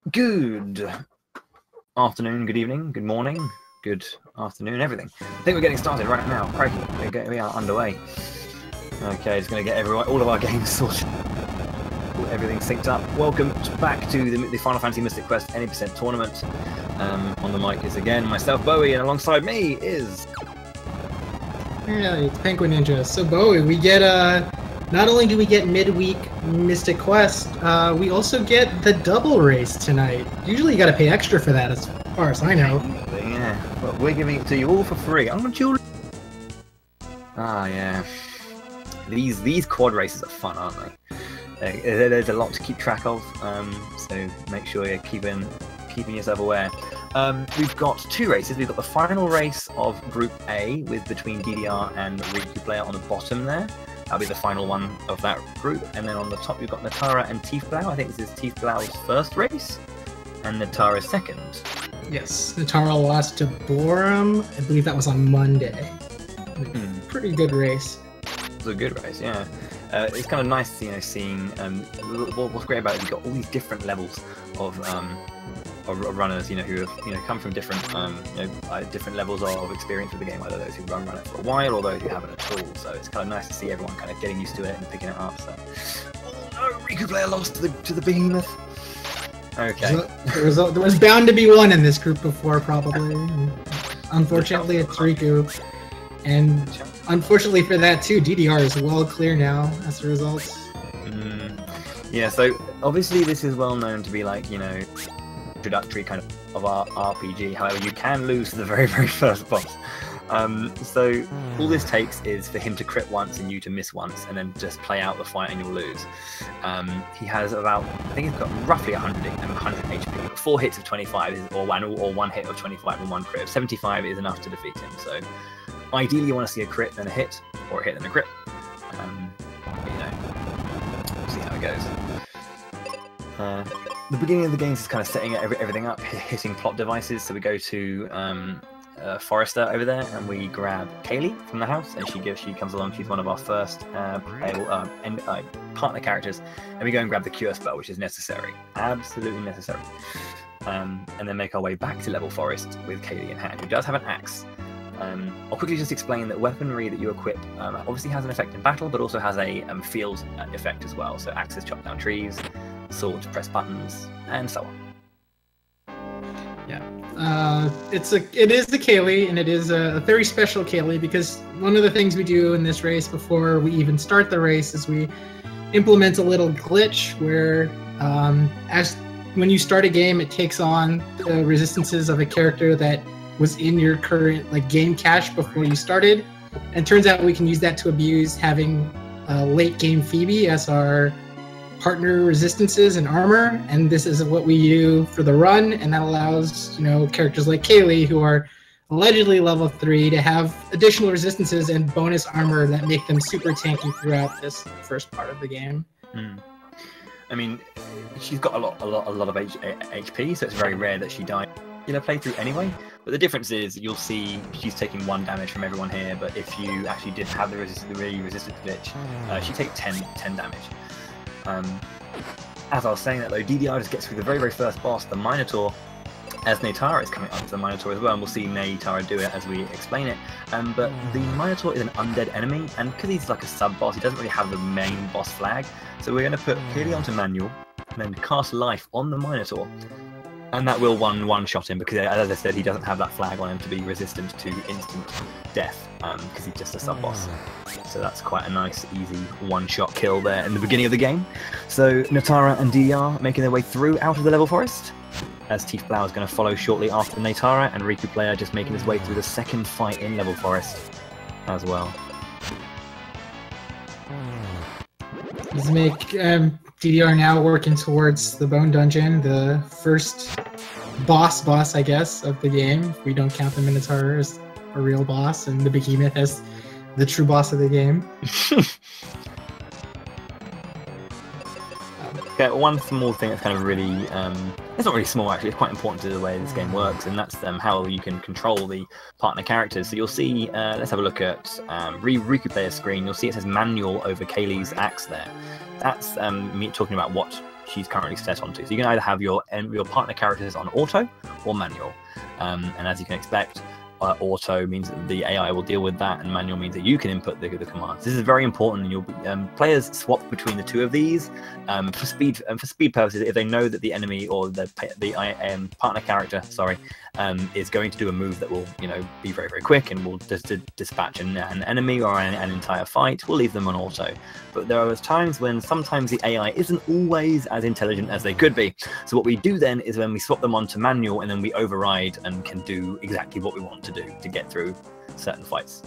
Good afternoon, good evening, good morning, good afternoon, everything. I think we're getting started right now. Crikey, we are underway. Okay, just going to get all of our games sorted. Everything synced up. Welcome back to the Final Fantasy Mystic Quest Any Percent Tournament. On the mic is again myself, Bowie, and alongside me is... Yeah, it's Penguin Ninja. So Bowie, we get not only do we get midweek Mystic Quest, we also get the double race tonight. Usually you gotta pay extra for that, as far as I know. Yeah, but we're giving it to you all for free. Ah, yeah. These quad races are fun, aren't they? There's a lot to keep track of, so make sure you're keeping yourself aware. We've got two races. We've got the final race of Group A with between DDR and Rikuplayer on the bottom there. That'll be the final one of that group. And then on the top, we've got Netara and TiefBlau. I think this is TiefBlau's first race, and Netara's second. Yes, Netara lost to Borum. I believe that was on Monday. Pretty good race. It was a good race, yeah. It's kind of nice, you know, seeing. What's great about it, you've got all these different levels of runners, you know, who have come from different different levels of experience with the game, either those who run it for a while or those who haven't at all. So it's kind of nice to see everyone kind of getting used to it and picking it up. So, oh no, Rikuplayer lost to the behemoth. Okay. There was bound to be one in this group before, probably. Unfortunately, it's Riku, and unfortunately for that too, DDR is well clear now as a result. Yeah. So obviously this is well known to be like, you know, introductory kind of our RPG. However, you can lose to the very first boss. So all this takes is for him to crit once and you to miss once, and then just play out the fight and you'll lose. He has about, I think he's got roughly 100 HP. 4 hits of 25 or one hit of 25 and 1 crit of 75 is enough to defeat him. So ideally you want to see a crit then a hit, or a hit then a crit. But, you know, we'll see how it goes. The beginning of the game is kind of setting everything up, hitting plot devices. So we go to Forrester over there, and we grab Kaylee from the house, and she comes along. She's one of our first partner characters, and we go and grab the cure spell, which is necessary, absolutely necessary. And then make our way back to Level Forest with Kaylee in hand, who does have an axe. I'll quickly just explain that weaponry that you equip obviously has an effect in battle, but also has a field effect as well. So axes chop down trees, swords press buttons, and so on. Yeah, it is the Kaylee, and it is a very special Kaylee, because one of the things we do in this race before we even start the race is we implement a little glitch where when you start a game, it takes on the resistances of a character that was in your current game cache before you started, and it turns out we can use that to abuse, having late game Phoebe as our partner resistances and armor, and this is what we do for the run, and that allows, you know, characters like Kaylee, who are allegedly level 3, to have additional resistances and bonus armor that make them super tanky throughout this first part of the game. I mean, she's got a lot of HP, so it's very rare that she dies in a playthrough anyway. But the difference is you'll see she's taking 1 damage from everyone here, but if you actually did have the really resistant glitch, she'd take 10 damage. As I was saying that though, DDR just gets through the very first boss, the Minotaur, as Netara is coming up to the Minotaur as well, and we'll see Netara do it as we explain it. But the Minotaur is an undead enemy, and because he's like a sub-boss, he doesn't really have the main boss flag. So we're going to put Kaylee onto manual, and then cast life on the Minotaur. And that will one-shot him, because as I said, he doesn't have that flag on him to be resistant to instant death, because he's just a sub-boss. So that's quite a nice, easy one-shot kill there in the beginning of the game. So Netara and DDR making their way through out of the level forest, as TiefBlau is going to follow shortly after Netara, and Rikuplayer just making his way through the second fight in level forest as well. Let's make DDR now working towards the Bone Dungeon, the first boss, I guess, of the game. If we don't count the Minotaur as a real boss, and the Behemoth as the true boss of the game. Okay, one small thing that's kind of really, it's not really small actually, it's quite important to the way this game works, and that's how you can control the partner characters. So you'll see, let's have a look at Rikuplayer's screen. You'll see it says manual over Kaylee's axe there. That's me talking about what she's currently set onto. So you can either have your partner characters on auto or manual. And as you can expect, auto means that the AI will deal with that, and manual means that you can input the commands. This is very important, and you'll players swap between the two of these for speed purposes. If they know that the enemy or the partner character, is going to do a move that will be very, very quick and will dispatch an enemy or an entire fight, we'll leave them on auto. But there are times when sometimes the AI isn't always as intelligent as they could be. So what we do then is when we swap them onto manual, and then we override and can do exactly what we want to do to get through certain fights.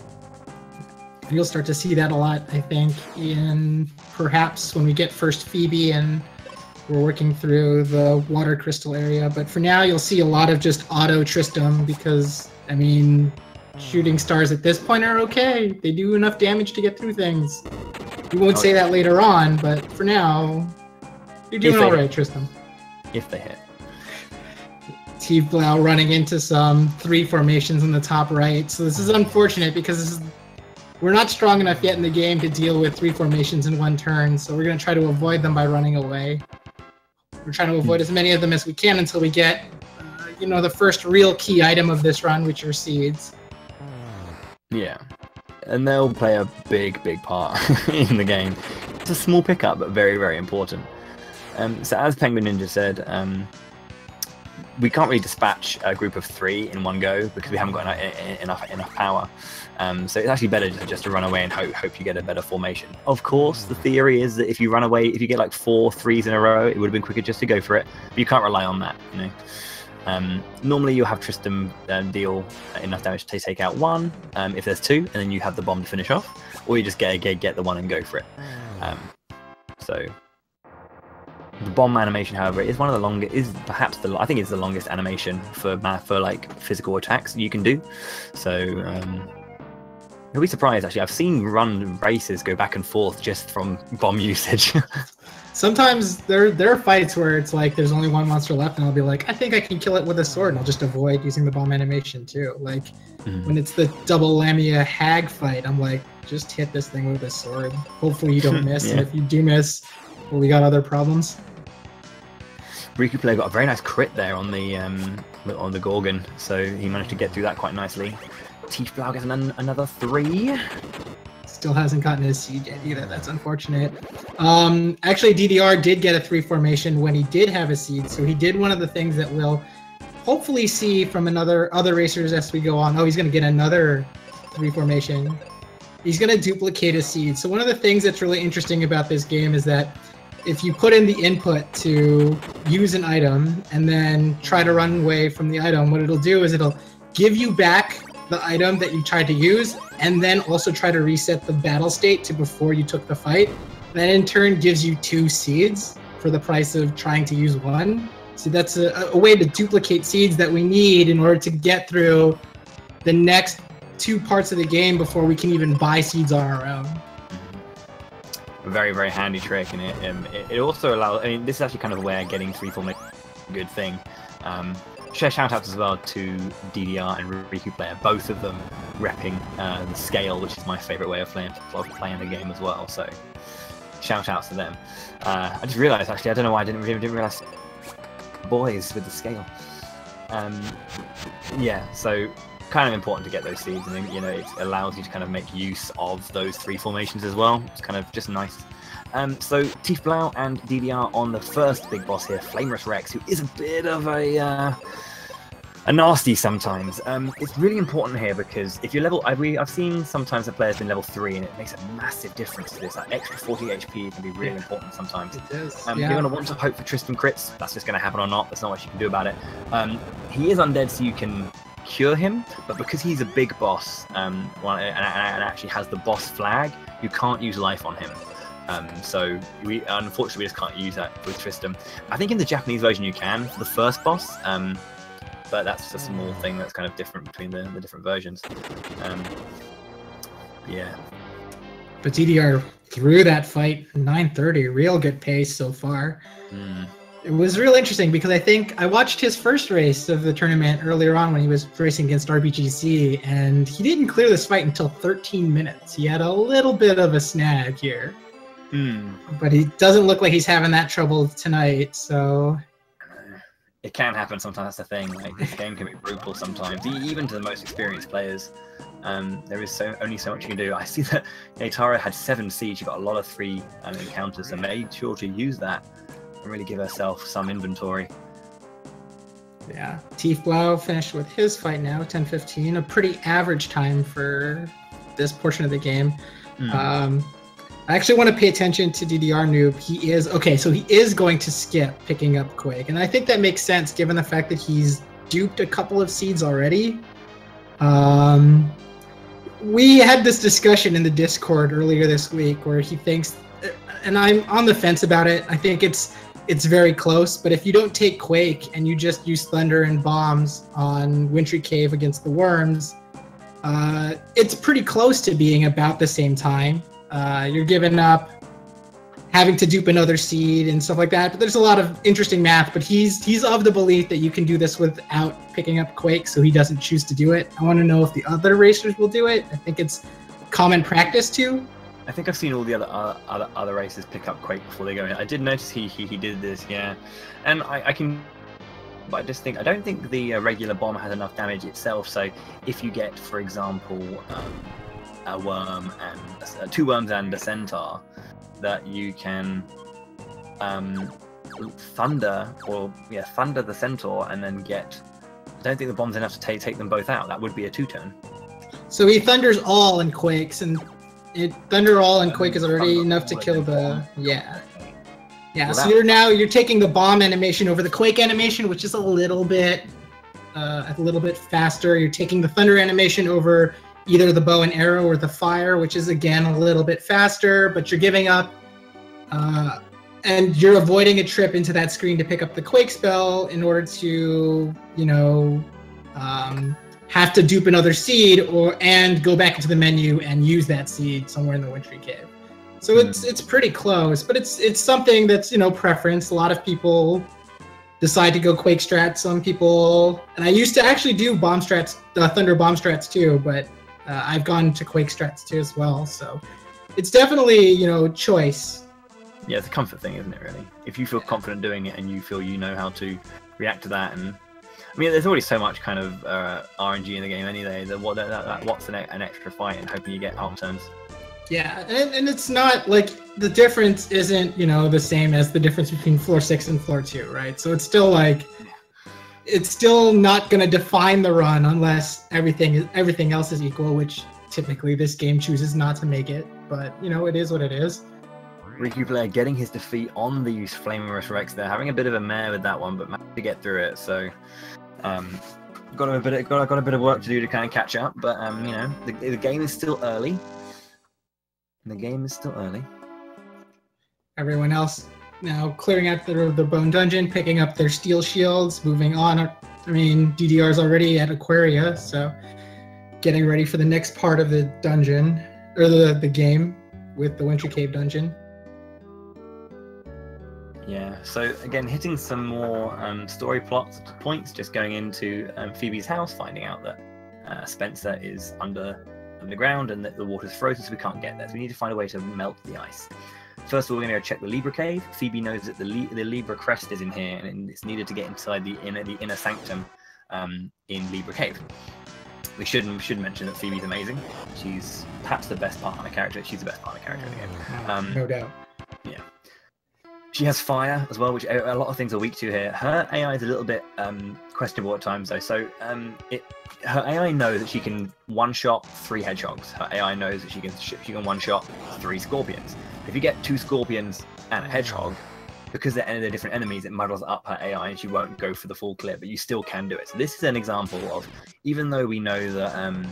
You'll start to see that a lot, I think, in perhaps when we get first Phoebe and we're working through the water crystal area. But for now, you'll see a lot of just auto Tristram because, I mean, shooting stars at this point are okay. They do enough damage to get through things. You won't say that later on, but for now, you're doing all right, Tristram. If they hit. TiefBlau running into some 3 formations in the top right. So this is unfortunate because we're not strong enough yet in the game to deal with 3 formations in one turn. So we're going to try to avoid them by running away. We're trying to avoid as many of them as we can until we get, the first real key item of this run, which are seeds. Yeah. And they'll play a big, big part in the game. It's a small pickup, but very, very important. So as Penguin Ninja said, we can't really dispatch a group of 3 in one go because we haven't got enough power. So it's actually better just to run away and hope you get a better formation. Of course, the theory is that if you run away, if you get like 4 3s in a row, it would have been quicker just to go for it. But you can't rely on that, Normally you'll have Tristram deal enough damage to take out 1 if there's 2, and then you have the bomb to finish off, or you just get the 1 and go for it. So the bomb animation, however, is one of the longest. I think it's the longest animation for like physical attacks you can do. So you'll be surprised. Actually, I've seen races go back and forth just from bomb usage. Sometimes there are fights where it's like there's only 1 monster left, and I'll be like, I think I can kill it with a sword, and I'll just avoid using the bomb animation too. Like when it's the double Lamia hag fight, I'm like, just hit this thing with a sword. Hopefully you don't miss, and if you do miss, well, we got other problems. Rikuplayer got a very nice crit there on the Gorgon, so he managed to get through that quite nicely. TiefBlau gets another 3. Still hasn't gotten his seed yet either. That's unfortunate. Actually, DDR did get a 3 formation when he did have a seed, so he did one of the things that we'll hopefully see from other racers as we go on. Oh, he's going to get another 3 formation. He's going to duplicate a seed. So one of the things that's really interesting about this game is that if you put in the input to use an item and then try to run away from the item, what it'll do is it'll give you back the item that you tried to use, and then also try to reset the battle state to before you took the fight. That in turn gives you 2 seeds for the price of trying to use 1. So that's a way to duplicate seeds that we need in order to get through the next 2 parts of the game before we can even buy seeds on our own. A very, very handy trick, and it also allows. I mean, this is actually kind of where getting 3 formation is a good thing. Share shoutouts as well to DDR and Rikuplayer, both of them repping the scale, which is my favourite way of playing the game as well. So shoutouts to them. I just realised actually, I don't know why I didn't realise boys with the scale. Yeah, so kind of important to get those seeds, and then it allows you to kind of make use of those 3 formations as well. It's kind of just nice. So TiefBlau and DDR on the first big boss here, Flameless Rex, who is a bit of a nasty sometimes. It's really important here because if you're level, I've seen sometimes the players been level 3, and it makes a massive difference to this. Like extra 40 HP can be really important sometimes. It does. You're going to want to hope for Tristram crits. That's just going to happen or not. There's not much you can do about it. He is undead, so you can cure him, but because he's a big boss and actually has the boss flag, you can't use life on him. So unfortunately we just can't use that with Tristram. I think in the Japanese version you can for the first boss, but that's a small thing that's kind of different between the different versions. Yeah. But DDR through that fight, 930, real good pace so far. It was real interesting because I think I watched his first race of the tournament earlier on when he was racing against RBGC, and he didn't clear this fight until 13 minutes. He had a little bit of a snag here. But he doesn't look like he's having that trouble tonight, so... It can happen sometimes, that's the thing. Like, this game can be brutal sometimes, even to the most experienced players. There is only so much you can do. I see that Netara had 7 siege. She got a lot of 3 encounters, and made sure to use that and really give herself some inventory. Yeah, TiefBlau finished with his fight now, 10:15, a pretty average time for this portion of the game. I actually want to pay attention to DDRnoob. He is going to skip picking up Quake, and I think that makes sense given the fact that he's duped a couple of seeds already. We had this discussion in the Discord earlier this week where he thinks, and I'm on the fence about it, I think it's very close, but if you don't take Quake and you just use Thunder and Bombs on Wintry Cave against the Worms, it's pretty close to being about the same time. You're giving up having to dupe another seed and stuff like that, but there's a lot of interesting math, but he's of the belief that you can do this without picking up Quake, so he doesn't choose to do it. I want to know if the other racers will do it. I think it's common practice too. I think I've seen all the other racers pick up Quake before they go in. I did notice he did this, yeah. And I don't think the regular bomb has enough damage itself, so if you get, for example, a worm and 2 worms and a centaur, that you can thunder the centaur and then get. I don't think the bomb's enough to take them both out. That would be a 2-turn. So he thunders all and Quakes, and thunder all and Quake is already enough to kill the Yeah. Well, so you're taking the bomb animation over the Quake animation, which is a little bit faster. You're taking the thunder animation over either the bow and arrow or the fire, which is again a little bit faster, but you're giving up, and you're avoiding a trip into that screen to pick up the Quake spell in order to, have to dupe another seed and go back into the menu and use that seed somewhere in the Wintry Cave. So it's pretty close, but it's something that's, preference. A lot of people decide to go Quake strats. Some people, and I used to actually do bomb strats, Thunder bomb strats too, but I've gone to Quake strats too as well. So it's definitely, choice. Yeah, it's a comfort thing, isn't it, really? If you feel confident doing it and you feel you know how to react to that, and I mean, there's already so much kind of RNG in the game anyway, that what's an extra fight and hoping you get out turns. Yeah, and it's not like the difference isn't, the same as the difference between floor 6 and floor 2, right? So it's still it's still not going to define the run unless everything else is equal, which typically this game chooses not to make it. But, it is what it is. Rikuplayer getting his defeat on the Flamerous Rex there, having a bit of a mare with that one, but managed to get through it. So, got a bit of work to do to kind of catch up. But the game is still early. Everyone else now clearing out the bone dungeon, picking up their steel shields, moving on. I mean, DDR's already at Aquaria, so getting ready for the next part of the dungeon, or the game with the Wintry Cave dungeon. Yeah, so again, hitting some more story points, just going into Phoebe's house, finding out that Spencer is underground and that the water's frozen, so we can't get there. So we need to find a way to melt the ice. First of all, we're going to go check the Libra Cave. Phoebe knows that the Libra crest is in here, and it's needed to get inside the inner sanctum in Libra Cave. We should mention that Phoebe's amazing. She's perhaps the best partner character. She's the best partner character in the game. No doubt. Yeah. She has fire as well, which a lot of things are weak to here. Her AI is a little bit questionable at times, though. So her AI knows that she can one-shot 3 hedgehogs. Her AI knows that she can one-shot 3 scorpions. If you get 2 scorpions and a hedgehog, because they're different enemies, it muddles up her AI and she won't go for the full clip, but you still can do it. So this is an example of, even though we know that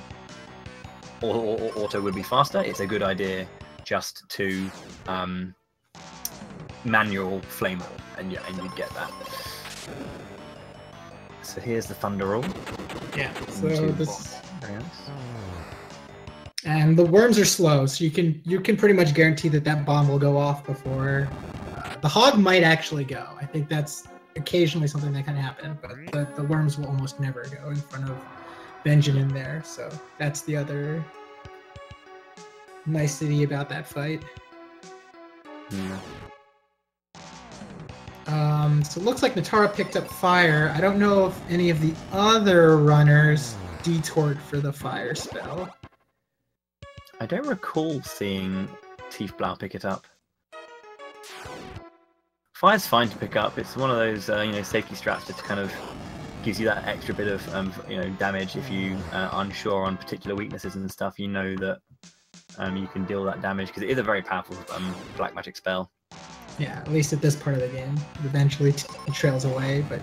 auto would be faster, it's a good idea just to manual flame roll, and you'd get that. So here's the thunder roll. Yeah. So this. And the worms are slow, so you can pretty much guarantee that bomb will go off before the hog might actually go. I think that's occasionally something that can happen, but the worms will almost never go in front of Benjamin there. So that's the other nicety about that fight. So it looks like Netara picked up fire. I don't know if any of the other runners detoured for the fire spell. I don't recall seeing TiefBlau pick it up. Fire's fine to pick up. It's one of those safety straps that kind of gives you that extra bit of damage if you are unsure on particular weaknesses and stuff. You know that you can deal that damage because it is a very powerful black magic spell. Yeah, at least at this part of the game. It eventually trails away, but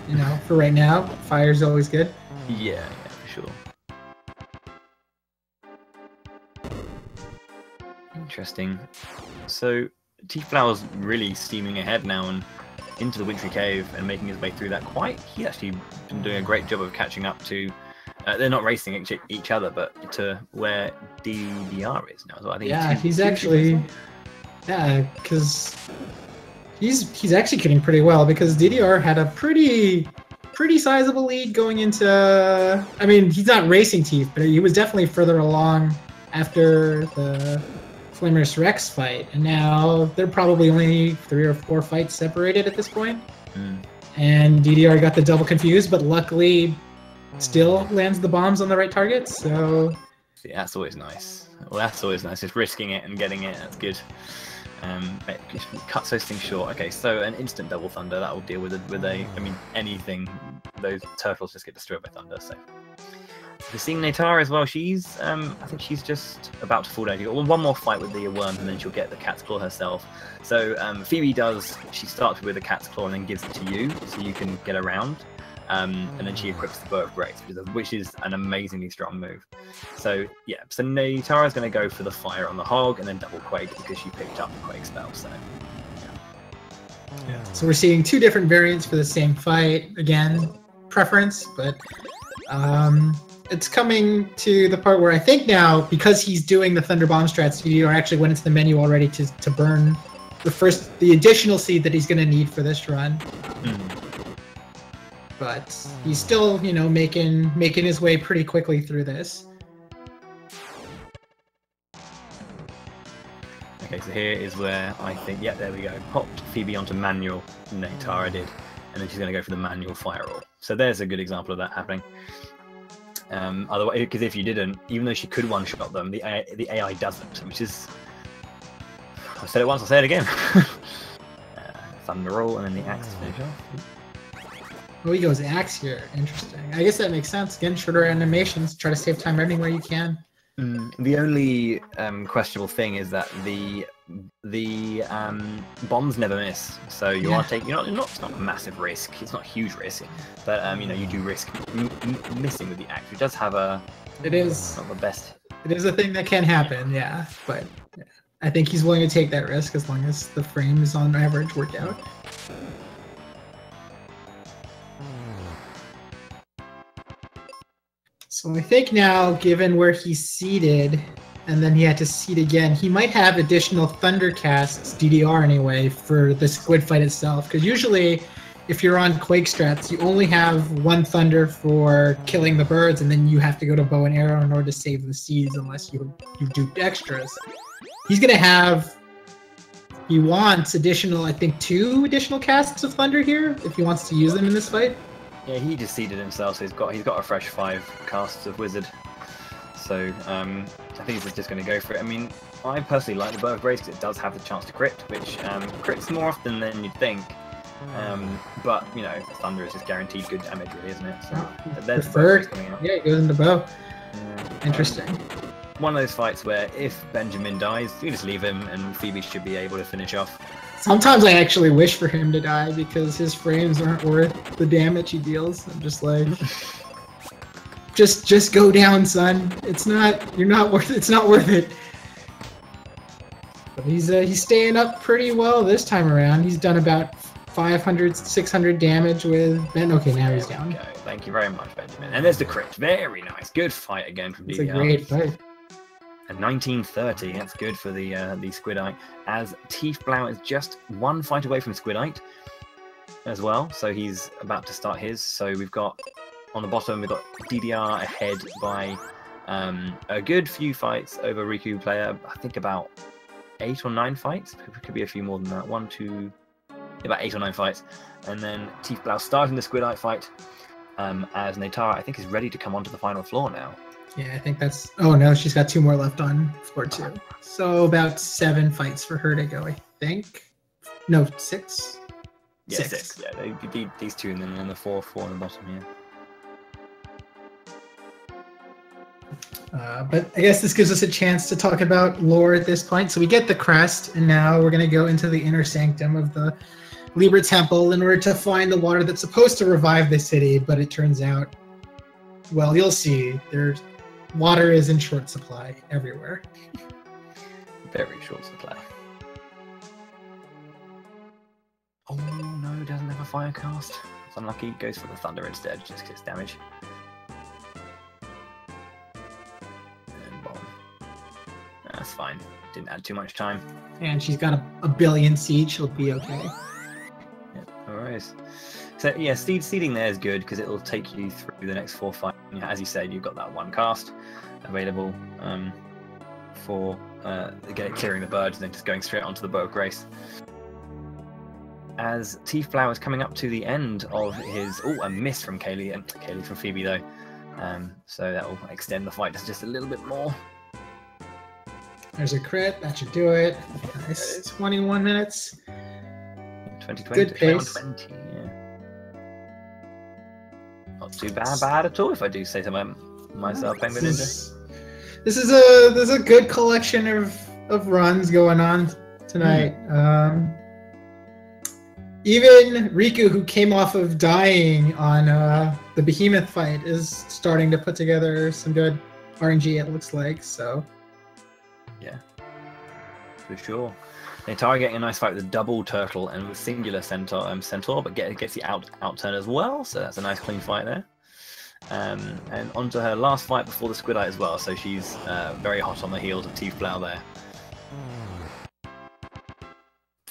for right now, fire's always good. Yeah, for sure. Interesting. So TiefBlau's really steaming ahead now and into the Wintry Cave and making his way through that. He's actually been doing a great job of catching up to. They're not racing each other, but to where DDR is now. So I think he's actually. Yeah, because he's executing pretty well because DDR had a pretty sizable lead going into. I mean, he's not racing Tief, but he was definitely further along after the Flamer's Rex fight, and now they're probably only 3 or 4 fights separated at this point. And DDR got the double confused, but luckily still lands the bombs on the right targets. So yeah, that's always nice. Well, that's always nice. Just risking it and getting it. That's good. It cuts those things short. Okay, so an instant double thunder that will deal with anything. Those turtles just get destroyed by thunder. So we're seeing Netara as well. She's I think she's just about to fall down. She's got one more fight with the worms, and then she'll get the cat's claw herself. So Phoebe she starts with the cat's claw and then gives it to you, so you can get around. And then she equips the Bow of Grace, which is an amazingly strong move. So yeah, so Netara's going to go for the fire on the hog and then double quake because she picked up the quake spell. So yeah. So we're seeing 2 different variants for the same fight. Again, preference, but it's coming to the part where I think now, because he's doing the Thunder Bomb strats, DDR actually went into the menu already to burn the additional seed that he's going to need for this run. But he's still, making his way pretty quickly through this. Okay, so here is where I think, there we go. Popped Phoebe onto manual, Netara did, and then she's going to go for the manual fire roll. So there's a good example of that happening. Otherwise, because if you didn't, even though she could one-shot them, the AI doesn't, which is... I said it once, I'll say it again. Thunder roll, and then the axe to finish off. Oh, he goes axe here. Interesting. I guess that makes sense. Again, shorter animations. Try to save time anywhere you can. The only questionable thing is that the bombs never miss. So you are taking. It's not a massive risk. It's not a huge risk, but you do risk missing with the axe, which does have a. It is not the best. It is a thing that can happen. Yeah, but I think he's willing to take that risk as long as the frames on average work out. So I think now, given where he's seated, and then he had to seat again, he might have additional thunder casts, DDR anyway, for the squid fight itself. Because usually, if you're on Quake strats, you only have 1 thunder for killing the birds, and then you have to go to bow and arrow in order to save the seeds, unless you do extras. He's going to have... He wants additional, I think, 2 additional casts of thunder here, if he wants to use them in this fight. Yeah, he just seeded himself, so he's got a fresh 5 casts of Wizard. So I think he's just going to go for it. I mean, I personally like the Bow of Grace because it does have the chance to crit, which crits more often than you'd think. But Thunder is just guaranteed good damage, really, isn't it? So there's preferred. Yeah, he goes into bow. Interesting. One of those fights where if Benjamin dies, you just leave him, and Phoebe should be able to finish off. Sometimes I actually wish for him to die because his frames aren't worth the damage he deals. I'm just like, just go down, son. It's not worth it. But he's staying up pretty well this time around. He's done about 500, 600 damage with Ben. Okay, now he's down. Okay. Thank you very much, Benjamin. And there's the crit. Very nice. Good fight again from DDR. It's a great fight. And 1930, that's good for the Squidite, as TiefBlau is just 1 fight away from Squidite as well, so he's about to start his. So we've got, on the bottom, we've got DDR ahead by a good few fights over Rikuplayer. I think about 8 or 9 fights. Could be a few more than that. About 8 or 9 fights. And then TiefBlau starting the Squidite fight as Netara, I think, is ready to come onto the final floor now. Yeah, I think that's... Oh, no, she's got 2 more left on floor 2. So about 7 fights for her to go, I think. No, 6? Yeah, 6. Yeah, they beat these 2 and then the 4 on the bottom here. But I guess this gives us a chance to talk about lore at this point. So we get the crest, and now we're going to go into the inner sanctum of the Libra Temple in order to find the water that's supposed to revive the city, but it turns out, well, you'll see, water is in short supply everywhere. Very short supply. Oh no, doesn't have a fire cast. It's unlucky, goes for the thunder instead, just gets damage. And bomb. That's fine, didn't add too much time. And she's got a billion seed, she'll be okay. Yeah, no worries. So yeah, seeding there is good because it'll take you through the next 4 fights. Yeah, as you said, you've got that 1 cast available for clearing the birds and then just going straight onto the Bow of Grace. As TiefBlau is coming up to the end of his... Oh, a miss from Kaylee, and Kaylee from Phoebe though. So that will extend the fight just a little bit more. There's a crit, that should do it. Nice. 21 minutes. 2020. Good pace. 20, yeah. Not too bad at all, if I do say so myself. This is a good collection of runs going on tonight. Even Riku, who came off of dying on the Behemoth fight, is starting to put together some good RNG, it looks like. So, yeah, for sure. Netara getting a nice fight with a double turtle and with singular centaur, but gets the outturn as well. So that's a nice clean fight there. And onto her last fight before the Squidite as well. So she's very hot on the heels of TiefBlau there.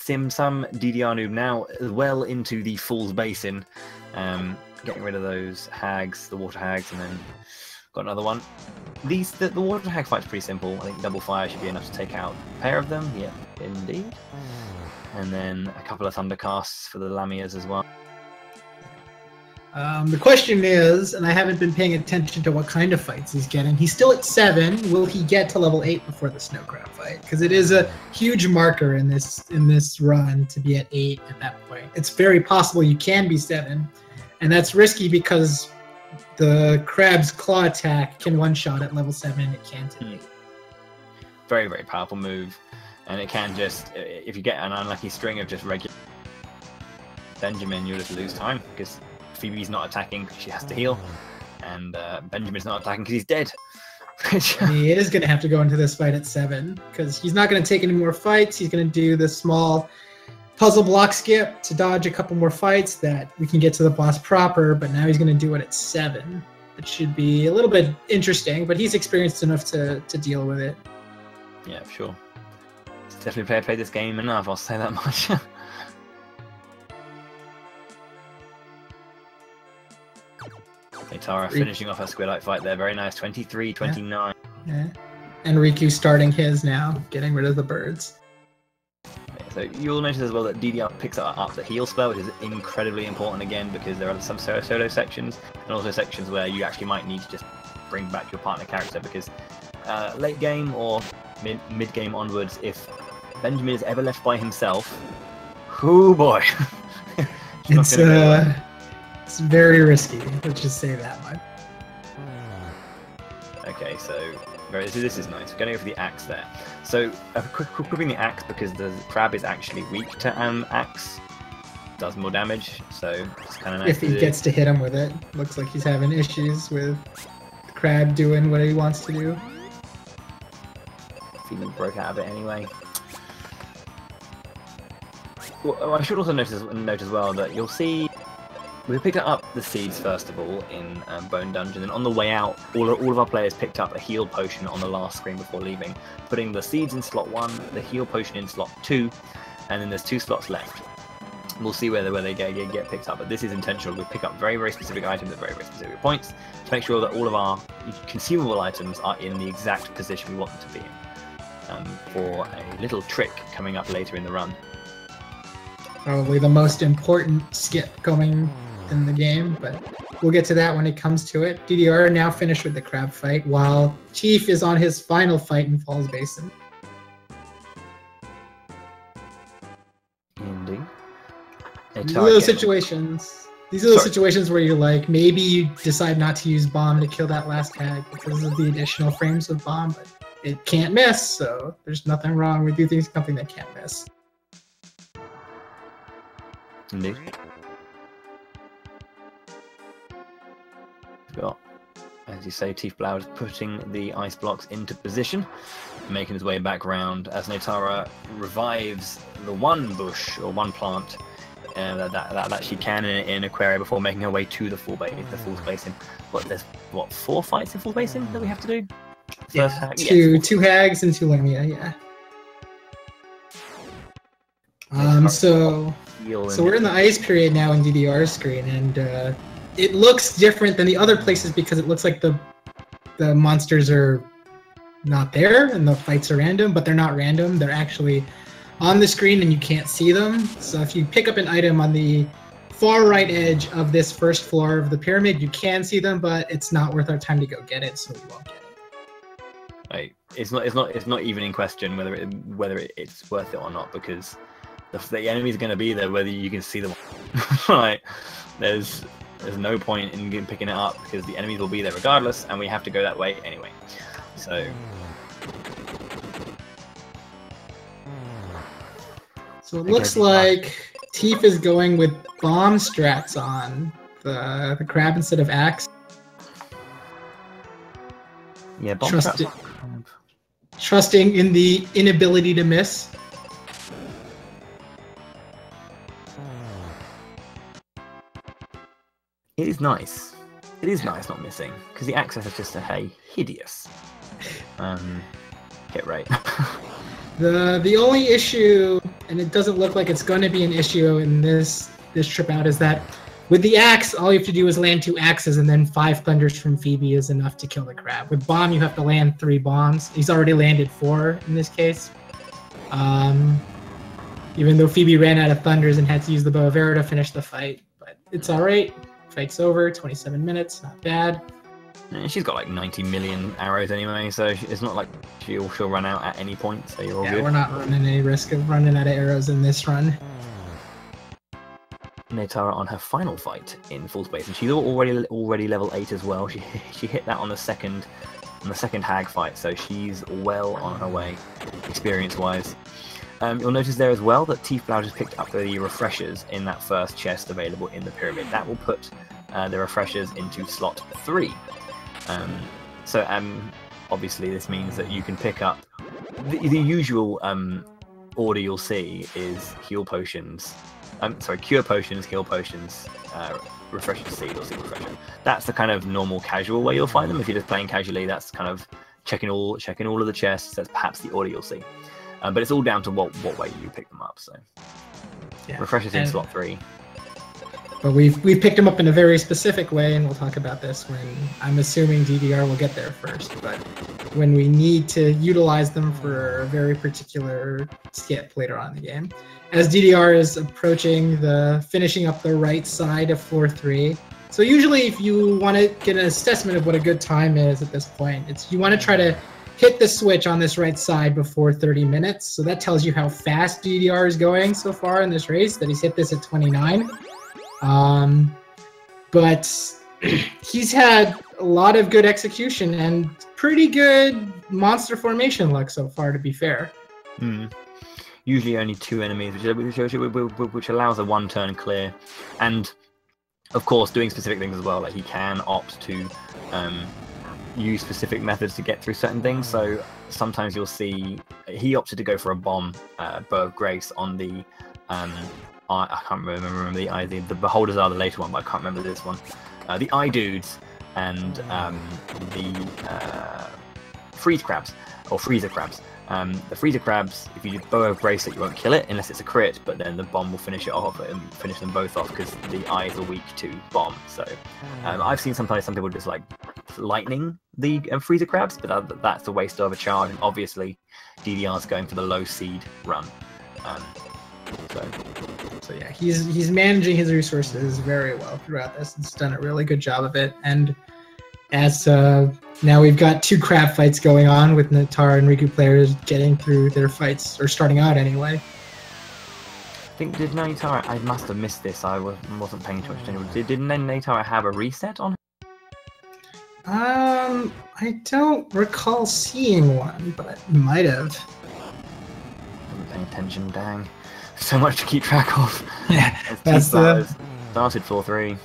someDDRnoob now well into the Fool's Basin, getting rid of those hags, the water hags, and then got another one. The water hag fight's pretty simple. I think double fire should be enough to take out a pair of them. Yeah, indeed. And then a couple of thundercasts for the Lamias as well. The question is, and I haven't been paying attention to what kind of fights he's getting. He's still at 7. Will he get to level 8 before the snow crab fight? Because it is a huge marker in this run to be at 8 at that point. It's very possible you can be 7, and that's risky because the crab's claw attack can one-shot at level 7. It can't at 8. Very, very powerful move, and it can just, if you get an unlucky string of just regular Benjamin, you'll just lose time because Phoebe's not attacking because she has to heal, and Benjamin's not attacking because he's dead. He is going to have to go into this fight at 7 because he's not going to take any more fights. He's going to do the small puzzle block skip to dodge a couple more fights that we can get to the boss proper, but now he's going to do it at 7. It should be a little bit interesting, but he's experienced enough to deal with it. Yeah, sure. He's definitely played this game enough, I'll say that much. Netara finishing off her Squidite fight there. Very nice. 23-29. Yeah. And Riku starting his now, getting rid of the birds. Yeah, so you'll notice as well that DDR picks up the heal spell, which is incredibly important again because there are some solo sections and also sections where you actually might need to just bring back your partner character because late game or mid game onwards, if Benjamin is ever left by himself, oh boy. It's very risky, let's just say that much. Okay, so this is nice. We're going to go for the axe there. So, equipping the axe because the crab is actually weak to axe. Does more damage, so it's kind of nice. If he gets to hit him with it. Looks like he's having issues with the crab doing what he wants to do. Feeling broke out of it anyway. Well, I should also note as well that you'll see we picked up the seeds first of all in Bone Dungeon, and on the way out, all of our players picked up a heal potion on the last screen before leaving, putting the seeds in slot 1, the heal potion in slot 2, and then there's 2 slots left. We'll see where they get picked up, but this is intentional. We pick up very, very specific items at very, very specific points to make sure that all of our consumable items are in the exact position we want them to be in. for a little trick coming up later in the run. Probably the most important skip going in the game, but we'll get to that when it comes to it. DDR now finished with the crab fight, while Tief is on his final fight in Falls Basin. Indeed. These are those situations. These are the situations where you're like, maybe you decide not to use bomb to kill that last tag because of the additional frames of bomb, but it can't miss, so there's nothing wrong with doing something that can't miss. Indeed. Got, as you say, TiefBlau is putting the ice blocks into position, making his way back round as Netara revives the one bush or one plant that she can in Aquaria before making her way to the full basin. There's 4 fights in full basin that we have to do? Yeah, two hags and 2 Lamia, yeah. So we're in the ice period now in DDR's screen, and it looks different than the other places because it looks like the monsters are not there and the fights are random, but they're not random. They're actually on the screen and you can't see them. So if you pick up an item on the far right edge of this first floor of the pyramid, you can see them, but it's not worth our time to go get it, so we won't get it. Right. It's not even in question whether it's worth it or not, because the enemy's going to be there whether you can see them. Like, there's no point in picking it up because the enemies will be there regardless, and we have to go that way anyway. So it looks like Tief is going with bomb strats on the crab instead of axe. Yeah, bomb trusting in the inability to miss. It is nice. It is nice not missing, because the access is just hideous. Hit rate. The only issue, and it doesn't look like it's going to be an issue in this trip out, is that with the axe, all you have to do is land 2 axes, and then 5 thunders from Phoebe is enough to kill the crab. With bomb, you have to land 3 bombs. He's already landed 4 in this case. Even though Phoebe ran out of thunders and had to use the bow of arrow to finish the fight, but it's all right. Fight's over. 27 minutes, not bad. She's got like 90 million arrows anyway, so it's not like she'll run out at any point, so you're all good. We're not running any risk of running out of arrows in this run. Netara on her final fight in full space, and she's already level 8 as well. She hit that on the second hag fight, so she's well on her way, experience-wise. You'll notice there as well that TiefBlau just picked up the refreshers in that first chest available in the pyramid. That will put the refreshers into slot 3. Obviously this means that you can pick up the usual order you'll see is heal potions. Cure potions, heal potions, refresher seed or seed refresher. That's the kind of normal casual way you'll find them. If you're just playing casually, that's kind of checking all of the chests. That's perhaps the order you'll see. But it's all down to what way you pick them up. So yeah. Refreshers in slot 3. But we've picked them up in a very specific way, and we'll talk about this when I'm assuming DDR will get there first. But when we need to utilize them for a very particular skip later on in the game. As DDR is approaching finishing up the right side of floor 3. So usually if you want to get an assessment of what a good time is at this point, you want to try to hit the switch on this right side before 30 minutes. So that tells you how fast DDR is going so far in this race, that he's hit this at 29. But he's had a lot of good execution and pretty good monster formation luck so far, to be fair. Usually only 2 enemies, which allows a 1-turn clear. And of course, doing specific things as well. Like he can opt to use specific methods to get through certain things. So sometimes you'll see he opted to go for a bomb, Bow of Grace on the I can't remember the Beholders are the later one, but I can't remember this one. The Eye Dudes and the Freeze Crabs or Freezer Crabs. The Freezer Crabs, if you do Bow of Grace, you won't kill it unless it's a crit, but then the bomb will finish it off and finish them both off because the eyes are weak to bomb. So I've seen sometimes some people just like lightning the freezer crabs, but that's a waste of a charge, and obviously DDR's going for the low seed run. So yeah, he's managing his resources very well throughout this. He's done a really good job of it, and as now we've got 2 crab fights going on with Netara and Rikuplayer getting through their fights, or starting out anyway. I think, did Netara, I must have missed this, I wasn't paying too much attention. Did Netara have a reset on? I don't recall seeing one, but might have. Wasn't paying attention, dang. So much to keep track of. Yeah, that's the... Started 4-3.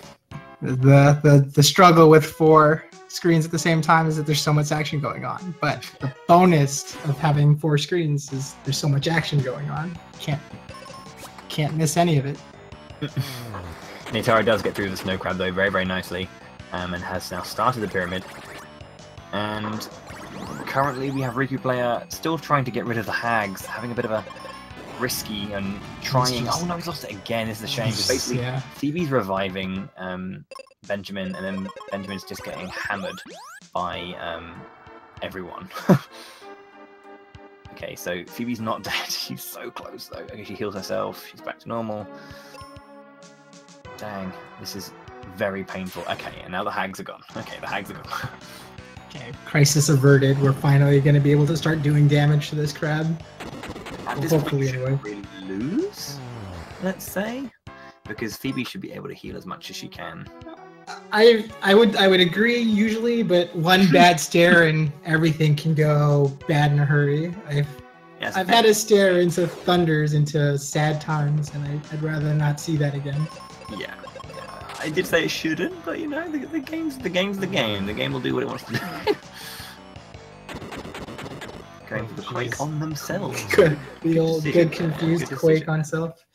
The struggle with 4 screens at the same time is that there's so much action going on. But the bonus of having 4 screens is there's so much action going on. Can't miss any of it. Netara does get through the snow crab though very, very nicely, and has now started the pyramid. And currently we have Rikuplayer still trying to get rid of the hags, having a bit of a risky and trying. Oh no, he's lost it again. This is a shame. Because basically, Phoebe's reviving Benjamin, and then Benjamin's just getting hammered by everyone. Okay, so Phoebe's not dead. She's so close though. Okay, she heals herself. She's back to normal. Dang, this is very painful. Okay, and now the hags are gone. Okay, the hags are gone. Okay, crisis averted. We're finally going to be able to start doing damage to this crab. At this point, anyway. Really lose, let's say, because Phoebe should be able to heal as much as she can. I would agree usually, but one bad stare and everything can go bad in a hurry. I've had a stare into thunders, into sad times, and I'd rather not see that again. Yeah, I did say it shouldn't, but you know, the game's the game. The game will do what it wants to do. Going for the Quake on themselves. Good. The old good confused Quake on self.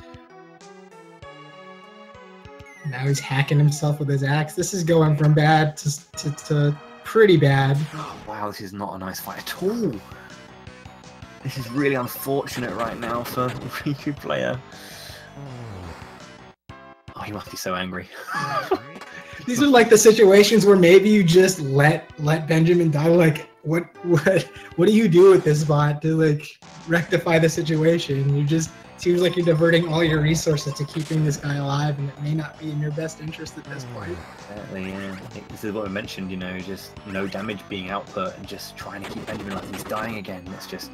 Now he's hacking himself with his axe. This is going from bad to pretty bad. Oh, wow, this is not a nice fight at all. This is really unfortunate right now for Rikuplayer. Oh, he must be so angry. These are like the situations where maybe you just let Benjamin die. Like, what do you do with this bot to like rectify the situation? You just seems like you're diverting all your resources to keeping this guy alive, and it may not be in your best interest at this point. Exactly, yeah. I think this is what I mentioned, you know, just no damage being output and just trying to keep Benjamin like he's dying again. It's just,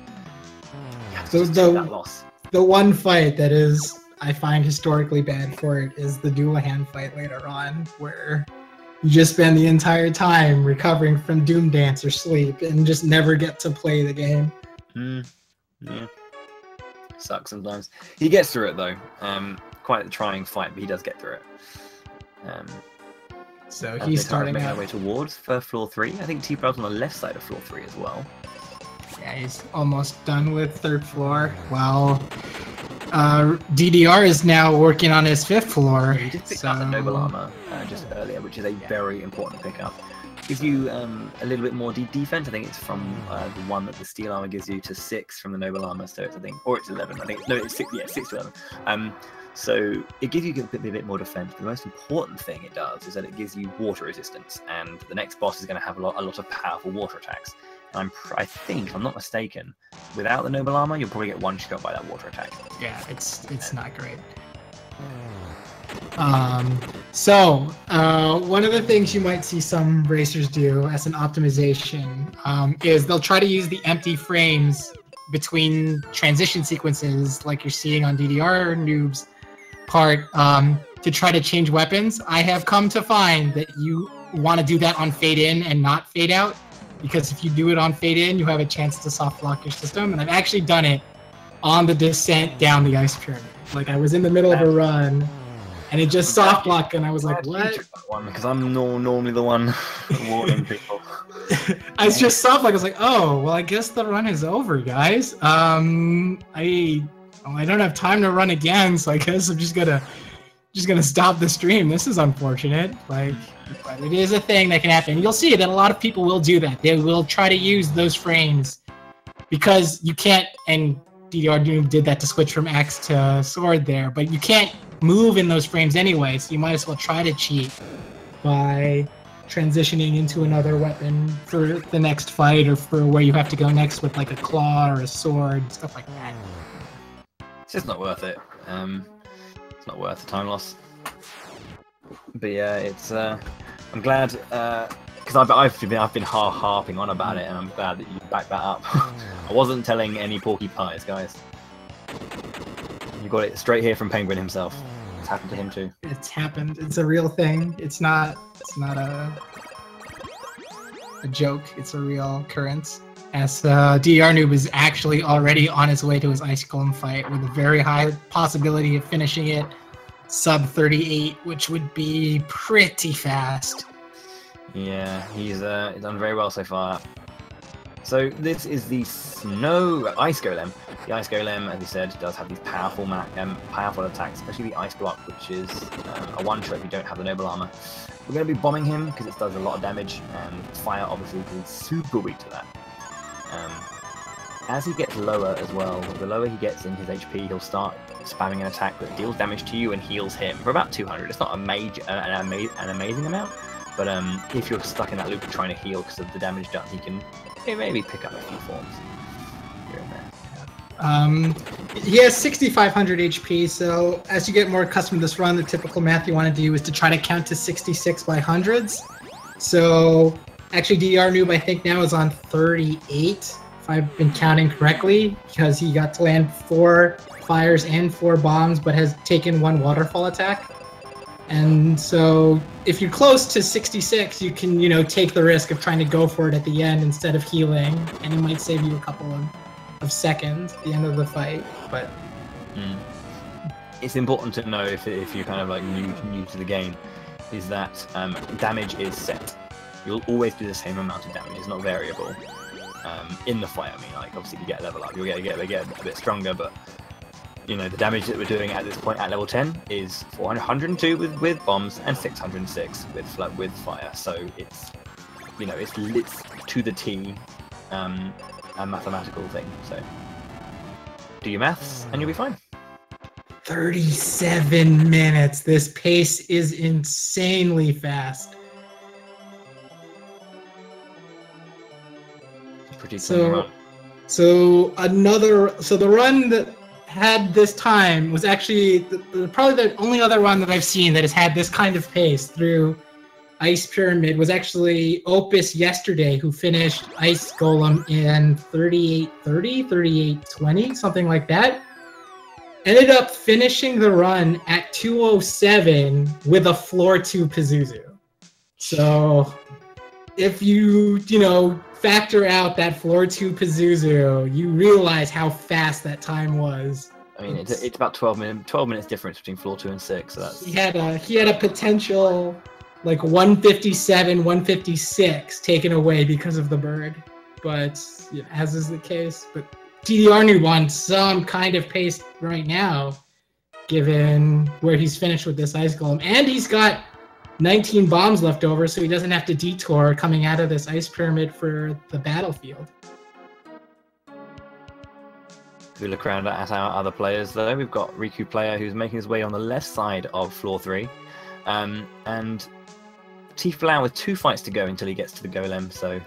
so that loss. The one fight that is, I find historically bad for it is the Doulahan fight later on, where you just spend the entire time recovering from Doom Dance or sleep and just never get to play the game. Yeah. Sucks sometimes. He gets through it though. Quite a trying fight, but he does get through it. So he's starting making our way towards for floor 3. I think TiefBlau's on the left side of floor 3 as well. Yeah, he's almost done with 3rd floor. While DDR is now working on his 5th floor. He just picked up the Noble Armor just earlier, which is a very important pickup. Gives you a little bit more defense. I think it's from the one that the Steel Armor gives you to 6 from the Noble Armor. So it's, I think, or it's 11. I think no, it's 6. Yeah, 6 to 11. So it gives you a bit more defense. But the most important thing it does is that it gives you water resistance, and the next boss is going to have a lot of powerful water attacks. And I think, if I'm not mistaken, without the Noble Armor, you'll probably get one shot by that water attack. Yeah, it's not great. One of the things you might see some racers do as an optimization is they'll try to use the empty frames between transition sequences, like you're seeing on DDRnoob's part, to try to change weapons. I have come to find that you want to do that on fade in and not fade out, because if you do it on fade in, you have a chance to soft lock your system. And I've actually done it on the descent down the ice pyramid. Like, I was in the middle of a run, and it just soft locked, and I was like, what? Because I'm normally the one warning people. I was just soft locked. I was like, oh, well, I guess the run is over, guys. I don't have time to run again, so I guess I'm just gonna stop the stream. This is unfortunate. Like, but it is a thing that can happen. You'll see that a lot of people will do that. They will try to use those frames because you can't, and DDRnoob did that to switch from axe to sword there, but you can't move in those frames anyway, so you might as well try to cheat by transitioning into another weapon for the next fight or for where you have to go next with like a claw or a sword, stuff like that. It's just not worth it. It's not worth the time loss. But yeah, it's. I'm glad because I've been harping on about it, and I'm glad that you backed that up. I wasn't telling any porky pies, guys. You got it straight here from Penguin himself. It's happened to him too. It's happened. It's a real thing. It's not a joke. It's a real occurrence. As DDRnoob is actually already on his way to his Ice Golem fight with a very high possibility of finishing it sub 38, which would be pretty fast. Yeah, he's done very well so far. So this is the Ice Golem. The Ice Golem, as we said, does have these powerful attacks, especially the Ice Block, which is a one-shot if you don't have the Noble Armor. We're going to be bombing him because it does a lot of damage, and Fire obviously is super weak to that. As he gets lower as well, the lower he gets in his HP, he'll start spamming an attack that deals damage to you and heals him for about 200. It's not an amazing amount, but if you're stuck in that loop of trying to heal because of the damage done, he can maybe pick up a few forms here and there. He has 6,500 HP, so as you get more accustomed to this run, the typical math you want to do is to try to count to 66 by hundreds. So actually DDRnoob I think now is on 38, if I've been counting correctly, because he got to land 4 fires and 4 bombs, but has taken 1 waterfall attack. And so if you're close to 66, you can, take the risk of trying to go for it at the end instead of healing, and it might save you a couple of seconds at the end of the fight. But it's important to know if you're kind of like new to the game, is that damage is set. You'll always do the same amount of damage. It's not variable. In the fight, I mean, like obviously you get a level up, you'll get a bit stronger, but the damage that we're doing at this point at level 10 is 402 with bombs and 606 with fire. So it's it's to the T, a mathematical thing. So do your maths and you'll be fine. 37 minutes. This pace is insanely fast. Pretty so the run that had this time was actually probably the only other one that I've seen that has had this kind of pace through Ice Pyramid was actually Opus yesterday, who finished Ice Golem in 38:30, 38:20, something like that. Ended up finishing the run at 2:07 with a floor 2 Pazuzu. So if you factor out that floor 2 Pazuzu, you realize how fast that time was. I mean, it's about 12 minutes difference between floor 2 and 6. So that's... He had a potential like 157, 156 taken away because of the bird, but as is the case. But DDRnoob on some kind of pace right now, given where he's finished with this Ice Golem, and he's got 19 bombs left over, so he doesn't have to detour coming out of this Ice Pyramid for the battlefield. If we look around at our other players, though, we've got Rikuplayer, who's making his way on the left side of floor 3, and TiefBlau with 2 fights to go until he gets to the Golem, so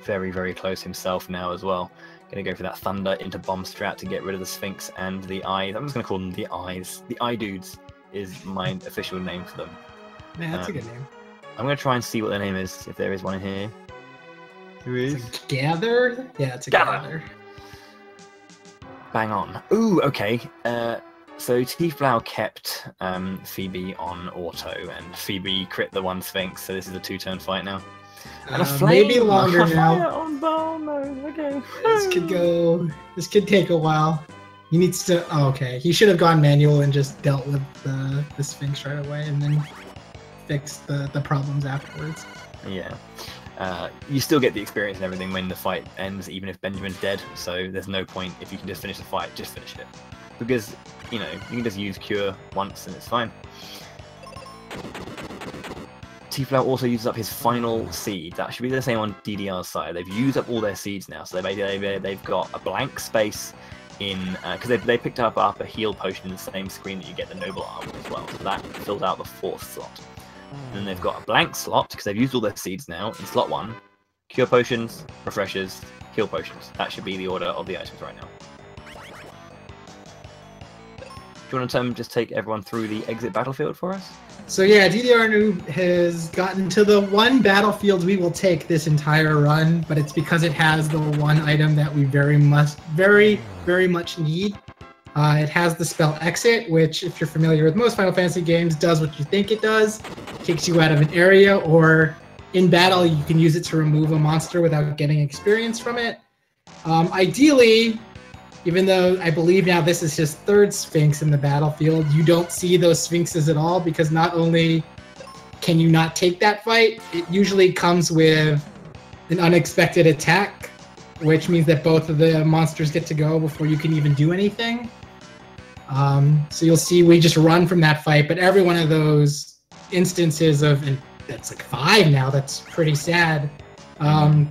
very, very close himself now as well. Going to go for that Thunder into Bomb Strat to get rid of the Sphinx and the Eyes. I'm just going to call them the Eyes. The Eye Dudes is my official name for them. Yeah, that's a good name. I'm going to try and see what their name is, if there is one in here. There is. Gather? Yeah, it's a Gather. Bang on. Ooh, okay. So TiefBlau kept Phoebe on auto, and Phoebe crit the 1 Sphinx, so this is a 2-turn fight now. And a flame. Maybe longer now. Oh no, okay. This could take a while. He needs to... Oh, okay. He should have gone manual and just dealt with the Sphinx right away, and then fix the problems afterwards. Yeah. You still get the experience and everything when the fight ends, even if Benjamin's dead, so there's no point. If you can just finish the fight, just finish it. Because, you can just use Cure once and it's fine. TiefBlau also uses up his final seed. That should be the same on DDR's side. They've used up all their seeds now, so they've got a blank space in... Because they picked up a heal potion in the same screen that you get the Noble Armor as well, so that fills out the 4th slot. And then they've got a blank slot, because they've used all their seeds now, in slot 1. Cure potions, refreshers, heal potions. That should be the order of the items right now. Do you want to just take everyone through the exit battlefield for us? So yeah, DDRnoob has gotten to the one battlefield we will take this entire run, but it's because it has the one item that we very much need. It has the spell Exit, which, if you're familiar with most Final Fantasy games, does what you think it does. Takes you out of an area, or in battle, you can use it to remove a monster without getting experience from it. Ideally, even though I believe now this is his third Sphinx in the battlefield, you don't see those Sphinxes at all, because not only can you not take that fight, it usually comes with an unexpected attack, which means that both of the monsters get to go before you can even do anything. So you'll see we just run from that fight, but every one of those instances of, and that's like 5 now, that's pretty sad, can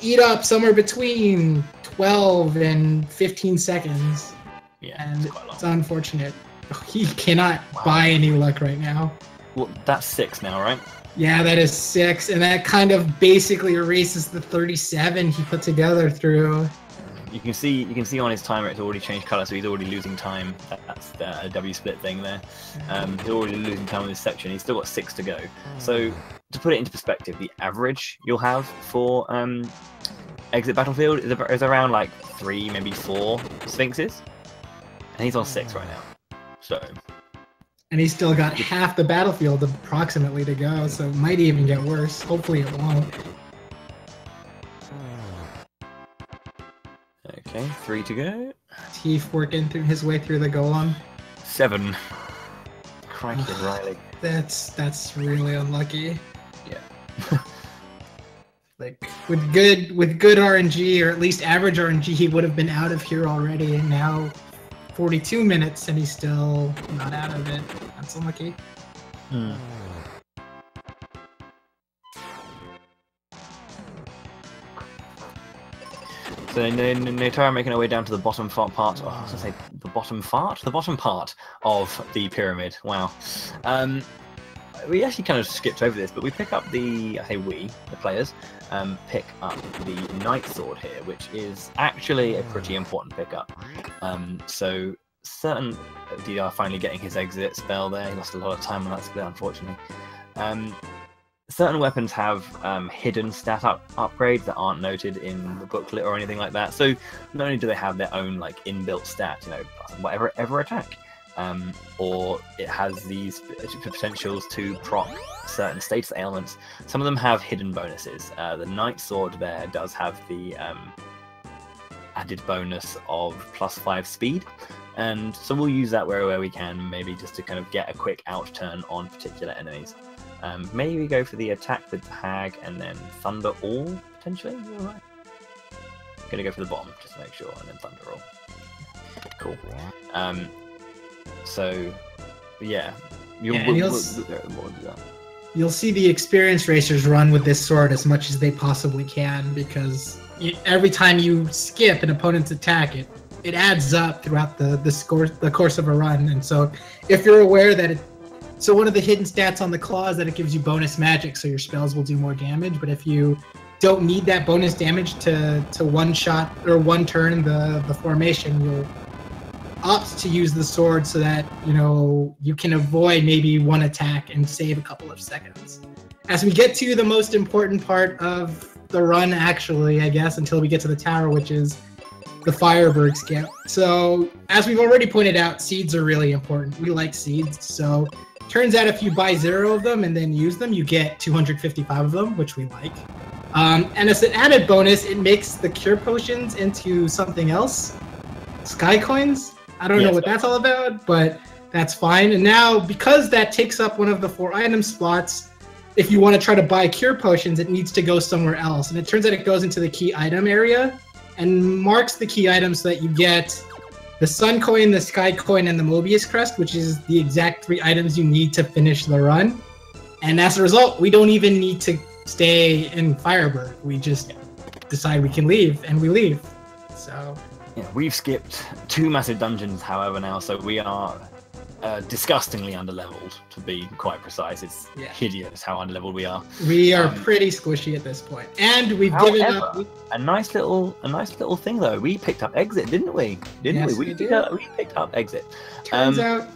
eat up somewhere between 12 and 15 seconds. Yeah, and it's unfortunate. He cannot buy any luck right now. Well, that's 6 now, right? Yeah, that is 6, and that kind of basically erases the 37 he put together through. You can see on his timer it's already changed color, so he's already losing time. That's the W split thing there. He's already losing time in this section. He's still got 6 to go. So to put it into perspective, the average you'll have for exit battlefield is around like 3, maybe 4 Sphinxes, and he's on 6 right now. So. And he's still got half the battlefield approximately to go, so it might even get worse. Hopefully it won't. Okay, 3 to go. Tief working through his way through the golem. 7. Crikey, Riley. That's really unlucky. Yeah. Like with good RNG, or at least average RNG, he would have been out of here already, and now 42 minutes and he's still not out of it. That's unlucky. So Netara making her way down to the bottom part. Oh, I was gonna say the bottom part. The bottom part of the pyramid. Wow. We actually kind of skipped over this, but we pick up the players, pick up the Knight Sword here, which is actually a pretty important pickup. So certain DDR finally getting his exit spell there. He lost a lot of time on that split, unfortunately. Certain weapons have hidden stat upgrades that aren't noted in the booklet or anything like that. So not only do they have their own like inbuilt stat, you know, whatever attack, or it has these potentials to proc certain status ailments. Some of them have hidden bonuses. The Knight Sword there does have the added bonus of +5 speed, and so we'll use that where we can, maybe just to kind of get a quick out turn on particular enemies. Maybe go for the attack with the Hag and then Thunder All, potentially. All right. Gonna go for the bomb just to make sure, and then Thunder All. Cool. So yeah, you'll see the experience racers run with this sword as much as they possibly can, because every time you skip an opponent's attack, it adds up throughout the course of a run. And so if you're aware that so one of the hidden stats on the claw is that it gives you bonus magic, so your spells will do more damage. But if you don't need that bonus damage to one shot or one turn the formation, you'll opt to use the sword so that, you know, you can avoid maybe one attack and save a couple of seconds. As we get to the most important part of the run, actually, I guess, until we get to the tower, which is the Firebird skip. So as we've already pointed out, seeds are really important. We like seeds, so turns out if you buy 0 of them and then use them, you get 255 of them, which we like. And as an added bonus, it makes the cure potions into something else. Sky coins? I don't know what that's all about, but that's fine. And now, because that takes up one of the 4 item slots, if you want to try to buy cure potions, it needs to go somewhere else. And it turns out it goes into the key item area and marks the key items so that you get the Sun Coin, the Sky Coin, and the Mobius Crest, which is the exact 3 items you need to finish the run. And as a result, we don't even need to stay in Firebird. We just decide we can leave, and we leave. So yeah, we've skipped 2 massive dungeons, however, now, so we are disgustingly underleveled, to be quite precise. It's hideous how underleveled we are. We are pretty squishy at this point, and we've given up. A nice little thing though. We picked up exit, didn't we? Yes, we picked up exit. Turns out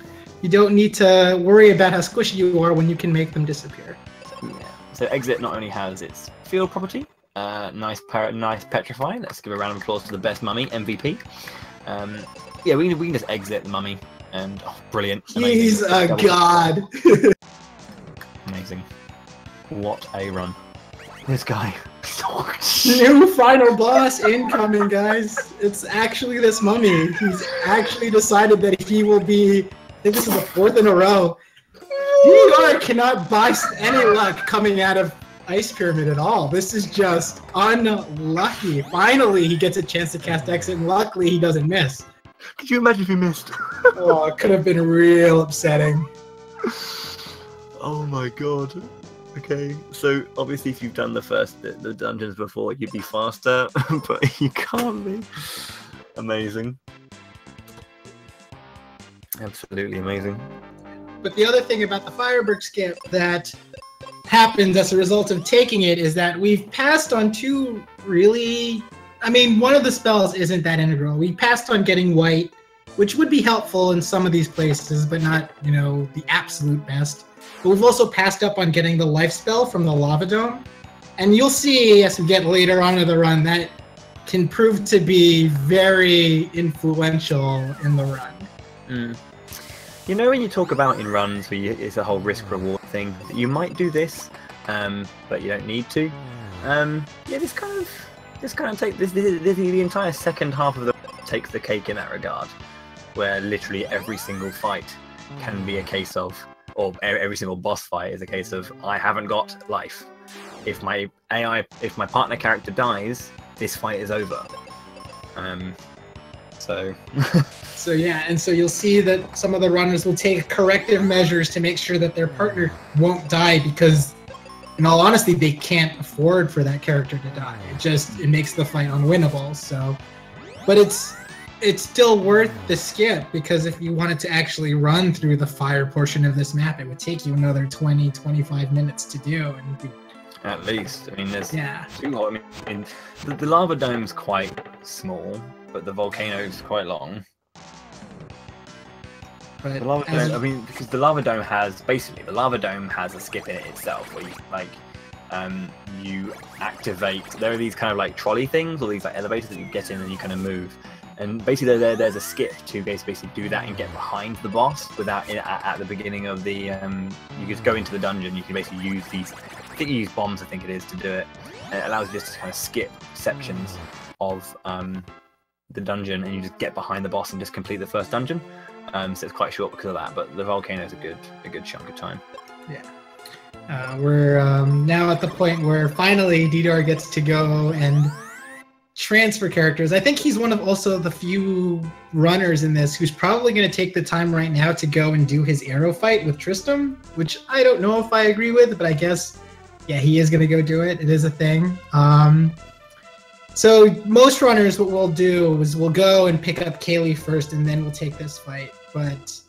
you don't need to worry about how squishy you are when you can make them disappear. Yeah. So exit not only has its field property, nice petrify. Let's give a round of applause to the best mummy MVP. Yeah, we can just exit the mummy. And brilliant! He's a god. Amazing! What a run! This guy. New final boss incoming, guys. It's actually this mummy. He's actually decided that he will be. I think this is the 4th in a row. DDR cannot buy any luck coming out of Ice Pyramid at all. This is just unlucky. Finally, he gets a chance to cast exit, and luckily he doesn't miss. Could you imagine if he missed? Oh, it could have been real upsetting. Oh my god. Okay, so obviously if you've done the dungeons before, you'd be faster, but you can't be. Amazing. Absolutely amazing. But the other thing about the Firebird skip that happens as a result of taking it is that we've passed on two really... I mean, one of the spells isn't that integral. We passed on getting white, which would be helpful in some of these places, but not, you know, the absolute best. But we've also passed up on getting the life spell from the Lava Dome. And you'll see as we get later on in the run that can prove to be very influential in the run. Mm. You know, when you talk about in runs where it's a whole risk-reward thing, you might do this, but you don't need to. Yeah, this kind of take the entire second half of the takes the cake in that regard, where literally every single fight can be a case of, or every single boss fight is a case of, I haven't got life. If my partner character dies, this fight is over. So yeah, and so you'll see that some of the runners will take corrective measures to make sure that their partner won't die, because in all honesty, they can't afford for that character to die. It makes the fight unwinnable. So, but it's still worth the skip, because if you wanted to actually run through the fire portion of this map, it would take you another 20-25 minutes to do. And at least, I mean, there's two. I mean, the lava dome's quite small, but the volcano's quite long. But the lava dome, I mean, because the lava dome has a skip in it itself, where you activate. There are these kind of like trolley things, or these like elevators that you get in and you kind of move. And basically, there's a skip to basically do that and get behind the boss without at the beginning of the. You just go into the dungeon. You can basically use these. I think you use bombs. I think it is to do it. And it allows you just to kind of skip sections of the dungeon, and you just get behind the boss and just complete the first dungeon. So it's quite short because of that. But the volcano is a good chunk of time. Yeah. We're now at the point where finally DDR gets to go and transfer characters. I think he's one of also the few runners in this who's probably going to take the time right now to go and do his arrow fight with Tristram, which I don't know if I agree with, but I guess, yeah, he is going to go do it. It is a thing. So most runners, what we'll do is we'll go and pick up Kaylee first, and then we'll take this fight. But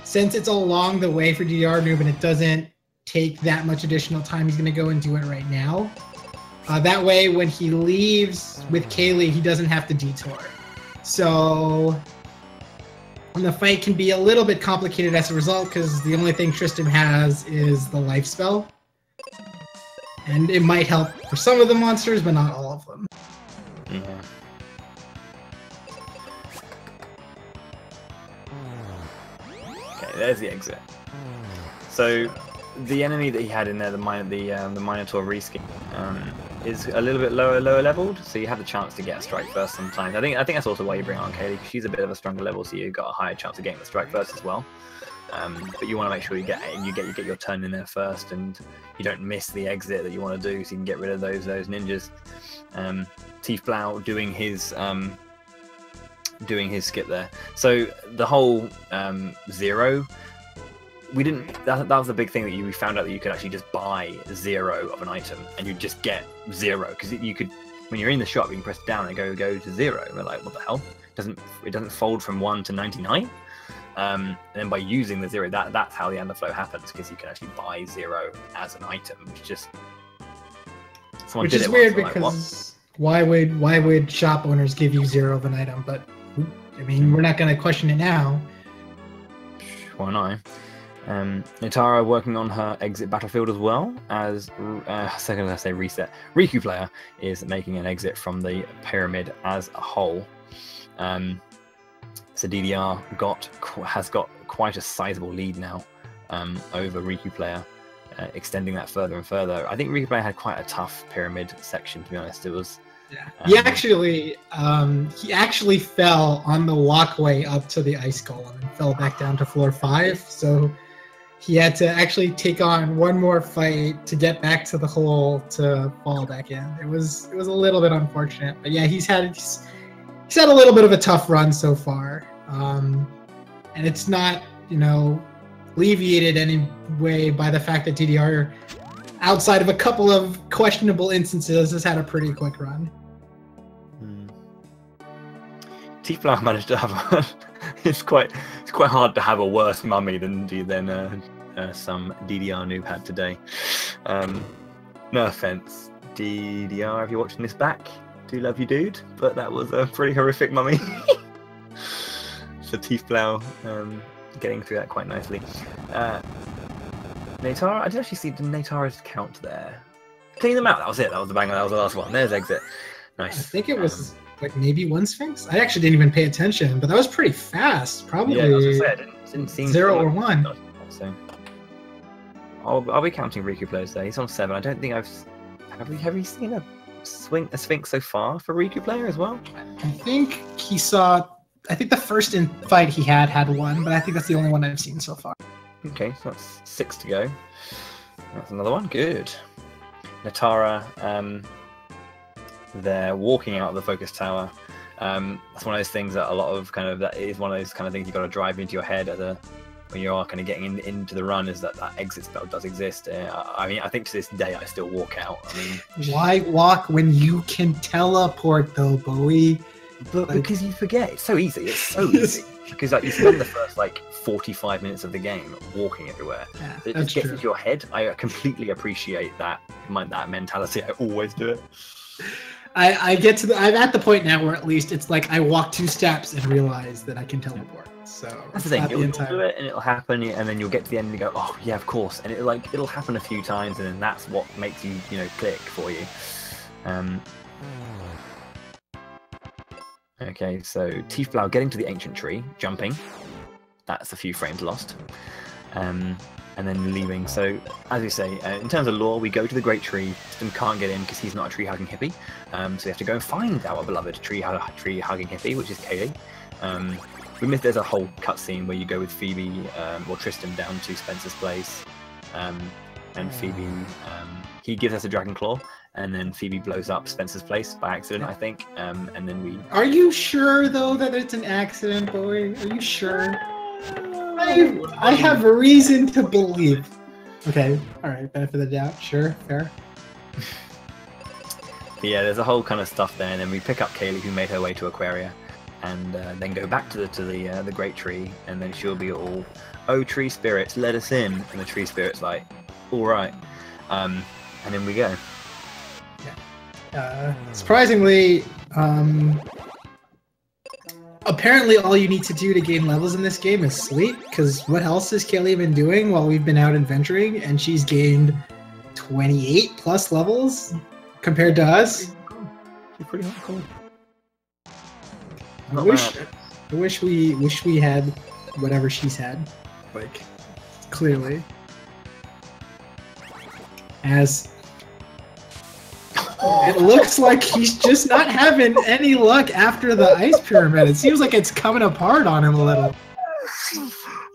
since it's along the way for DDRnoob and it doesn't take that much additional time, he's going to go and do it right now. That way, when he leaves with Kaylee, he doesn't have to detour. So the fight can be a little bit complicated as a result, because the only thing Tristram has is the life spell. And it might help for some of the monsters, but not all of them. Yeah. Okay, there's the exit. So the enemy that he had in there, the Minotaur reskin, is a little bit lower leveled, so you have the chance to get a strike first sometimes. I think that's also why you bring on Kaylee, because she's a bit of a stronger level, so you've got a higher chance of getting the strike first as well. But you want to make sure you get your turn in there first, and you don't miss the exit that you want to do, so you can get rid of those ninjas. TiefBlau doing his skip there. So the whole zero. That was the big thing that we found out, that you could actually just buy 0 of an item and you just get 0, because you could, when you're in the shop, you can press down and go to 0. And we're like, what the hell? It doesn't fold from 1 to 99. And then by using the 0, that's how the underflow happens, because you can actually buy 0 as an item, which just someone which did is it weird once, because why would shop owners give you 0 of an item? But I mean, we're not going to question it now. Why not? Netara working on her exit battlefield as well, as second I say reset. Rikuplayer is making an exit from the pyramid as a whole. So DDR has got quite a sizable lead now over Rikuplayer, extending that further and further. I think Rikuplayer had quite a tough pyramid section, to be honest. It was. Yeah. He actually fell on the walkway up to the ice golem and fell back down to floor 5. So he had to actually take on one more fight to get back to the hole to fall back in. It was a little bit unfortunate, but yeah, he's had a little bit of a tough run so far, and it's not alleviated any way by the fact that DDR, outside of a couple of questionable instances, has had a pretty quick run. TiefBlau managed to have it's quite hard to have a worse mummy than some DDRnoob had today. No offense, DDR, if you're watching this back, do love you, dude, but that was a pretty horrific mummy. So TiefBlau getting through that quite nicely. Netara, I did actually see the Netara's count there. Clean them out, that was it, that was the banger, that was the last one. There's exit. Nice. I think it was like maybe 1 Sphinx? I actually didn't even pay attention, but that was pretty fast. Probably yeah, as I said, it didn't seem 0 or 1. So I'll be counting Rikuplayers there. He's on 7. I don't think have we seen a Sphinx so far for Rikuplayer as well? I think the first fight he had 1, but I think that's the only one I've seen so far. Okay, so that's 6 to go. That's another one. Good. Netara, they're walking out of the focus tower. That's one of those things that that is one of those kind of things you got to drive into your head when you are kind of getting into the run, is that exit spell does exist. I mean, I think to this day I still walk out. I mean, why walk when you can teleport though, Bowie? But because you forget, it's so easy. It's so easy because you spend the first 45 minutes of the game walking everywhere. Yeah, it just gets into your head. I completely appreciate that mentality. I always do it. I'm at the point now where at least it's like I walk 2 steps and realize that I can teleport. So that's the thing. You'll do it and it'll happen, and then you'll get to the end and you go, oh yeah, of course. And it'll happen a few times, and then that's what makes you click for you. Okay, so TiefBlau getting to the ancient tree, jumping. That's a few frames lost. And then leaving. So, as we say, in terms of lore, we go to the Great Tree. System can't get in because he's not a tree-hugging hippie. So we have to go and find our beloved tree-hugging hippie, which is Kaylee. There's a whole cutscene where you go with Phoebe or Tristan down to Spencer's place. And Phoebe, he gives us a Dragon Claw. And then Phoebe blows up Spencer's place by accident, I think. And then we... Are you sure, though, that it's an accident, boy? Are you sure? I have a reason to believe. Okay, alright, benefit of the doubt. Sure, fair. But yeah, there's a whole kind of stuff there. And then we pick up Kaylee, who made her way to Aquaria. And then go back to the Great Tree. And then she'll be all, oh, tree spirits, let us in. And the tree spirit's like, alright. And then we go. Surprisingly, apparently all you need to do to gain levels in this game is sleep, because what else has Kaylee been doing while we've been out adventuring? And she's gained 28 plus levels compared to us. She's pretty hardcore. I wish we had whatever she's had, clearly. As it looks like he's just not having any luck after the ice pyramid. It seems like it's coming apart on him a little.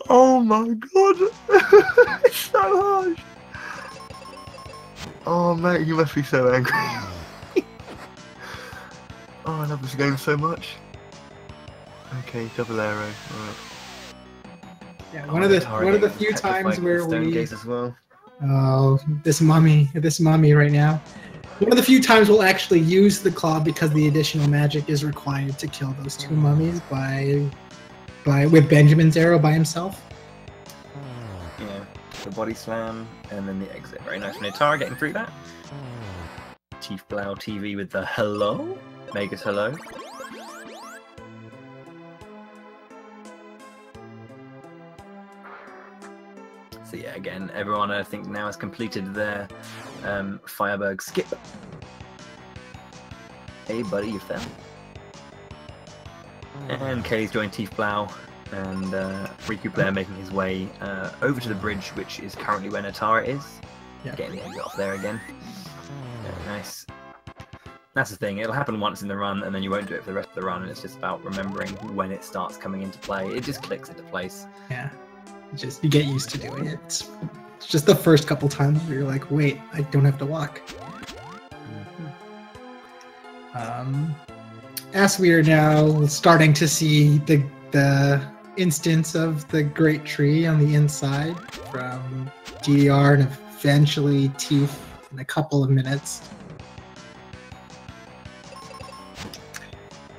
Oh my god. It's so harsh. Oh mate, you must be so angry. Oh, I love this game so much. Okay, double arrow. Alright. Yeah, one of the few times where we as well. Oh, this mummy right now. One of the few times we'll actually use the claw because the additional magic is required to kill those 2 mummies by with Benjamin's arrow by himself. Yeah, the body slam and then the exit. Very nice from Netara getting through that. TiefBlauTV with the hello. Mega's hello. So yeah, again, everyone I think now has completed their Fireberg skip. Hey buddy, you fell. And Kaylee's joined TiefBlau, and Rikuplayer making his way over to the bridge, which is currently where Netara is. Yeah. Getting the exit off there again. Very nice. That's the thing, it'll happen once in the run, and then you won't do it for the rest of the run, and it's just about remembering when it starts coming into play. It just clicks into place. Yeah. Just you get used to doing it. It's just the first couple times where you're like, wait, I don't have to walk. As we are now starting to see the instance of the Great Tree on the inside from DDR and eventually Tief in a couple of minutes.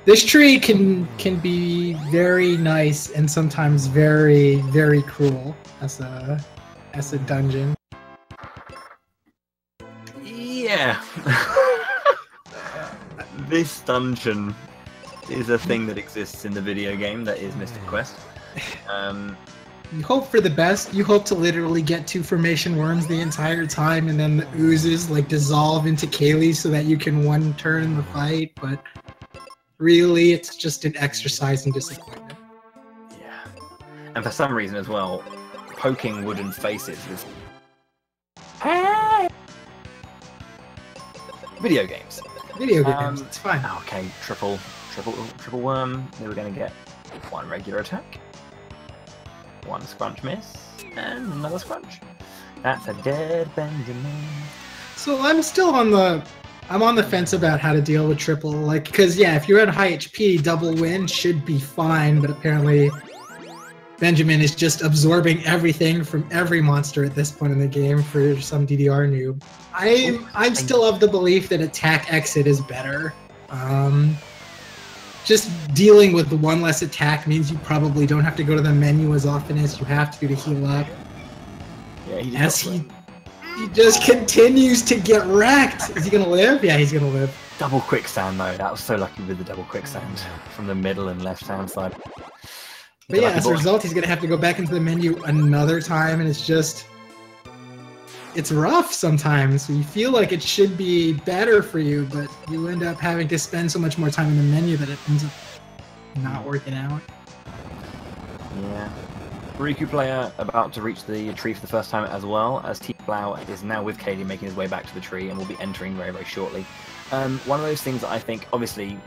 This tree can be very nice and sometimes very, very cruel as a dungeon. Yeah. This dungeon is a thing that exists in the video game that is Mystic Quest. You hope for the best. You hope to literally get 2 formation worms the entire time, and then the oozes like dissolve into Kaylee so that you can one turn the fight, but really, it's just an exercise in disappointment. Yeah. And for some reason as well, poking wooden faces is... Video games. Video games, it's fine. Okay, triple worm. They were going to get 1 regular attack, 1 scrunch miss, and another scrunch. That's a dead Benjamin. So I'm still on the fence about how to deal with triple, like, because yeah, if you're at high HP, double win should be fine, but apparently Benjamin is just absorbing everything from every monster at this point in the game for some DDR-noob. I'm still of the belief that attack exit is better. Just dealing with the 1 less attack means you probably don't have to go to the menu as often as you have to heal up. Yeah, he just continues to get wrecked. Is he gonna live? Yeah, he's gonna live. Double quicksand though. That was so lucky with the double quicksand from the middle and left hand side. But yeah, as a result, he's gonna have to go back into the menu another time, and it's rough sometimes. You feel like it should be better for you, but you end up having to spend so much more time in the menu that it ends up not working out. Yeah. Rikuplayer about to reach the tree for the first time as well, as TiefBlau is now with Kaylee making his way back to the tree and will be entering very, very shortly. One of those things that I think, obviously,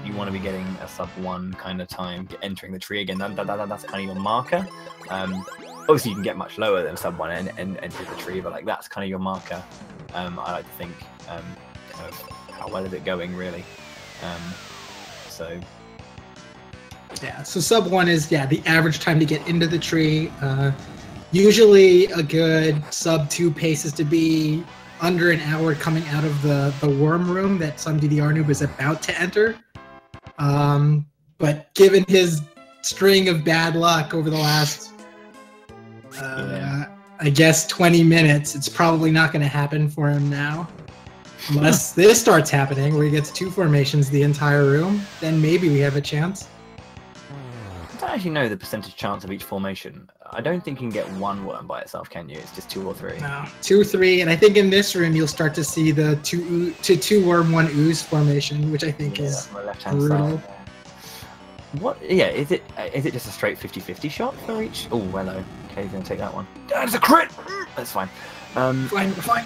you want to be getting a sub 1 kind of time entering the tree again. That's kind of your marker. Obviously, you can get much lower than sub 1 and enter the tree, but like that's kind of your marker. I like to think kind of how well is it going, really. So yeah, so sub 1 is the average time to get into the tree. Usually, a good sub 2 pace is to be under an hour coming out of the worm room that someDDRnoob is about to enter. But given his string of bad luck over the last, I guess 20 minutes, it's probably not going to happen for him now. Unless this starts happening, where he gets 2 formations the entire room, then maybe we have a chance. I don't actually know the percentage chance of each formation. I don't think you can get 1 worm by itself, can you? It's just 2 or 3. No, 2, 3, and I think in this room you'll start to see the 2 worm 1 ooze formation, which I think is brutal. Side. What? Yeah, is it just a straight 50-50 shot for each? Oh, hello. Okay, he's gonna take that one. That's a crit. That's fine. Fine.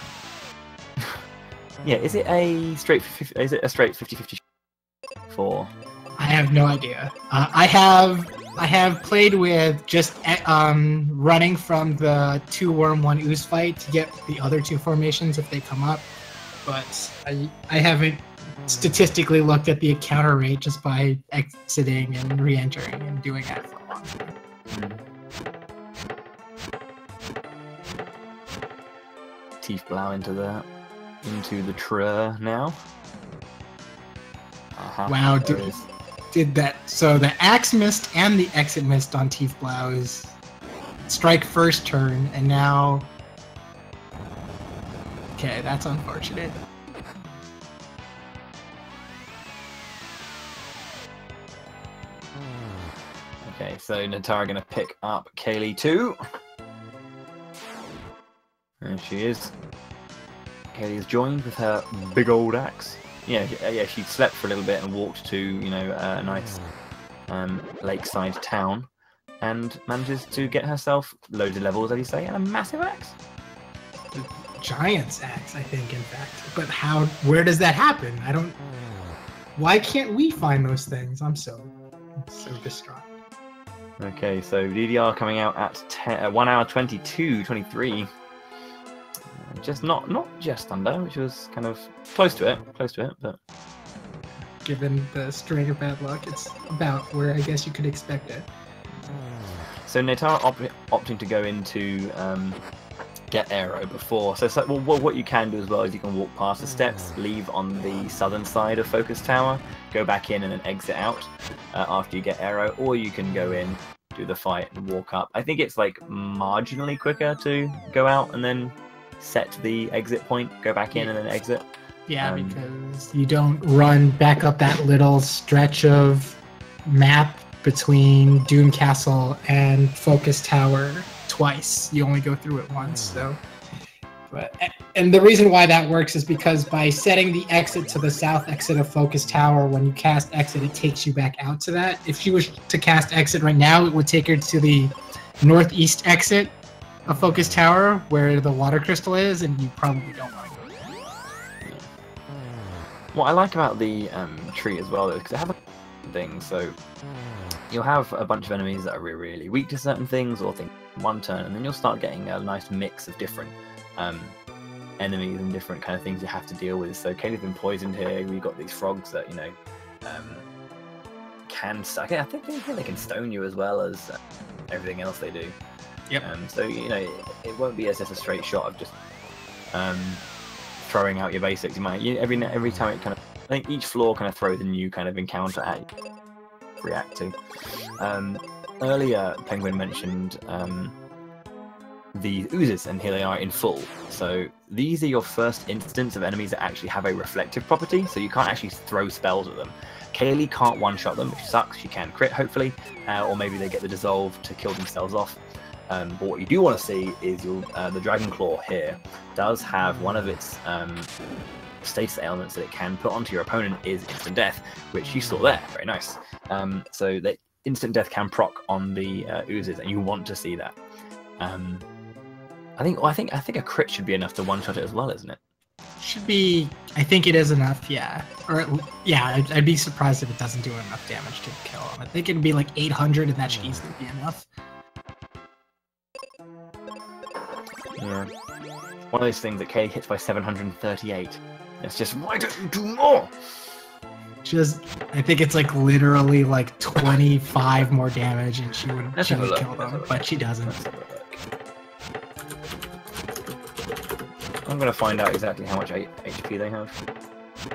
Yeah, is it a straight 50-50 shot for? I have no idea. I have played with just running from the 2 worm 1 ooze fight to get the other 2 formations if they come up, but I haven't statistically looked at the encounter rate just by exiting and re-entering and doing that for a long time. TiefBlau into the tree now. Wow, dude. did that. So the axe missed and the exit missed on TiefBlau is strike first turn, and now... Okay, that's unfortunate. Okay, so Netara gonna pick up Kaylee too. There she is. Kaylee's joined with her big old axe. Yeah, she slept for a little bit and walked to, you know, a nice lakeside town, and manages to get herself loads of levels, as you say, and a massive axe. Giant's axe, I think, in fact. But how? Where does that happen? I don't. Why can't we find those things? I'm so distraught. Okay, so DDR coming out at 1 hour 22:23. Just not just under, which was kind of close to it, but given the string of bad luck, it's about where I guess you could expect it. So Netara opting to go into get aero before. So well, what you can do as well is you can walk past the steps, leave on the southern side of Focus Tower, go back in and then exit out after you get aero, or you can go in, do the fight and walk up. I think it's like marginally quicker to go out and then set the exit point, go back in and then exit. Yeah, because you don't run back up that little stretch of map between Doom Castle and Focus Tower twice. You only go through it once. So, and the reason why that works is because by setting the exit to the south exit of Focus Tower, when you cast exit, it takes you back out to that. If she was to cast exit right now, it would take her to the northeast exit of Focus Tower, where the water crystal is, and you probably don't want to go there. What I like about the tree as well, though, is because they have a thing. So you'll have a bunch of enemies that are really weak to certain things, or things one turn, and then you'll start getting a nice mix of different enemies and different kind of things you have to deal with. So Kaylee's been poisoned here. We've got these frogs that, you know, can suck. I think they can stone you as well as everything else they do. Yep. So, you know, it won't be as just a straight shot of just throwing out your basics. You might every time it kind of, I think each floor kind of throws a new kind of encounter at you to react to. Earlier, Penguin mentioned the oozes, and here they are in full. So these are your first instance of enemies that actually have a reflective property, so you can't actually throw spells at them. Kaylee can't one-shot them, which sucks. She can crit, hopefully, or maybe they get the dissolve to kill themselves off. But what you do want to see is the Dragon Claw here does have one of its status ailments that it can put onto your opponent is instant death, which you saw there. Very nice. So that instant death can proc on the oozes, and you want to see that. I think a crit should be enough to one-shot it as well, isn't it? Should be. I think it is enough. Yeah. Or yeah, I'd be surprised if it doesn't do enough damage to kill him. I think it'd be like 800, and that should easily be enough. Yeah. One of those things that Kay hits by 738. It's just, why don't you do more? I think it's like literally like 25 more damage, and she would kill them, but she doesn't. I'm gonna find out exactly how much HP they have.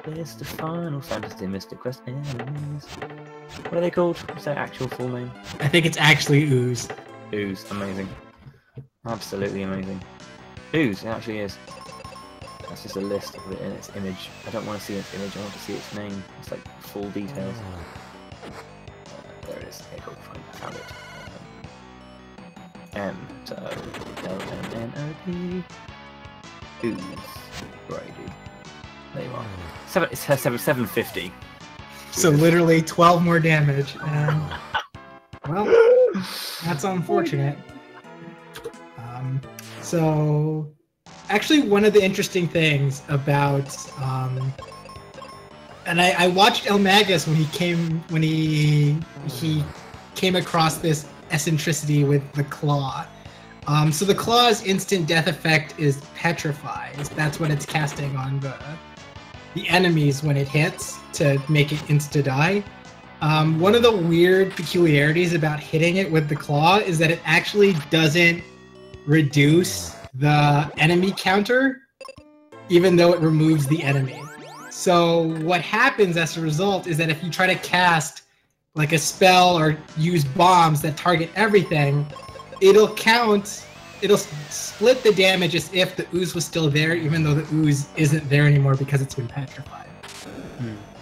There's the Final Fantasy Mystic Quest enemies. What are they called? What's their actual full name? I think it's actually Ooze. Ooze, amazing. Absolutely amazing. Ooze, it actually is. That's just a list of it in its image. I don't want to see its image, I want to see its name. It's like full details. There it is. Okay, cool. Found it. M-O-L-N-N-O-P. Ooze. Right, dude. There you are. It's 750. So literally 12 more damage. Well, that's unfortunate. So actually, one of the interesting things about and I watched El Magus when he came across this eccentricity with the claw. So the claw's instant death effect is petrify. That's what it's casting on the enemies when it hits to make it insta die. One of the weird peculiarities about hitting it with the claw is that it actually doesn't reduce the enemy counter, even though it removes the enemy. So what happens as a result is that if you try to cast like a spell or use bombs that target everything, it'll split the damage as if the ooze was still there, even though the ooze isn't there anymore because it's been petrified.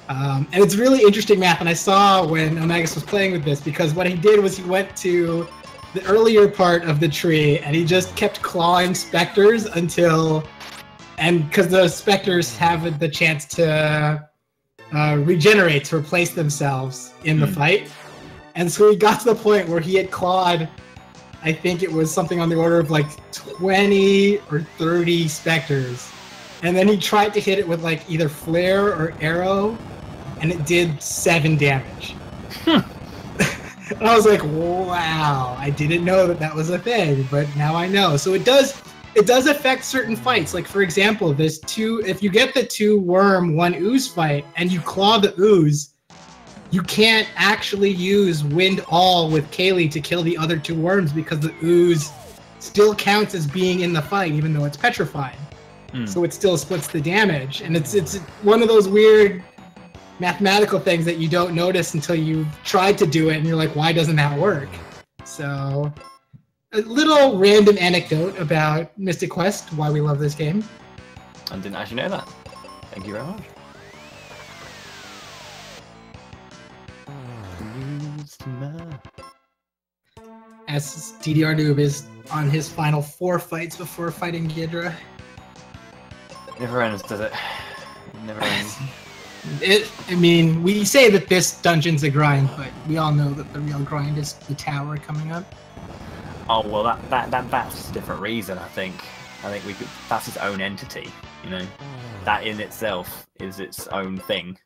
And it's really interesting math, and I saw when Omegas was playing with this, because what he did was he went to the earlier part of the tree and he just kept clawing specters until, and because the specters have the chance to regenerate, to replace themselves in the fight, and so he got to the point where he had clawed, I think it was something on the order of like 20 or 30 specters, and then he tried to hit it with like either flare or arrow, and it did 7 damage. And I was like, wow, I didn't know that was a thing, but now I know. So it does affect certain fights. Like, for example, there's if you get the 2 worm, 1 ooze fight, and you claw the ooze, you can't actually use Wind All with Kaylee to kill the other 2 worms because the ooze still counts as being in the fight, even though it's petrified. So it still splits the damage. And it's one of those weird mathematical things that you don't notice until you've tried to do it, and you're like, why doesn't that work? So, a little random anecdote about Mystic Quest, why we love this game. I didn't actually know that. Thank you very much. As DDRnoob is on his final 4 fights before fighting Ghidra. Never ends, does it? Never ends. I mean, we say that this dungeon's a grind, but we all know that the real grind is the tower coming up. Oh well, that's a different reason. I think that's its own entity. You know, that in itself is its own thing.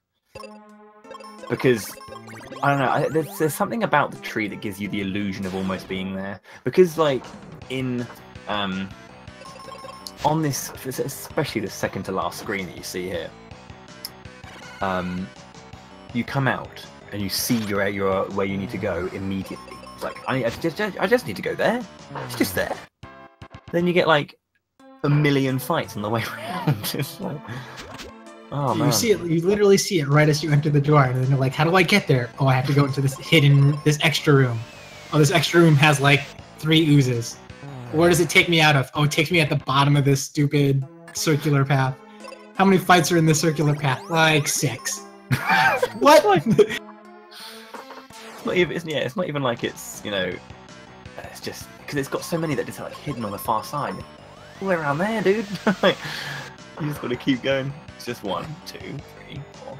Because I don't know, there's something about the tree that gives you the illusion of almost being there. Because like in on this, especially the second to last screen that you see here. You come out and you see where you need to go immediately. It's like I just need to go there. It's just there. Then you get like a million fights on the way around. It's like, oh man. You see it. You literally see it right as you enter the door, and then you're like, "How do I get there? Oh, I have to go into this this extra room. Oh, this extra room has like 3 oozes. Where does it take me out of? Oh, it takes me at the bottom of this stupid circular path. How many fights are in the circular path? Like 6. What? It's not even like it's, you know, it's just because it's got so many that it's like hidden on the far side. All the way around there, dude. Like, you just got to keep going. It's just 1, 2, 3, 4.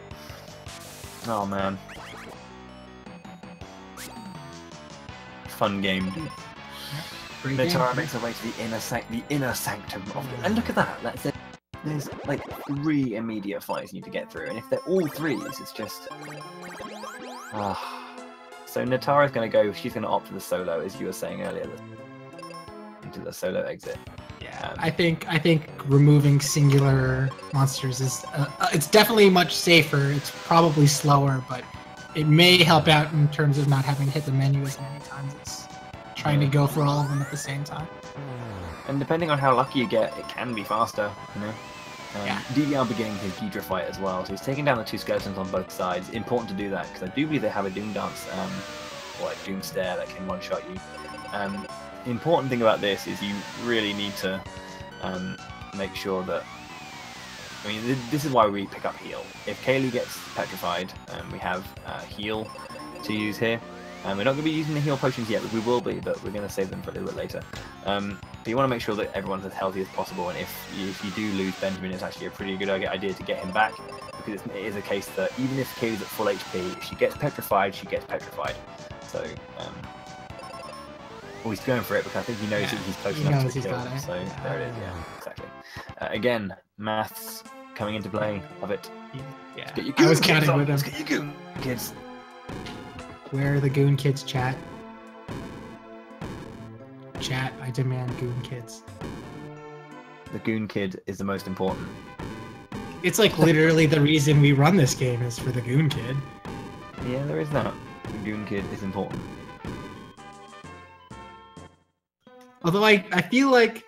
Oh man, fun game, dude. Netara makes her way to the inner sanctum of it. And look at that. There's like 3 immediate fights you need to get through, and if they're all 3s, it's just. So Netara's going to go. She's going to opt for the solo, as you were saying earlier, into the solo exit. Yeah, I think removing singular monsters is it's definitely much safer. It's probably slower, but it may help out in terms of not having to hit the menu as many times as trying to go for all of them at the same time. And depending on how lucky you get, it can be faster, you know. DDR beginning his Ghidra fight as well, so he's taking down the 2 skeletons on both sides. Important to do that, because I do believe they have a Doom Dance, or like Doom Stare that can one-shot you. The important thing about this is you really need to make sure that... I mean, this is why we pick up Heal. If Kaylee gets petrified, we have Heal to use here. We're not going to be using the heal potions yet, but we will be, but we're going to save them for a little bit later. But you want to make sure that everyone's as healthy as possible, and if you do lose Benjamin, it's actually a pretty good idea to get him back, because it is a case that even if Kaylee's at full HP, if she gets petrified, she gets petrified. So, well, he's going for it, because I think he knows that he's close enough to kill him, so there it is, yeah, exactly. Again, maths coming into play, love it. Yeah, I was counting with him. Let's get your goon kids. Where are the goon kids, chat? Chat, I demand goon kids. The goon kid is the most important. It's like literally the reason we run this game is for the goon kid. Yeah, there is that. The goon kid is important. Although I feel like,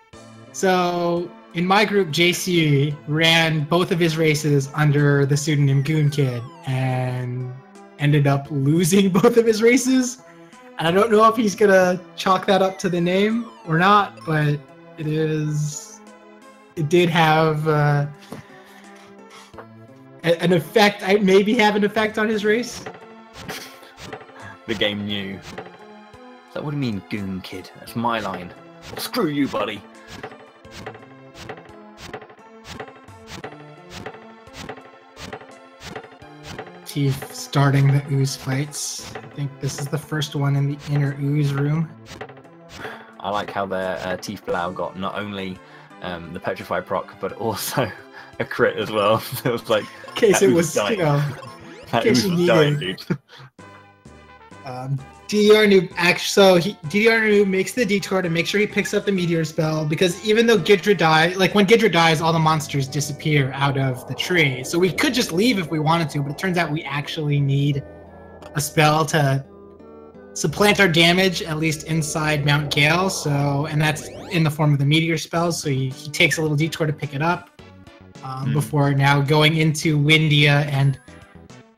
so in my group, JC ran both of his races under the pseudonym Goon Kid, and ended up losing both of his races. And I don't know if he's gonna chalk that up to the name or not, but it did have an effect. I maybe have an effect on his race. The game knew. So what do you mean, goon kid? That's my line. Screw you, buddy. Tief starting the ooze fights. I think this is the first one in the inner ooze room. I like how their TiefBlau got not only the petrify proc, but also a crit as well. It was like, in case it was, dying. you know, That ooze was dying, dude. DDRnoob DDRnoob makes the detour to make sure he picks up the meteor spell, because even though Ghidra dies, like when Ghidra dies, all the monsters disappear out of the tree. So we could just leave if we wanted to, but it turns out we actually need a spell to supplant our damage, at least inside Mount Gale. So, and that's in the form of the meteor spell. So he takes a little detour to pick it up before now going into Windia and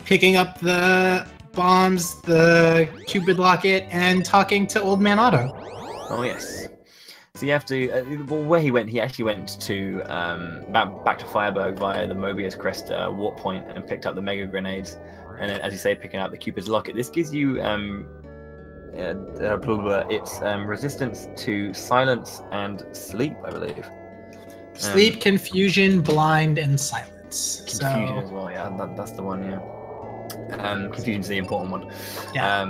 picking up the bombs, the Cupid locket, and talking to Old Man Otto. Oh yes. So you have to. Well, where he went, he actually went to back to Fireberg via the Mobius Crest warp point and picked up the mega grenades, and then, as you say, picking up the Cupid's locket. This gives you it's resistance to silence and sleep, I believe. Sleep, confusion, blind, and silence. Confusion as well. Yeah, that's the one. Yeah. Confusion's the important one. Yeah.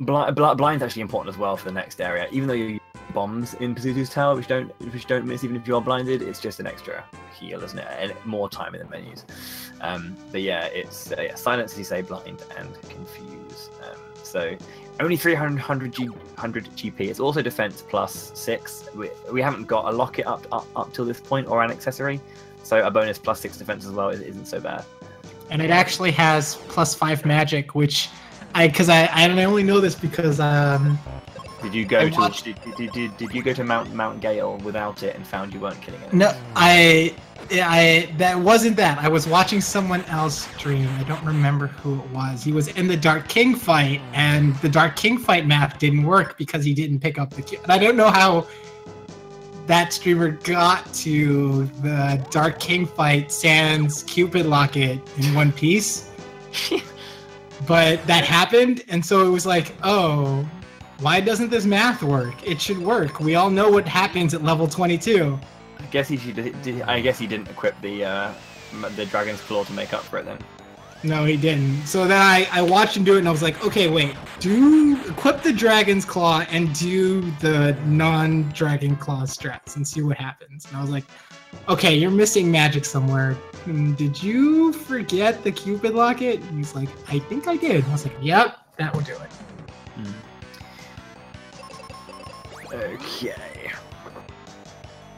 Blind's actually important as well for the next area. Even though you use bombs in Pazuzu's Tower, which don't miss even if you are blinded, it's just an extra heal, isn't it? And more time in the menus. But yeah, it's silence, as you say, blind, and confuse. So only 300 GP. It's also defense plus 6. We haven't got a locket up till this point, or an accessory, so a bonus plus 6 defense as well isn't so bad. And it actually has plus 5 magic, which I only know this because did you go did you go to Mount Gale without it and found you weren't killing it? No, that wasn't that. I was watching someone else stream. I don't remember who it was. He was in the Dark King fight, and the Dark King fight map didn't work because he didn't pick up the. And I don't know how that streamer got to the Dark King fight sans Cupid locket in one piece. But that happened, and so it was like, oh, why doesn't this math work? It should work. We all know what happens at level 22. I guess he didn't equip the Dragon's Claw to make up for it then. No, he didn't. So then I watched him do it, and I was like, okay, wait, equip the Dragon's Claw and do the non-Dragon Claw strats and see what happens. And I was like, okay, you're missing magic somewhere. Did you forget the Cupid locket? And he's like, I think I did. I was like, yep, that will do it. Okay.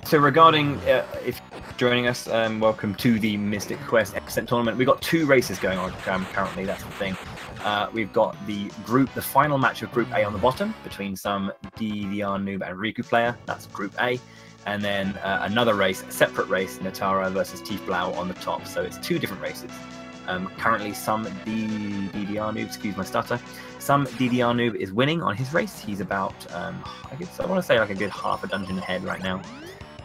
So regarding if you're joining us, welcome to the Mystic Quest Extent Tournament. We've got 2 races going on currently, that's the thing. We've got the final match of Group A on the bottom between someDDRnoob and Rikuplayer. That's Group A. And then another race, a separate race, Netara versus TiefBlau on the top. So it's 2 different races. Currently, someDDRnoob, excuse my stutter, someDDRnoob is winning on his race. He's about, I want to say like a good half a dungeon ahead right now.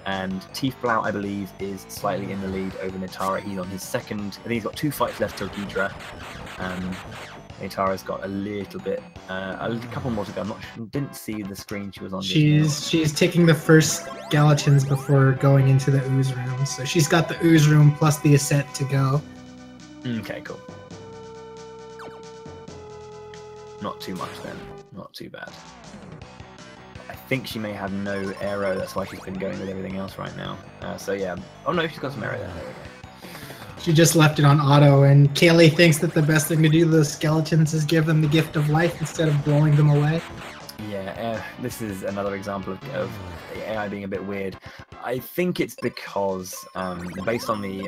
And TiefBlau, I believe, is slightly in the lead over Netara. He's on his second. I think he's got 2 fights left till Ghidra. Netara's got a little bit, a couple more to go. I'm not sure, didn't see the screen she was on. She's taking the first skeletons before going into the ooze room. So she's got the ooze room plus the ascent to go. Okay, cool. Not too much then. Not too bad. I think she may have no arrow. That's why she's been going with everything else right now. So yeah. Oh no, she's got some arrow there. There we go. She just left it on auto, and Kaylee thinks that the best thing to do to the skeletons is give them the gift of life instead of blowing them away. Yeah, this is another example of the AI being a bit weird. I think it's because, based on the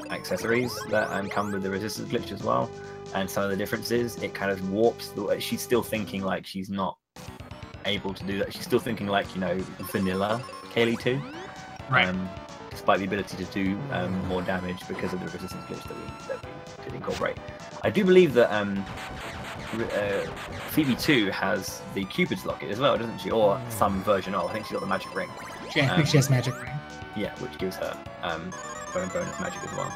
accessories that come with the resistance glitch as well, and some of the differences, it kind of warps the way. She's still thinking like she's not able to do that. She's still thinking like, you know, vanilla Kaylee 2. Right. despite the ability to do more damage because of the resistance glitch that we did incorporate. I do believe that Phoebe 2 has the Cupid's locket as well, doesn't she? Or some version of. I think she's got the magic ring. Yeah, I think she has magic ring. Yeah, which gives her bonus magic as well.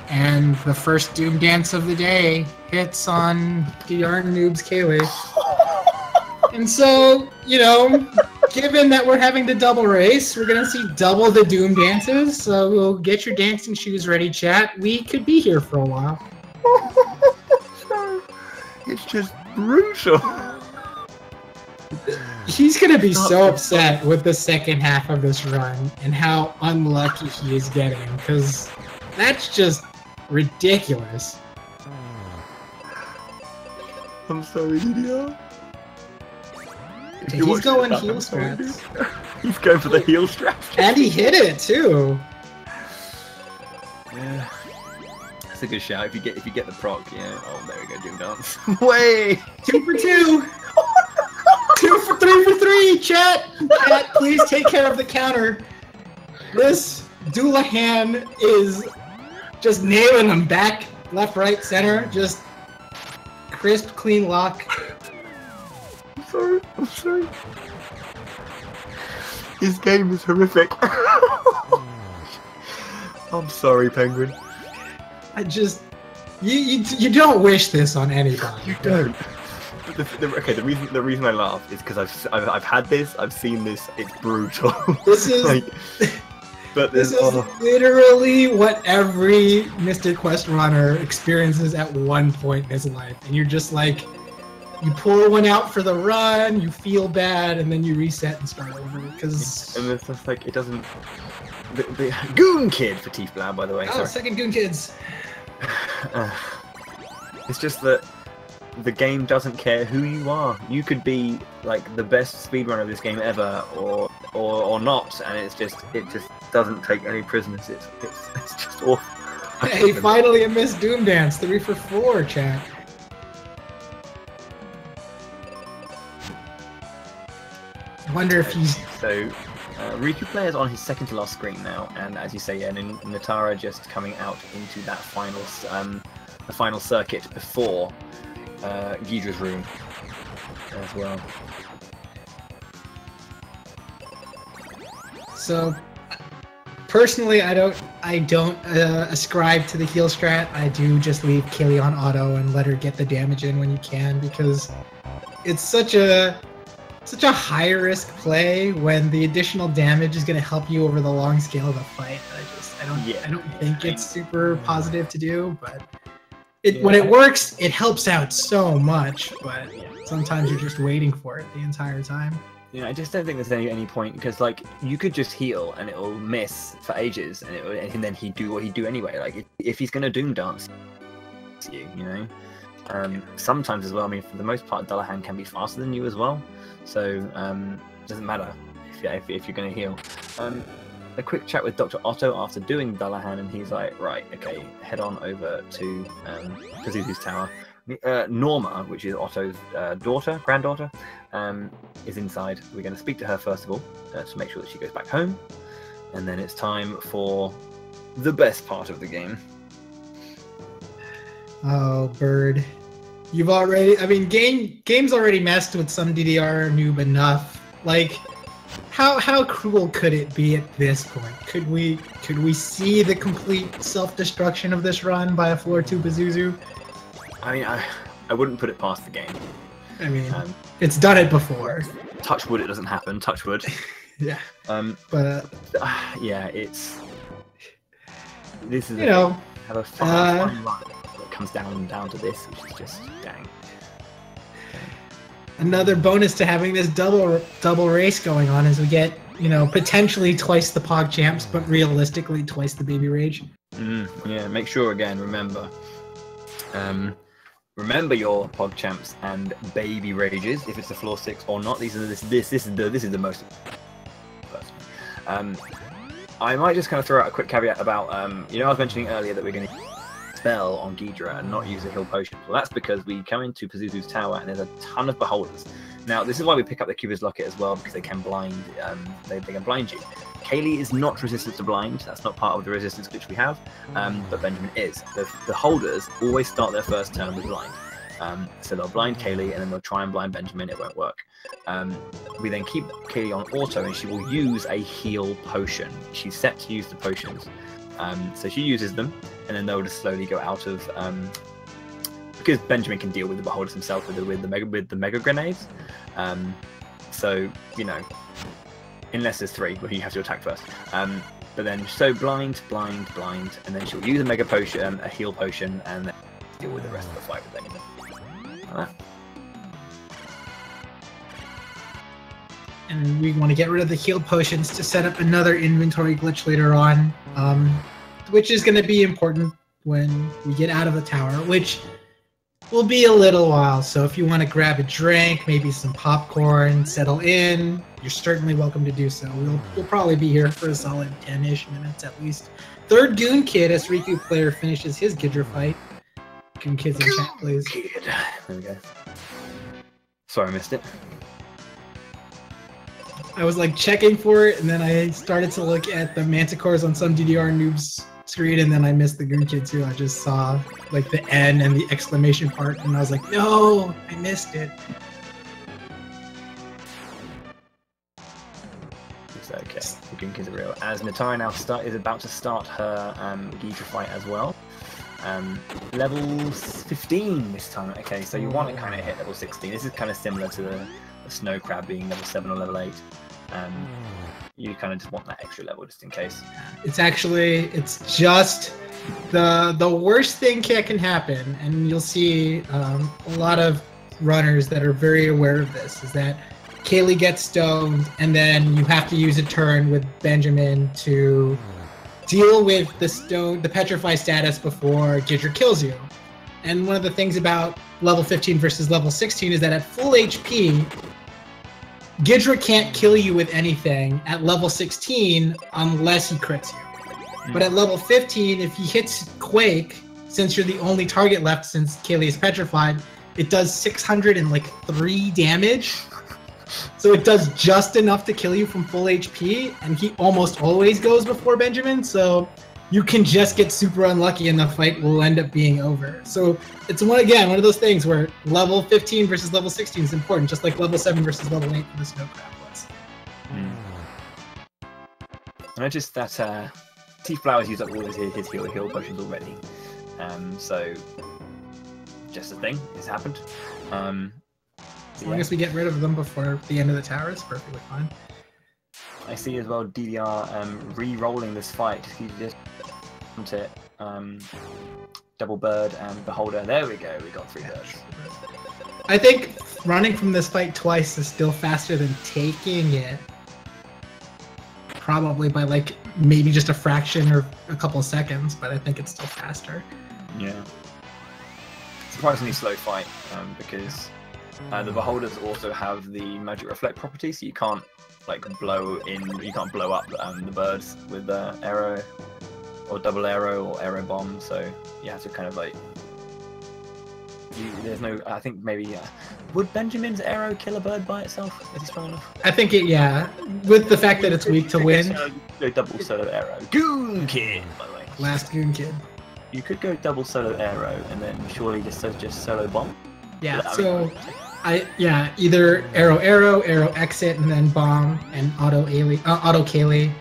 And the first Doom Dance of the day hits on DDRnoob's Kaylee. And so, you know, given that we're having the double race, we're going to see double the Doom Dances. So we'll get your dancing shoes ready, chat. We could be here for a while. It's just brutal. He's going to be so upset with the second half of this run and how unlucky he is getting, because that's just ridiculous. I'm sorry, DDR. He's going heel straps. He's going for the heel straps. And he hit it too. Yeah. That's a good shout. If you get the proc, yeah. Oh, there we go, Doom Dance. Way 2 for 2. 2 for 3 for 3. Chat, please take care of the counter. This Doulahan is just nailing them back, left, right, center. Just crisp, clean lock. I'm sorry. His game is horrific. I'm sorry, Penguin. I just... You don't wish this on anybody. You don't. Okay, the reason I laugh is because I've had this, I've seen this, it's brutal. This is... like, but this is literally what every Mystic Quest runner experiences at one point in his life. And you're just like... You pour one out for the run, you feel bad, and then you reset and start over. Because and it's just like it doesn't. The Goon Kid for TiefBlau, by the way. Oh, sorry. second Goon Kids. It's just that the game doesn't care who you are. You could be like the best speedrunner of this game ever, or not, and it just doesn't take any prisoners. It's just awful. Hey, finally a missed Doom Dance. 3 for 4, chat. I wonder if he's... So, Rikuplayer is on his second to last screen now, and as you say, yeah, Netara just coming out into that the final circuit before Ghidra's room as well. So, personally, I don't ascribe to the heal strat. I do just leave Kaylee on auto and let her get the damage in when you can, because it's such a high risk play when the additional damage is going to help you over the long scale of the fight. I don't think it's super positive to do, but when it works, it helps out so much. But sometimes you're just waiting for it the entire time. Yeah, I just don't think there's any point, because like you could just heal and it'll miss for ages, and then he'd do what he'd do anyway. Like if he's going to Doom Dance you know. Sometimes as well, I mean, for the most part, Dullahan can be faster than you as well. So it doesn't matter if you're going to heal. A quick chat with Dr. Otto after doing Dullahan, and he's like, right, okay, head on over to Pazuzu's tower. Norma, which is Otto's granddaughter, is inside. We're going to speak to her first of all to make sure that she goes back home, and then it's time for the best part of the game. Oh, Bird. You've already... I mean, game's already messed with someDDRnoob enough. Like, how cruel could it be at this point? Could we see the complete self-destruction of this run by a floor 2 Pazuzu? I mean, I wouldn't put it past the game. I mean, it's done it before. Touch wood, it doesn't happen. Touch wood. Yeah. But yeah, this is have a fun run. Comes down to this, which is just dang. Another bonus to having this double race going on is we get, potentially twice the Pog champs, but realistically twice the Baby Rage. Yeah, make sure again, remember your Pog champs and Baby Rages, if it's the floor 6 or not. This is the most personally. I might just kind of throw out a quick caveat about I was mentioning earlier that we're going to spell on Ghidra and not use a heal potion. Well, that's because we come into Pazuzu's tower and there's a ton of beholders. Now, this is why we pick up the Cupid's locket as well, because they can blind. They can blind you. Kaylee is not resistant to blind. That's not part of the resistance glitch we have, but Benjamin is. The holders always start their first turn with blind. So they'll blind Kaylee and then they'll try and blind Benjamin. It won't work. We then keep Kaylee on auto and she will use a heal potion. She's set to use the potions. So she uses them and then they'll just slowly go out of... because Benjamin can deal with the beholders himself with the mega grenades. So, you know, unless there's 3, where you have to attack first. But then, so blind, blind, blind, and then she'll use a mega potion, a heal potion, and then deal with the rest of the fight with Benjamin. Like that. And we want to get rid of the heal potions to set up another inventory glitch later on, which is going to be important when we get out of the tower, which will be a little while. So if you want to grab a drink, maybe some popcorn, settle in, you're certainly welcome to do so. We'll probably be here for a solid 10-ish minutes at least. Third Goon Kid as Rikuplayer finishes his Gidra fight. Goon Kid's in chat, please. Kid. There we go. Sorry, I missed it. I was like checking for it, and then I started to look at the Manticores on someDDRnoob screen, and then I missed the Goon Kid too. I just saw like the N and the exclamation part, and I was like, no, I missed it. It's okay. The Goon Kid's real. As Netara now is about to start her Gidra fight as well. Level 15 this time. Okay, so you want to kind of hit level 16. This is kind of similar to the Snow Crab being level 7 or level 8. You kind of just want that extra level just in case. It's just the worst thing that can happen, and you'll see a lot of runners that are very aware of this, is that Kaylee gets stoned, and then you have to use a turn with Benjamin to deal with the petrify status before Gidra kills you. And one of the things about level 15 versus level 16 is that at full HP, Gidra can't kill you with anything at level 16 unless he crits you. But at level 15, if he hits Quake, since you're the only target left since Kaylee is petrified, it does 603 damage. So it does just enough to kill you from full HP, and he almost always goes before Benjamin, so you can just get super unlucky and the fight will end up being over. So it's one of those things where level 15 versus level 16 is important, just like level 7 versus level 8 for the Snow Crab was. I noticed that TiefBlau has used up all his heal potions already. So just a thing, it's happened. As long as we get rid of them before the end of the tower, it's perfectly fine. I see as well DDR re-rolling this fight. He just want it, double bird and beholder. There we go. We got 3 birds. I think running from this fight twice is still faster than taking it. Probably by like maybe just a fraction or a couple of seconds, but I think it's still faster. Yeah. Surprisingly slow fight because the beholders also have the magic reflect property, so you can't like blow up the birds with arrow or double arrow or arrow bomb. So you have to kind of like there's no. I think maybe would Benjamin's arrow kill a bird by itself if it's strong enough? I think yeah. With the fact that it's weak to wind. Go double solo arrow. Goon Kid, by the way. Last Goon Kid. You could go double solo arrow and then surely just solo bomb. Yeah. So. Either arrow, exit, and then bomb, and auto Kaylee.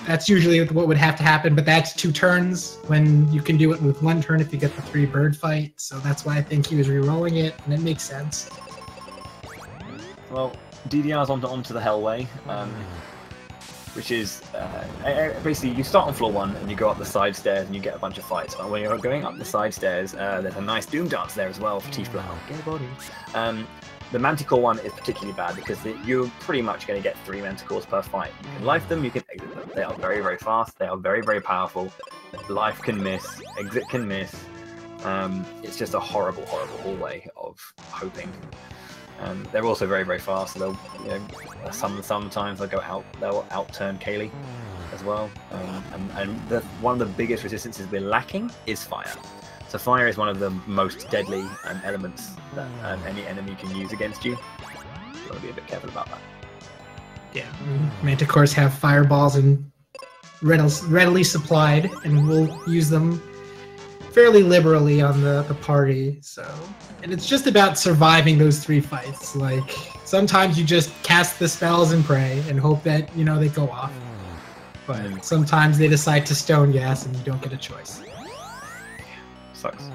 That's usually what would have to happen, but that's 2 turns when you can do it with 1 turn if you get the 3 bird fight. So that's why I think he was re-rolling it, and it makes sense. Well, DDR's onto the Hellway, which is basically you start on floor 1 and you go up the side stairs and you get a bunch of fights. But when you're going up the side stairs, there's a nice Doom Dance there as well for TiefBlau. Get body. The Manticore one is particularly bad because you're pretty much going to get 3 Manticores per fight. You can life them, you can exit them. They are very, very fast. They are very, very powerful. Life can miss, exit can miss. It's just a horrible, horrible hallway of hoping. They're also very, very fast. So they'll, sometimes they'll out-turn Kaylee as well. And one of the biggest resistances we're lacking is fire. So fire is one of the most deadly elements that any enemy can use against you. You want to be a bit careful about that. Yeah, Manticores have fireballs and readily supplied, and we'll use them fairly liberally on the party. So, and it's just about surviving those 3 fights. Like, sometimes you just cast the spells and pray and hope that, you know, they go off. But sometimes they decide to stone gas and you don't get a choice. Sucks.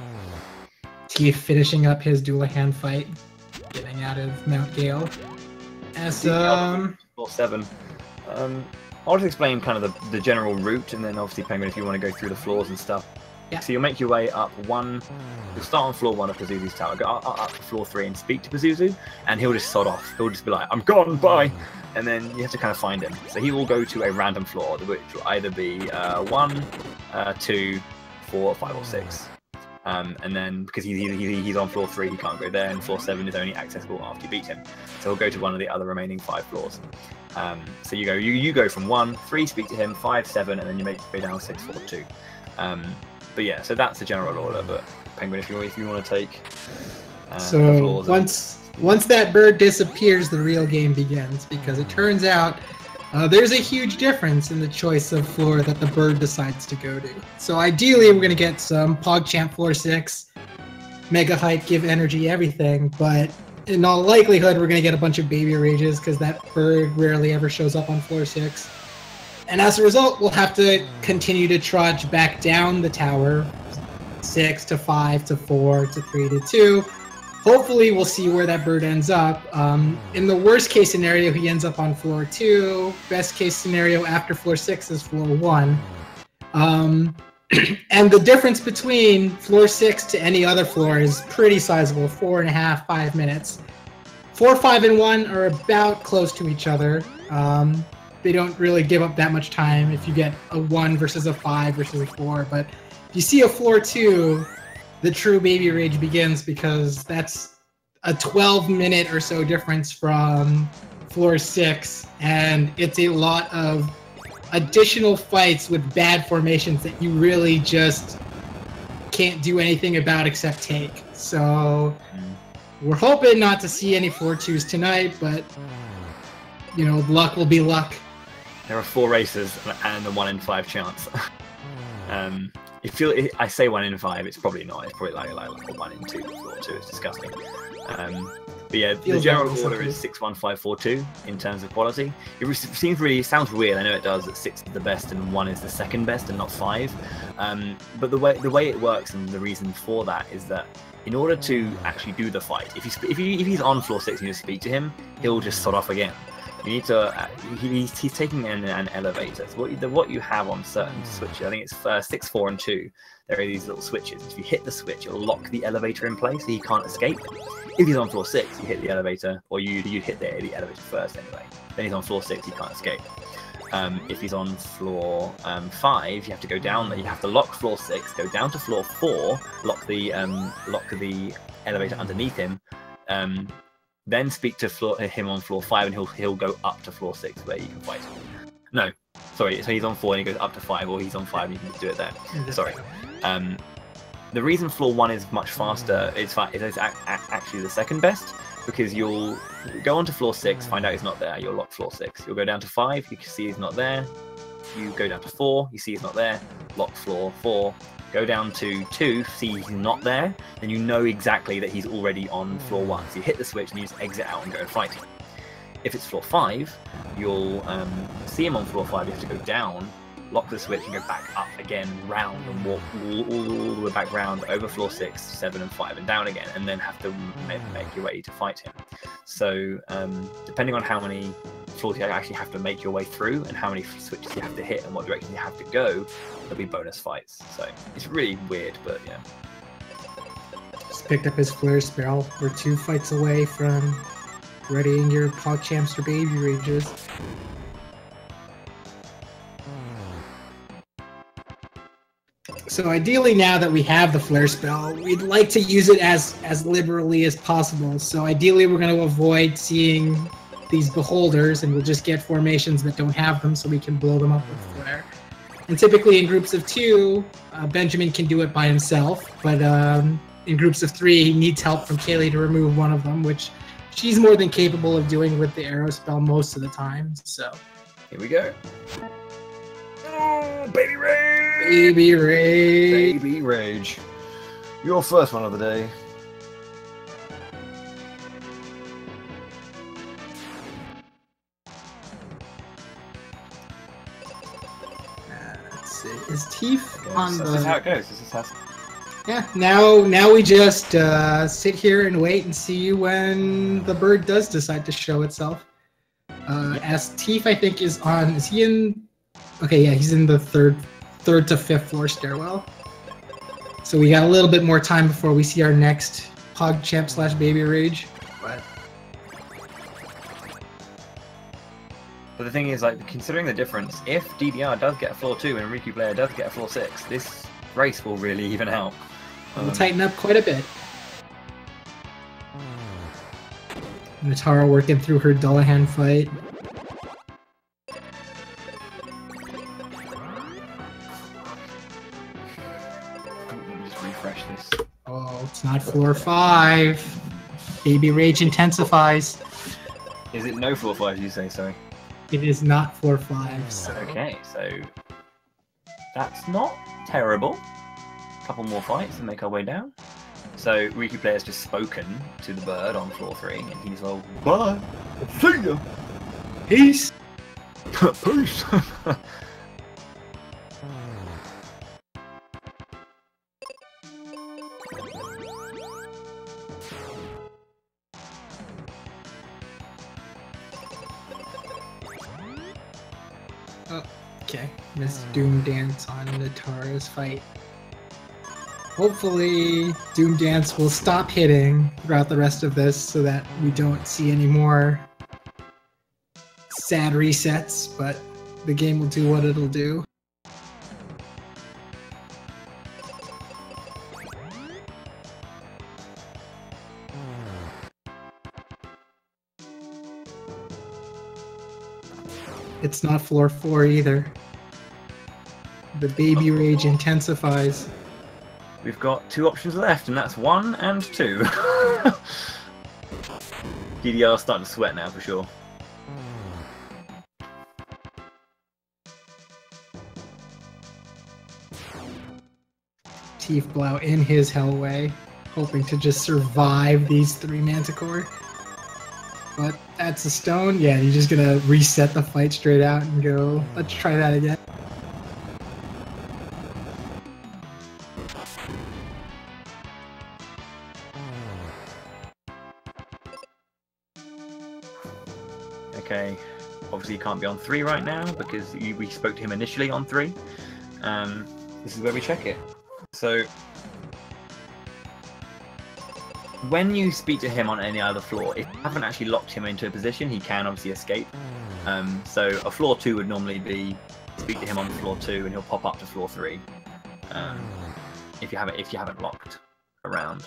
Tief finishing up his Dualahan fight, getting out of Mount Gale. As Floor 7. I'll just explain kind of the general route, and then obviously Penguin, if you want to go through the floors and stuff. Yeah. So you'll make your way up one. You'll start on floor 1 of Pazuzu's tower, go up to floor 3 and speak to Pazuzu, and he'll just sod off. He'll just be like, "I'm gone, bye," and then you have to kind of find him. So he will go to a random floor, which will either be 1, 2, 4, 5, or 6. And then because he's on floor 3, he can't go there, and floor 7 is only accessible after you beat him. So he'll go to one of the other remaining 5 floors. So you go from 1, 3, speak to him, 5, 7, and then you make your way down 6, 4, 2. But yeah, so that's the general order. But Penguin, if you want to take so once that bird disappears, the real game begins, because it turns out there's a huge difference in the choice of floor that the bird decides to go to. So ideally, we're going to get some PogChamp floor 6, Mega Height, Give Energy, everything, but in all likelihood, we're going to get a bunch of Baby Rages, because that bird rarely ever shows up on floor 6. And as a result, we'll have to continue to trudge back down the tower, 6 to 5 to 4 to 3 to 2. Hopefully, we'll see where that bird ends up. In the worst case scenario, he ends up on floor 2. Best case scenario after floor 6 is floor 1. And the difference between floor 6 to any other floor is pretty sizable, 4.5, 5 minutes. 4, 5, and 1 are about close to each other. They don't really give up that much time if you get a 1 versus a 5 versus a 4. But if you see a floor 2, the true Baby Rage begins, because that's a 12-minute or so difference from floor 6. And it's a lot of additional fights with bad formations that you really just can't do anything about except take. So we're hoping not to see any floor 2s tonight, but you know, luck will be luck. There are 4 races and a 1 in 5 chance. I say 1 in 5, it's probably not. It's probably like a 1 in 2 floor 2. It's disgusting. But yeah, the general order is 6, 1, 5, 4, 2 in terms of quality. It sounds weird. I know it does. That 6 is the best and 1 is the second best, and not 5. But the way it works, and the reason for that, is that in order to actually do the fight, if he's on floor 6 and you speak to him, he'll just sod off again. You need to. He's taking an elevator. So what you have on certain switches, I think it's 6, 4, and 2. There are these little switches. If you hit the switch, it'll lock the elevator in place, so he can't escape. If he's on floor 6, you hit the elevator, or you hit the elevator first anyway. Then he's on floor 6, he can't escape. If he's on floor 5, you have to go down there. You have to lock floor 6, go down to floor 4, lock the elevator underneath him. Then speak to him on floor 5, and he'll go up to floor 6 where you can fight him. No, sorry. So he's on 4 and he goes up to 5, or he's on 5 and you can do it there. Sorry. The reason floor 1 is much faster is actually the second best, because you'll go on to floor 6, find out he's not there, you'll lock floor 6. You'll go down to 5, you can see he's not there. You go down to 4, you see he's not there, lock floor 4. Go down to 2, see he's not there, then you know exactly that he's already on floor 1. So you hit the switch and you just exit out and go and fight him. If it's floor 5, you'll see him on floor 5, you have to go down, lock the switch and go back up again, round, and walk all the way back round, over floor 6, 7, and 5, and down again, and then have to make your way to fight him. So depending on how many floors you actually have to make your way through, and how many switches you have to hit, and what direction you have to go, there'll be bonus fights. So it's really weird, but yeah. Just picked up his flare spell. We're 2 fights away from readying your PogChamps or Baby Rages. So ideally, now that we have the flare spell, we'd like to use it as liberally as possible. So ideally, we're going to avoid seeing these beholders, and we'll just get formations that don't have them, so we can blow them up with flare. And typically in groups of 2, Benjamin can do it by himself, but in groups of 3, he needs help from Kaylee to remove one of them, which she's more than capable of doing with the arrow spell most of the time. So here we go. Oh, baby rage! Baby rage! Baby rage. Your first one of the day. Let's see. Is Tief on the? This is how it goes. This is how. Yeah. Now we just sit here and wait and see when the bird does decide to show itself. As Tief, I think, is on. Is he in? Okay, yeah, he's in the third to fifth floor stairwell. So we got a little bit more time before we see our next PogChamp / Baby Rage. But the thing is, like, considering the difference, if DDR does get a floor 2 and Rikuplayer does get a floor 6, this race will really even out. We'll tighten up quite a bit. Netara working through her Dullahan fight. Let me just refresh this. Oh, it's not floor 5. Baby Rage intensifies. Is it no floor 5, you say, sorry? It is not floor 5. So. Okay, so that's not terrible. A couple more fights and make our way down. So Rikuplayer's just spoken to the bird on floor 3, and he's like, bye, see ya, Peace. peace. Oh, okay. Miss Doom Dance on Netara's fight. Hopefully, Doom Dance will stop hitting throughout the rest of this so that we don't see any more sad resets, but the game will do what it'll do. It's not floor 4 either. The Baby Rage intensifies. We've got 2 options left, and that's 1 and 2. DDR's starting to sweat now for sure. TiefBlau in his Hellway, hoping to just survive these 3 Manticore. But that's a stone. Yeah, you're just gonna reset the fight straight out and go, let's try that again. Okay, obviously you can't be on 3 right now because we spoke to him initially on 3. This is where we check it. So when you speak to him on any other floor, if you haven't actually locked him into a position, he can obviously escape. So a floor 2 would normally be speak to him on floor 2 and he'll pop up to floor 3. If you haven't locked around,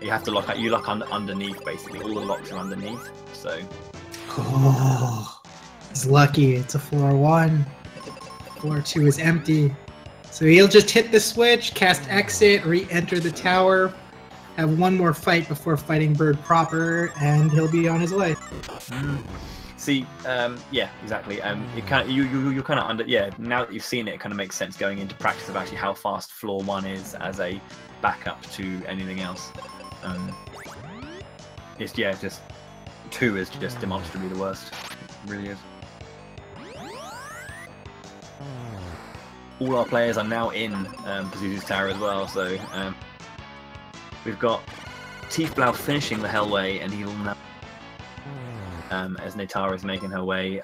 you have to lock. You lock underneath basically. All the locks are underneath. So. Oh, he's lucky. It's a floor 1. Floor 2 is empty. So he'll just hit the switch, cast exit, re-enter the tower, have 1 more fight before fighting bird proper, and he'll be on his way. See, yeah, exactly. You kind of under, yeah. Now that you've seen it, it kind of makes sense going into practice of actually how fast floor 1 is as a backup to anything else. It's just 2 is just demonstrably the worst. It really is. All our players are now in Pazuzu's tower as well, so we've got TiefBlau finishing the Hellway, and he will now, as Netara is making her way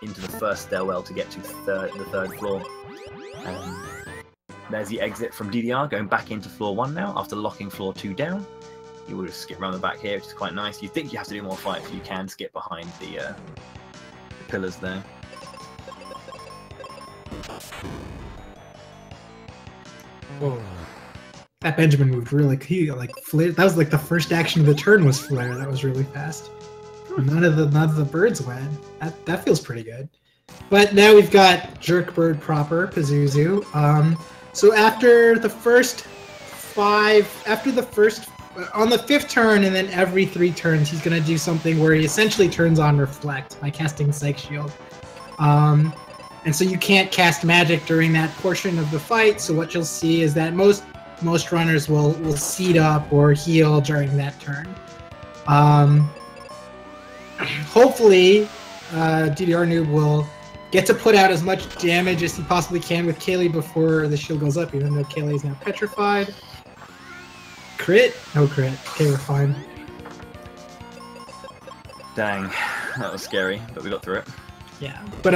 into the first stairwell to get to the third floor. There's the exit from DDR, going back into floor 1 now, after locking floor 2 down. You will just skip around the back here, which is quite nice. You think you have to do more fights, but you can skip behind the pillars there. Whoa. That Benjamin moved really, flare. That was like the first action of the turn was flare. That was really fast. None of the birds went. That feels pretty good. But now we've got Jerk Bird proper, Pazuzu. So after the first on the 5th turn, and then every 3 turns, he's going to do something where he essentially turns on Reflect by casting Psych Shield. And so you can't cast magic during that portion of the fight. So what you'll see is that most runners will seed up or heal during that turn. Hopefully, DDRnoob will get to put out as much damage as he possibly can with Kaylee before the shield goes up, even though Kaylee is now petrified. Crit? No crit. Okay, we're fine. Dang, that was scary, but we got through it. Yeah, but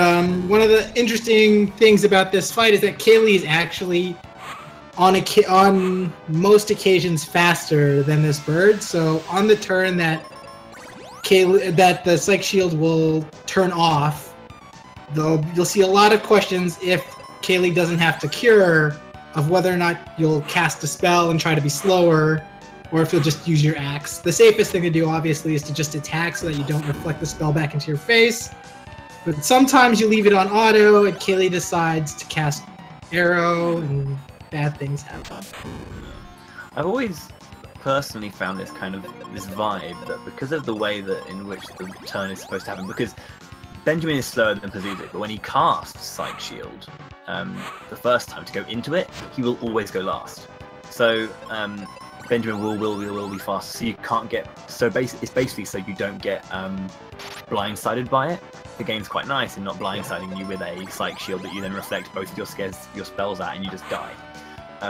one of the interesting things about this fight is that Kaylee is actually on most occasions faster than this bird. So on the turn that the Psych Shield will turn off, though you'll see a lot of questions if Kaylee doesn't have to cure of whether or not you'll cast a spell and try to be slower, or if you'll just use your axe. The safest thing to do, obviously, is to just attack so that you don't reflect the spell back into your face. But sometimes you leave it on auto, and Kaylee decides to cast Arrow, and bad things happen. I've always personally found this vibe that because of the way that in which the turn is supposed to happen, because Benjamin is slower than Pazuzu, but when he casts Psych Shield the first time to go into it, he will always go last. So Benjamin will be fast, so you can't get. So it's basically so you don't get blindsided by it. The game's quite nice in not blindsiding you with a Psych Shield that you then reflect both of your spells at and you just die,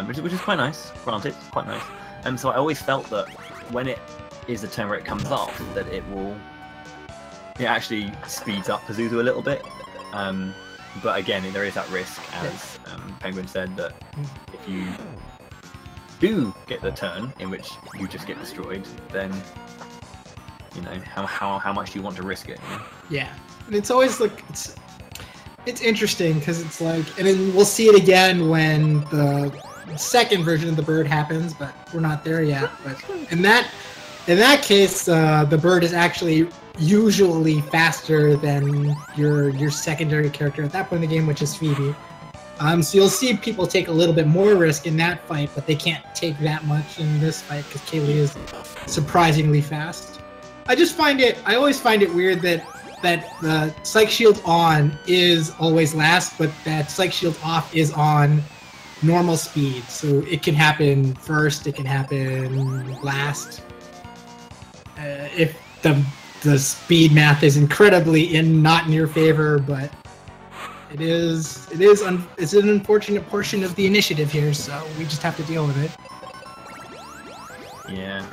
which is quite nice. Granted, it's quite nice. So I always felt that when it is the turn where it comes off, that it actually speeds up Pazuzu a little bit. But again, there is that risk, as Penguin said, that if you do get the turn in which you just get destroyed, then you know how much do you want to risk it? You know? Yeah, and it's always like it's interesting because it's like, and then we'll see it again when the second version of the bird happens, but we're not there yet. But in that case, the bird is actually usually faster than your secondary character at that point in the game, which is Phoebe. So you'll see people take a little bit more risk in that fight, but they can't take that much in this fight because Kaylee is surprisingly fast. I always find it weird that the Psych Shield on is always last, but that Psych Shield off is on normal speed. So it can happen first, it can happen last. If the speed math is incredibly not in your favor, but it's an unfortunate portion of the initiative here, so we just have to deal with it. Yeah,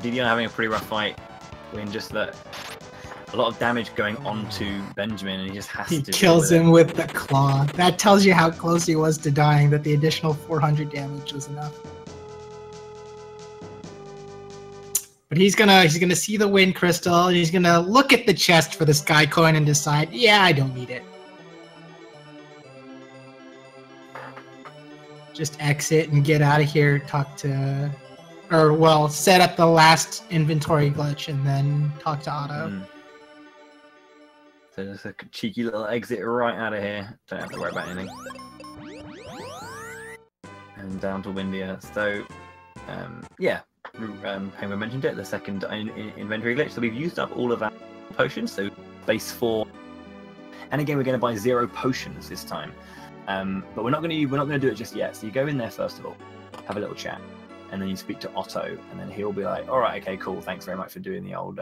DDR having a pretty rough fight. In just that, a lot of damage going onto Benjamin, and he just has to. He kills him with the claw. That tells you how close he was to dying. That the additional 400 damage was enough. But he's gonna see the wind crystal, and he's gonna look at the chest for the sky coin and decide, yeah, I don't need it. Just exit and get out of here. Set up the last inventory glitch and then talk to Otto. So just a cheeky little exit right out of here. Don't have to worry about anything. And down to Windia. So, yeah. Penguin mentioned it, the second inventory glitch. So we've used up all of our potions, so base 4. And again, we're going to buy 0 potions this time. But we're not going to do it just yet. So you go in there first of all, have a little chat, and then you speak to Otto, and then he'll be like, "All right, okay, cool. Thanks very much for doing the old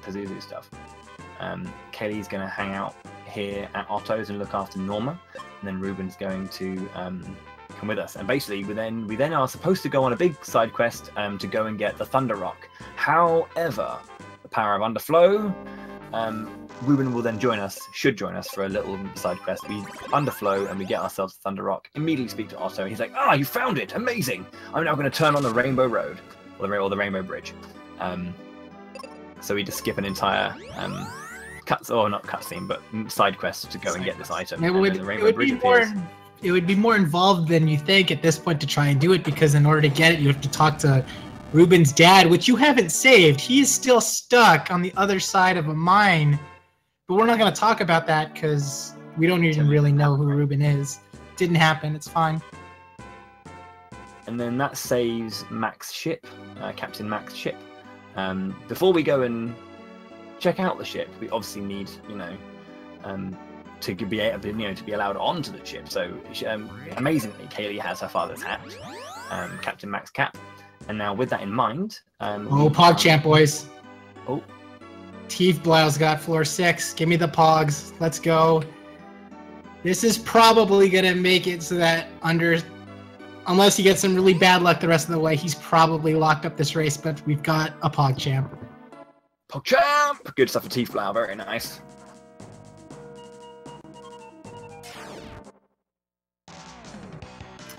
Pazuzu stuff." Kelly's going to hang out here at Otto's and look after Norma, and then Ruben's going to come with us. And basically, we then are supposed to go on a big side quest to go and get the Thunder Rock. However, the power of Underflow. Ruben will then should join us for a little side quest. We underflow and we get ourselves the Thunder Rock. Immediately speak to Otto. He's like, "Ah, you found it! Amazing! I'm now going to turn on the Rainbow Road, or the Rainbow Bridge." So we just skip an entire not cutscene, but side quest to go and get this item. It would be more involved than you think at this point to try and do it, because in order to get it, you have to talk to Ruben's dad, which you haven't saved. He's still stuck on the other side of a mine. But we're not going to talk about that because we don't even really know who Ruben is. Didn't happen. It's fine. And then that saves Mac's ship Captain Mac's ship. Before we go and check out the ship, we obviously need, to be able, to be allowed onto the ship. So amazingly, Kaylee has her father's hat, Captain Mac's cap, and now with that in mind, PogChamp boys. Oh, TiefBlau's got floor 6. Give me the Pogs. Let's go. This is probably gonna make it so that unless he gets some really bad luck the rest of the way, he's probably locked up this race. But we've got a PogChamp. PogChamp! Good stuff for TiefBlau. Very nice.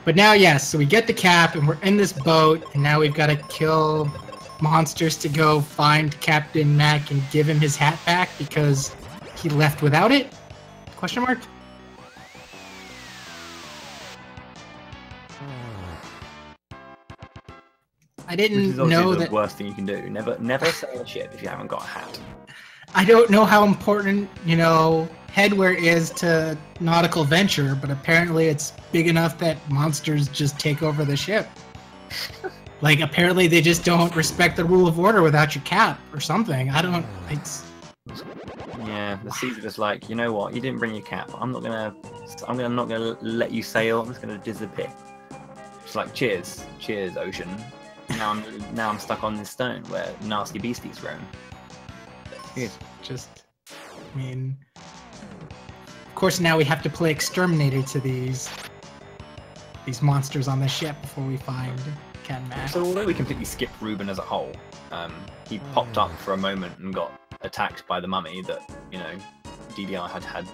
But now, yes, so we get the cap, and we're in this boat, and now we've got to kill monsters to go find Captain Mac and give him his hat back because he left without it? Question mark? I didn't know that. The worst thing you can do. Never sail a ship if you haven't got a hat. I don't know how important, headwear is to nautical venture, but apparently it's big enough that monsters just take over the ship. Like, apparently they just don't respect the rule of order without your cap or something. I don't. Yeah, the seas are just like, you know what? You didn't bring your cap. I'm not gonna let you sail. I'm just gonna disappear. It's like, cheers, ocean. Now I'm stuck on this stone where nasty beasties roam. Of course, now we have to play exterminator to these monsters on the ship before we find Captain Mac. So although we completely skipped Ruben as a whole, he popped up for a moment and got attacked by the mummy that DDR had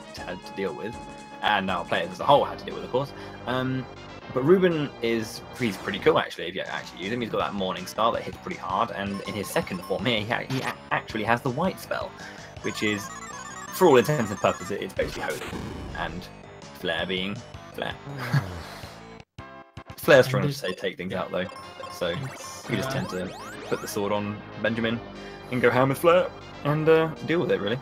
to deal with, and our players as a whole had to deal with, of course. But Ruben he's pretty cool actually. If you actually use him, he's got that morning star that hits pretty hard, and in his second form here, he actually has the white spell, which is, for all intents and purposes, it's basically holy. And Flare being Flare. Flare's trying to say take things out though, so we just tend to put the sword on Benjamin and go ham with Flare and deal with it really.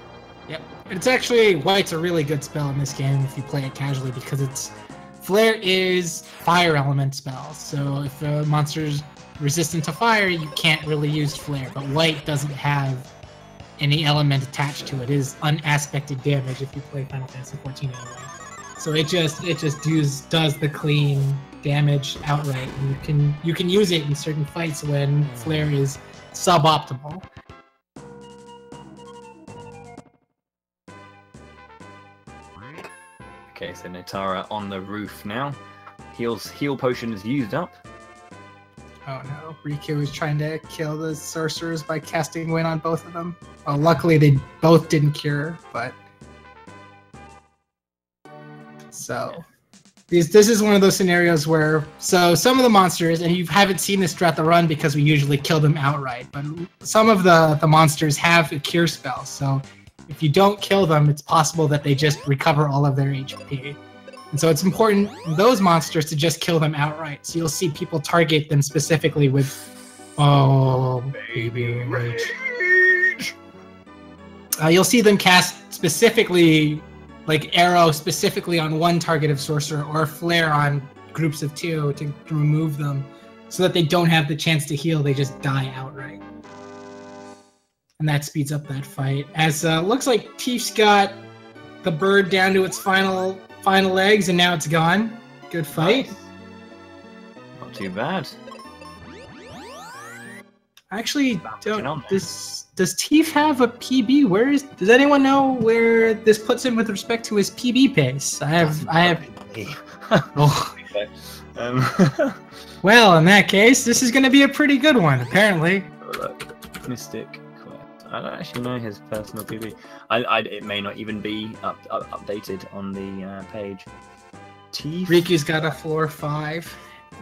Yep. It's actually, white's a really good spell in this game if you play it casually, because Flare is fire element spell, so if a monster's resistant to fire, you can't really use Flare, but white doesn't have any element attached to it. It is unaspected damage if you play Final Fantasy XIV anyway. So it just does the clean damage outright, and you can use it in certain fights when Flare is suboptimal. Okay, so Netara on the roof now. Heal potion is used up. Oh no, Riku is trying to kill the sorcerers by casting wind on both of them. Well, luckily they both didn't cure, but... So, this is one of those scenarios where, some of the monsters, and you haven't seen this throughout the run because we usually kill them outright, but some of the monsters have a cure spell, so if you don't kill them, it's possible that they just recover all of their HP. And so it's important, those monsters, to just kill them outright. So you'll see people target them specifically with, oh, baby rage. You'll see them cast specifically, like arrow specifically on one target of sorcerer, or flare on groups of 2 to remove them, so that they don't have the chance to heal, they just die outright. And that speeds up that fight. As looks like Tief's got the bird down to its final legs, and now it's gone. Good fight. Not too bad. Actually, does Tief have a PB? Does anyone know where this puts him with respect to his PB pace? I have. Oh. Well, in that case, this is going to be a pretty good one, apparently. Mystic. I don't actually know his personal PB. It may not even be updated on the page. Riku's got a floor 5.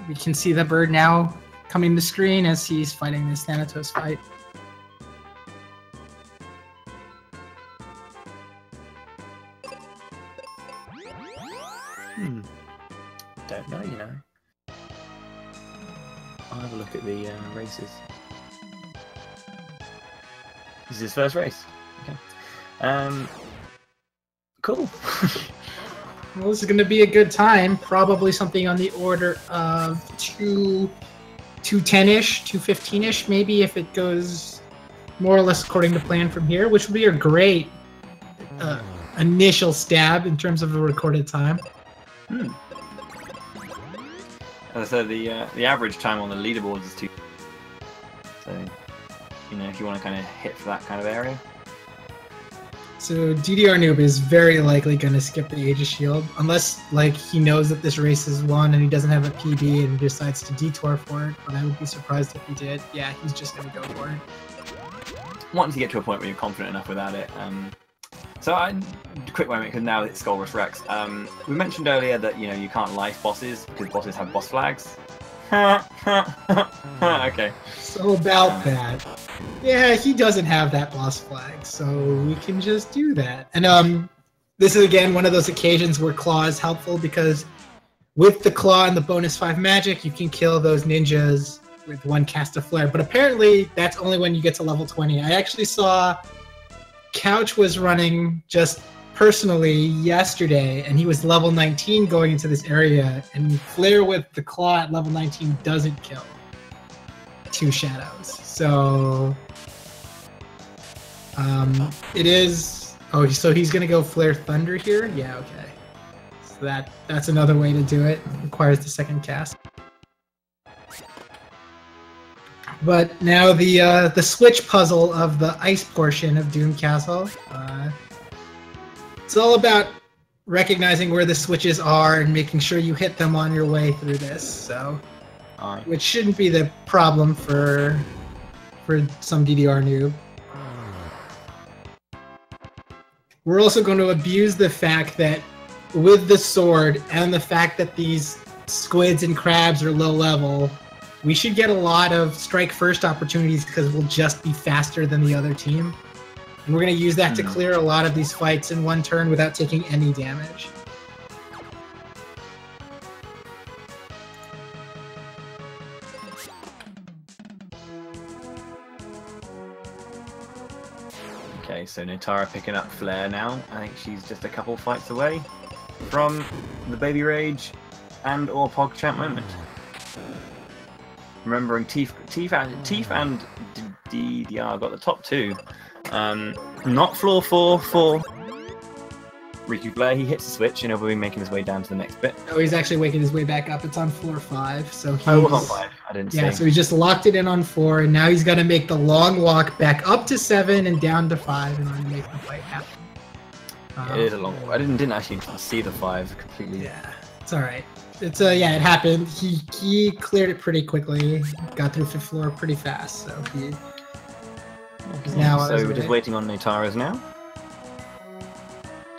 We can see the bird now coming to screen as he's fighting this Thanatos fight. Don't know, I'll have a look at the races. This is his first race. Okay. Cool. Well, this is going to be a good time. Probably something on the order of 2 210-ish, 215-ish, maybe, if it goes more or less according to plan from here, which would be a great initial stab in terms of a recorded time. As I said, the average time on the leaderboards is 2. So, you know, if you want to kind of hit for that kind of area. So DDRnoob is very likely going to skip the Aegis Shield, unless like he knows that this race is won and he doesn't have a PB and decides to detour for it. But I would be surprised if he did. Yeah, he's just going to go for it. Once you get to a point where you're confident enough without it. Quick moment, because now it's Skullrush Rex. We mentioned earlier that, you know, you can't life bosses because bosses have boss flags. Okay. So about that. Yeah, he doesn't have that boss flag, so we can just do that. And this is again one of those occasions where Claw is helpful, because with the Claw and the bonus 5 magic, you can kill those ninjas with 1 cast of flare. But apparently that's only when you get to level 20. I actually saw Couch was running just personally yesterday, and he was level 19 going into this area, and flare with the Claw at level 19 doesn't kill 2 shadows. So it is. Oh, so he's gonna go flare thunder here. Yeah, okay. So that's another way to do it. It requires the second cast. But now the switch puzzle of the ice portion of Doom Castle. It's all about recognizing where the switches are and making sure you hit them on your way through this. So, which shouldn't be the problem for some someDDRnoob. We're also going to abuse the fact that with the sword and the fact that these squids and crabs are low level, we should get a lot of strike first opportunities because we'll just be faster than the other team. And we're going to use that to clear a lot of these fights in one turn without taking any damage. Okay, so Netara picking up Flare now. I think she's just a couple fights away from the Baby Rage and or PogChamp moment. Remembering Tief and DDR got the top 2. Not floor 4 for Rikuplayer. He hits the switch and he'll be making his way down to the next bit. Oh, he's actually waking his way back up. It's on floor 5. So he's, oh, it was on 5. I didn't see. Yeah, so he just locked it in on 4, and now he's got to make the long walk back up to 7 and down to 5 in order to make the fight happen. It is a long walk. I didn't actually see the 5 completely. Yeah, it's all right. It's yeah, it happened. He cleared it pretty quickly. Got through 5th floor pretty fast. So he's now. So we're just waiting on Netara's now.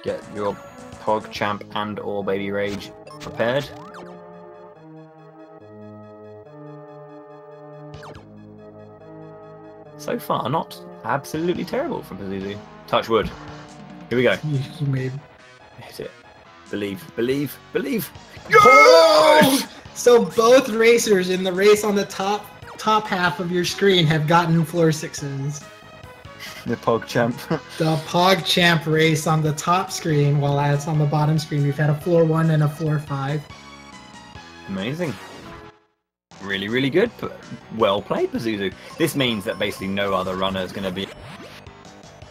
Get your PogChamp and or Baby Rage prepared. So far, not absolutely terrible from Pazuzu. Touch wood. Here we go. You made. Hit it. Believe. Believe. Believe. Yes! So both racers in the race on the top half of your screen have gotten floor 6s. The PogChamp. The PogChamp race on the top screen, while that's on the bottom screen. We've had a floor 1 and a floor 5. Amazing. Really, really good. Well played, Pazuzu. This means that basically no other runner is going to be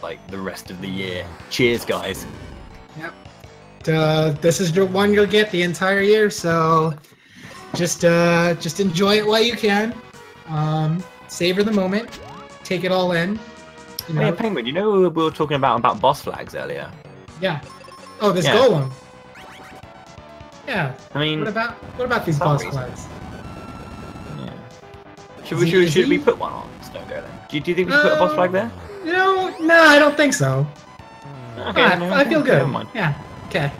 like the rest of the year. Cheers, guys. Yep. This is the one you'll get the entire year, so just enjoy it while you can. Savor the moment. Take it all in. You know. Hey, Penguin, you know we were talking about boss flags earlier? Yeah. Oh, this golem. Yeah. I mean, what about these boss flags? Yeah. Should we put one on Stone Go then? Do you think we should put a boss flag there? No, I don't think so. Okay, I feel good. Never mind. Yeah. Okay.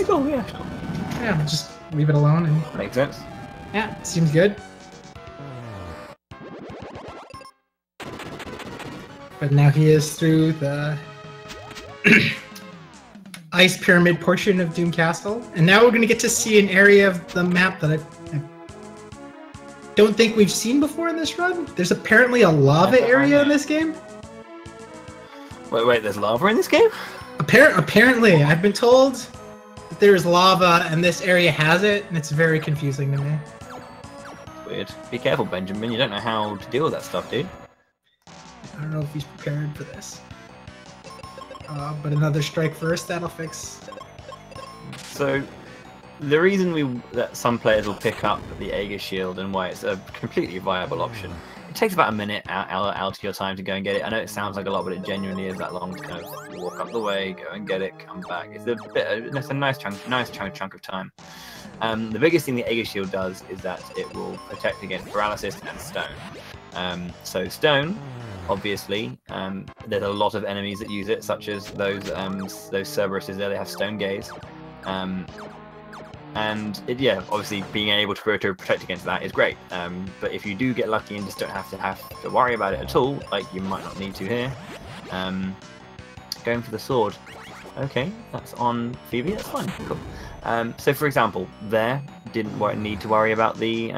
Cool. Yeah. Sure. Yeah. We'll just leave it alone and. Makes sense. Yeah. Seems good. But now he is through the ice pyramid portion of Doom Castle, and now we're going to get to see an area of the map that I don't think we've seen before in this run. There's apparently a lava area in this game. Wait, there's lava in this game? Apparently, I've been told that there's lava and this area has it, and it's very confusing to me. weird. Be careful, Benjamin. You don't know how to deal with that stuff, dude. I don't know if he's prepared for this. But another strike first, that'll fix. So, the reason that some players will pick up the Aegis Shield and why it's a completely viable option. It takes about a minute out of your time to go and get it. I know it sounds like a lot, but it genuinely is that long to kind of walk up the way, go and get it, come back. It's a nice chunk of time. The biggest thing the Aegis Shield does is that it will protect against paralysis and stone. So stone, obviously, there's a lot of enemies that use it, such as those Cerberuses there. They have stone gaze. And yeah, obviously being able to protect against that is great. But if you do get lucky and just don't have to worry about it at all, like you might not need to here, going for the sword. Okay, that's on Phoebe. That's fine. Cool. So for example, there didn't need to worry about the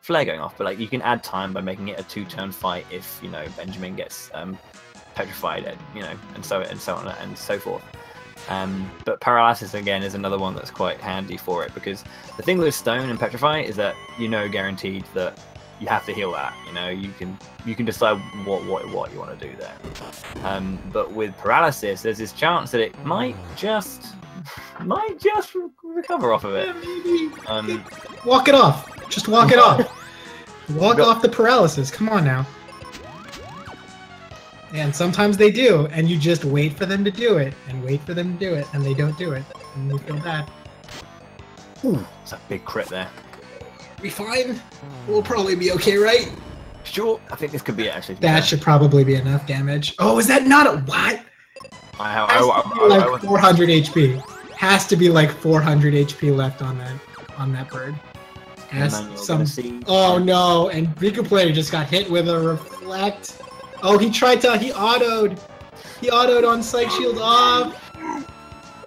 flare going off, but like you can add time by making it a 2-turn fight if Benjamin gets petrified, and so on and so forth. But paralysis again is another one that's quite handy for it, because the thing with stone and petrify is that guaranteed that you have to heal that. You can decide what you want to do there. But with paralysis, there's this chance that it might just recover off of it. Yeah, maybe. Walk it off. Just walk it off. Walk off the paralysis. Come on now. And sometimes they do, and you just wait for them to do it, and wait for them to do it, and they don't do it, and you feel bad. Ooh, it's a big crit there. We fine? We'll probably be okay, right? Sure, I think this could be it, actually. That should probably be enough damage. Oh, is that not a what? Like 400 HP. Has to be like 400 HP left on that bird. Oh no! And Rikuplayer just got hit with a reflect. Oh, he auto'd. He auto'd on Psych Shield off.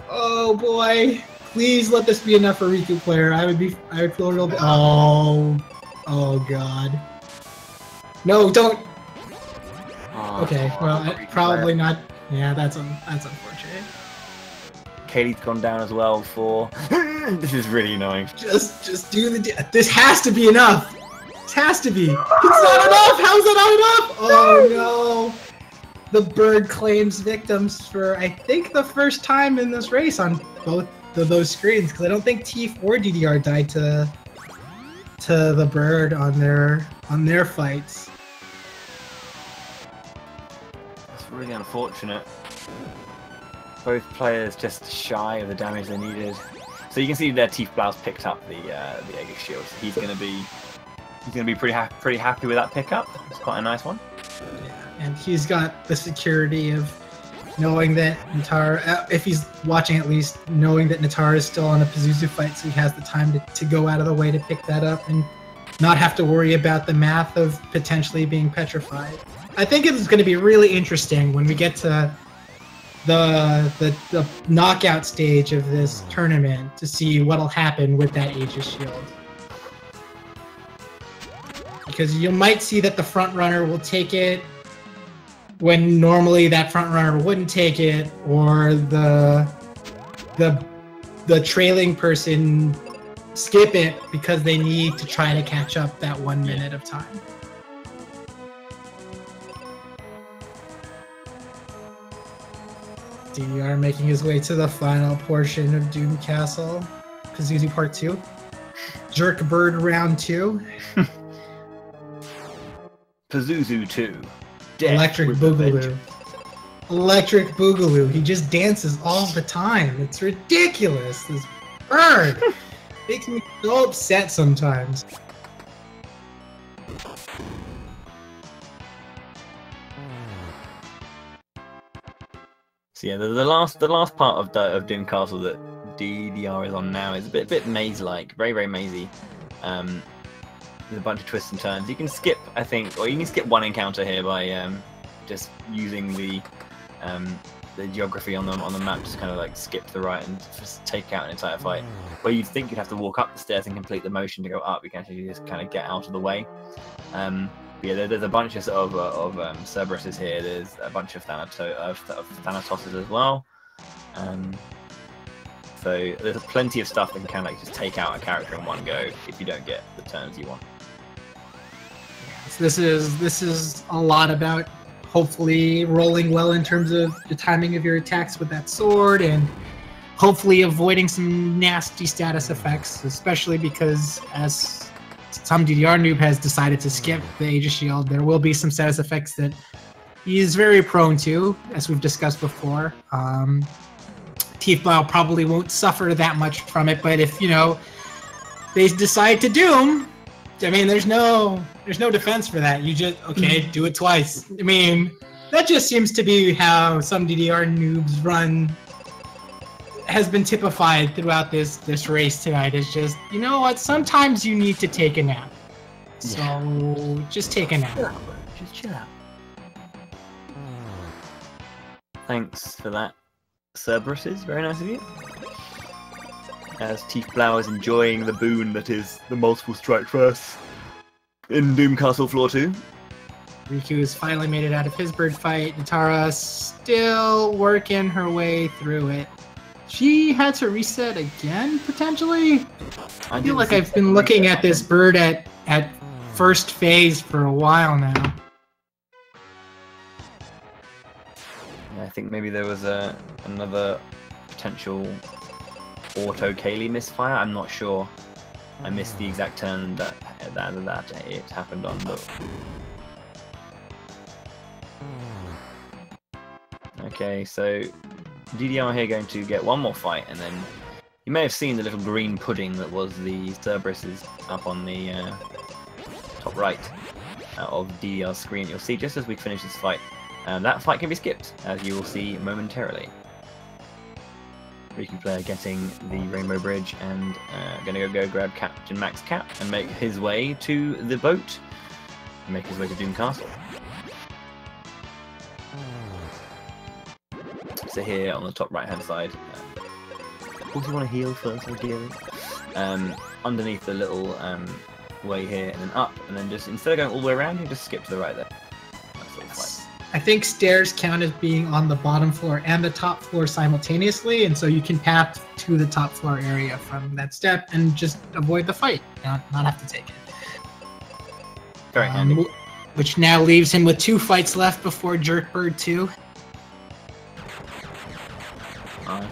Oh boy. Please let this be enough for Rikuplayer. I would feel real bad. Oh god. No, don't. Okay, well, probably not. Yeah, that's unfortunate. Kaylee's gone down as well for. This is really annoying. Just do this has to be enough. It has to be. It's not enough! How's it not enough? Oh no! The bird claims victims for, I think, the first time in this race on both of those screens, because I don't think Tief or DDR died to the bird on their fights. That's really unfortunate. Both players just shy of the damage they needed. So you can see there TiefBlau's picked up the Aegis Shield. So he's gonna be pretty happy with that pickup. It's quite a nice one. Yeah, and he's got the security of knowing that Netara, if he's watching at least, knowing that Netara is still on a Pazuzu fight, so he has the time to go out of the way to pick that up and not have to worry about the math of potentially being petrified. I think it's going to be really interesting when we get to the knockout stage of this tournament to see what'll happen with that Aegis Shield. Because you might see that the front runner will take it when normally that front runner wouldn't take it, or the trailing person skip it because they need to try to catch up that 1 minute of time. DDR making his way to the final portion of Doom Castle. Pazuzu Part 2. Jerk Bird Round 2. Pazuzu 2. Electric Boogaloo. Electric Boogaloo. He just dances all the time. It's ridiculous. This bird makes me so upset sometimes. So yeah, the last part of Doom Castle that DDR is on now is a bit maze-like, very mazy. There's a bunch of twists and turns. You can skip, I think, or you can skip one encounter here by just using the geography on the map, just kind of like skip to the right and just take out an entire fight. Where you'd think you'd have to walk up the stairs and complete the motion to go up, you can actually just kind of get out of the way. Yeah, there's a bunch of Cerberuses here. There's a bunch of Thanatoses as well. So there's plenty of stuff that can kind of like just take out a character in one go if you don't get the turns you want. So this is a lot about hopefully rolling well in terms of the timing of your attacks with that sword, and hopefully avoiding some nasty status effects, especially because as someDDRnoob has decided to skip the Aegis Shield, there will be some status effects that he is very prone to, as we've discussed before. TiefBlau probably won't suffer that much from it, but if, you know, they decide to doom, I mean, there's no defense for that. You just, okay, do it twice. I mean, that just seems to be how someDDRnoob's run has been typified throughout this race tonight. It's just, you know what, sometimes you need to take a nap. So, just take a nap. Just chill out. Thanks for that, Cerberus. Very nice of you. As TiefBlau is enjoying the boon that is the multiple strike first in Doom Castle Floor 2. Riku has finally made it out of his bird fight. Netara still working her way through it. She had to reset again, potentially? I feel like I've been looking at this bird at first phase for a while now. I think maybe there was another potential auto Kaylee misfire. I'm not sure. I missed the exact turn that it happened on. But... okay, so DDR here going to get one more fight, and then you may have seen the little green pudding that was the Cerberus's up on the top right of DDR's screen. You'll see just as we finish this fight. That fight can be skipped, as you will see momentarily. Rikuplayer getting the Rainbow Bridge and gonna go grab Captain Max Cap and make his way to the boat. Make his way to Doom Castle. So here on the top right hand side, of course you want to heal first, ideally. Underneath the little way here, and then up, and then just instead of going all the way around, you just skip to the right there. I think stairs count as being on the bottom floor and the top floor simultaneously, and so you can path to the top floor area from that step and just avoid the fight, not have to take it. Very handy. Which now leaves him with 2 fights left before Jerkbird 2. I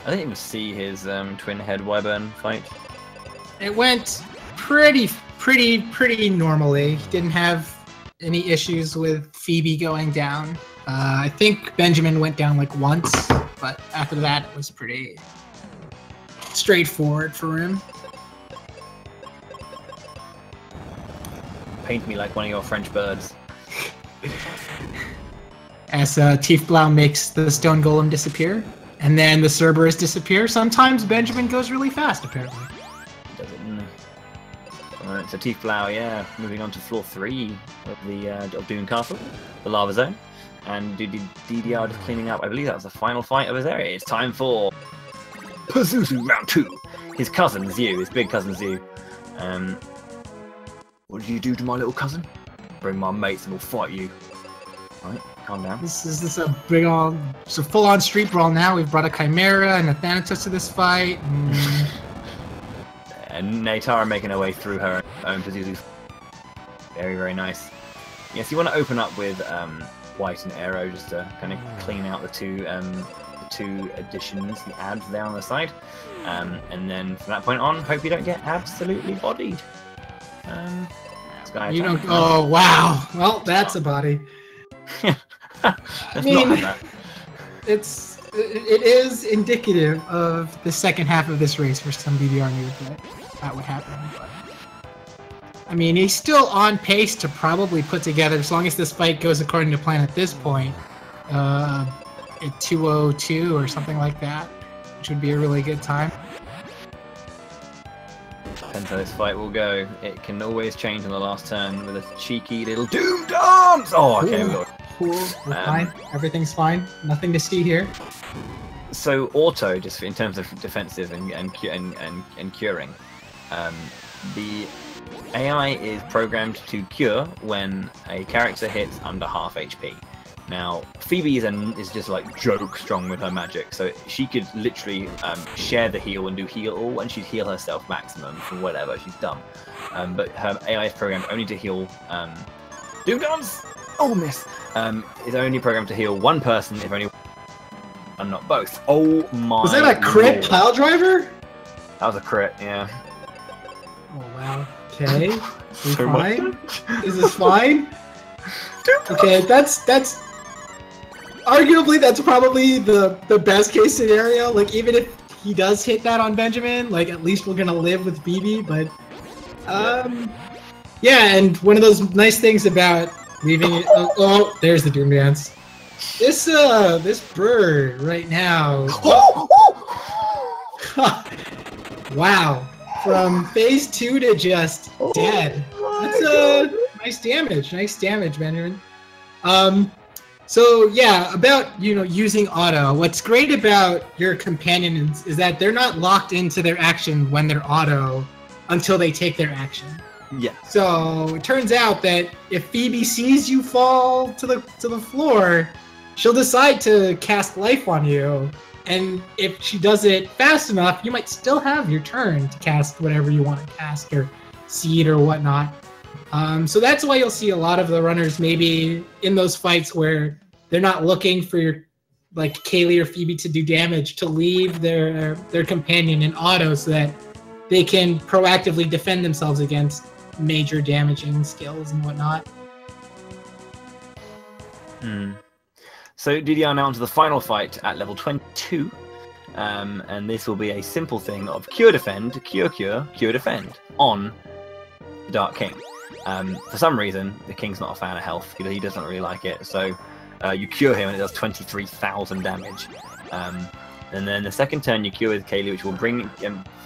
didn't even see his twin head wyvern fight. It went pretty normally. He didn't have any issues with Phoebe going down. I think Benjamin went down like once, but after that it was pretty straightforward for him. Paint me like one of your French birds. As TiefBlau makes the stone golem disappear, and then the Cerberus disappear. Sometimes Benjamin goes really fast, apparently. Does it? Alright, so TiefBlau, yeah, moving on to floor 3 of the of Doom Castle, the lava zone, and DDR just cleaning up. I believe that was the final fight of his area. It's time for Pazuzu round 2. His cousin Zyu, his big cousin Zyu. What did you do to my little cousin? Bring my mates and we'll fight you. Alright, calm down. This is a big on, it's a full-on street brawl now. We've brought a Chimera and a Thanatos to this fight. And Netara making her way through her own Pazuzu. Very, very nice. Yes, you want to open up with White and Arrow just to kind of clean out the two additions, the adds there on the side. And then from that point on, hope you don't get absolutely bodied. You don't. Oh wow! Well, that's a body. I mean, it is indicative of the second half of this race for someDDRnoob that would happen. But, I mean, he's still on pace to probably put together, as long as this fight goes according to plan at this point, at 2:02 or something like that, which would be a really good time. Depends how this fight will go. It can always change on the last turn with a cheeky little Doom Dance! Oh, okay, We're fine. Everything's fine. Nothing to see here. So auto, just in terms of defensive and curing, the AI is programmed to cure when a character hits under half HP. Now, Phoebe is just like joke strong with her magic, so she could literally share the heal and do heal all, and she'd heal herself maximum from whatever she's done. But her AI is programmed only to heal Doom Guns. Oh, miss! Is only programmed to heal one person if only and not both. Oh my! Was that a crit Lord. pile driver? That was a crit, yeah. Oh wow. Okay. We fine? Is this fine? Okay, that's arguably that's probably the best case scenario. Like even if he does hit that on Benjamin, like at least we're gonna live with BB. But yeah, and one of those nice things about leaving it. Oh, there's the Doom Dance. This bird right now. Wow. From phase 2 to just dead. That's nice damage. Nice damage, Benjamin. So yeah, about using auto. What's great about your companions is that they're not locked into their action when they're auto until they take their action. Yeah. So it turns out that if Phoebe sees you fall to the floor, she'll decide to cast life on you. And if she does it fast enough, you might still have your turn to cast whatever you want to cast, or seed or whatnot. So that's why you'll see a lot of the runners maybe in those fights where they're not looking for your like Kaylee or Phoebe to do damage, to leave their companion in auto so that they can proactively defend themselves against major damaging skills and whatnot. So DDR now onto the final fight at level 22, and this will be a simple thing of cure defend, cure defend on the Dark King. For some reason, the King's not a fan of health. He doesn't really like it, so you cure him and it does 23,000 damage. And then the second turn you cure with Kaylee, which will bring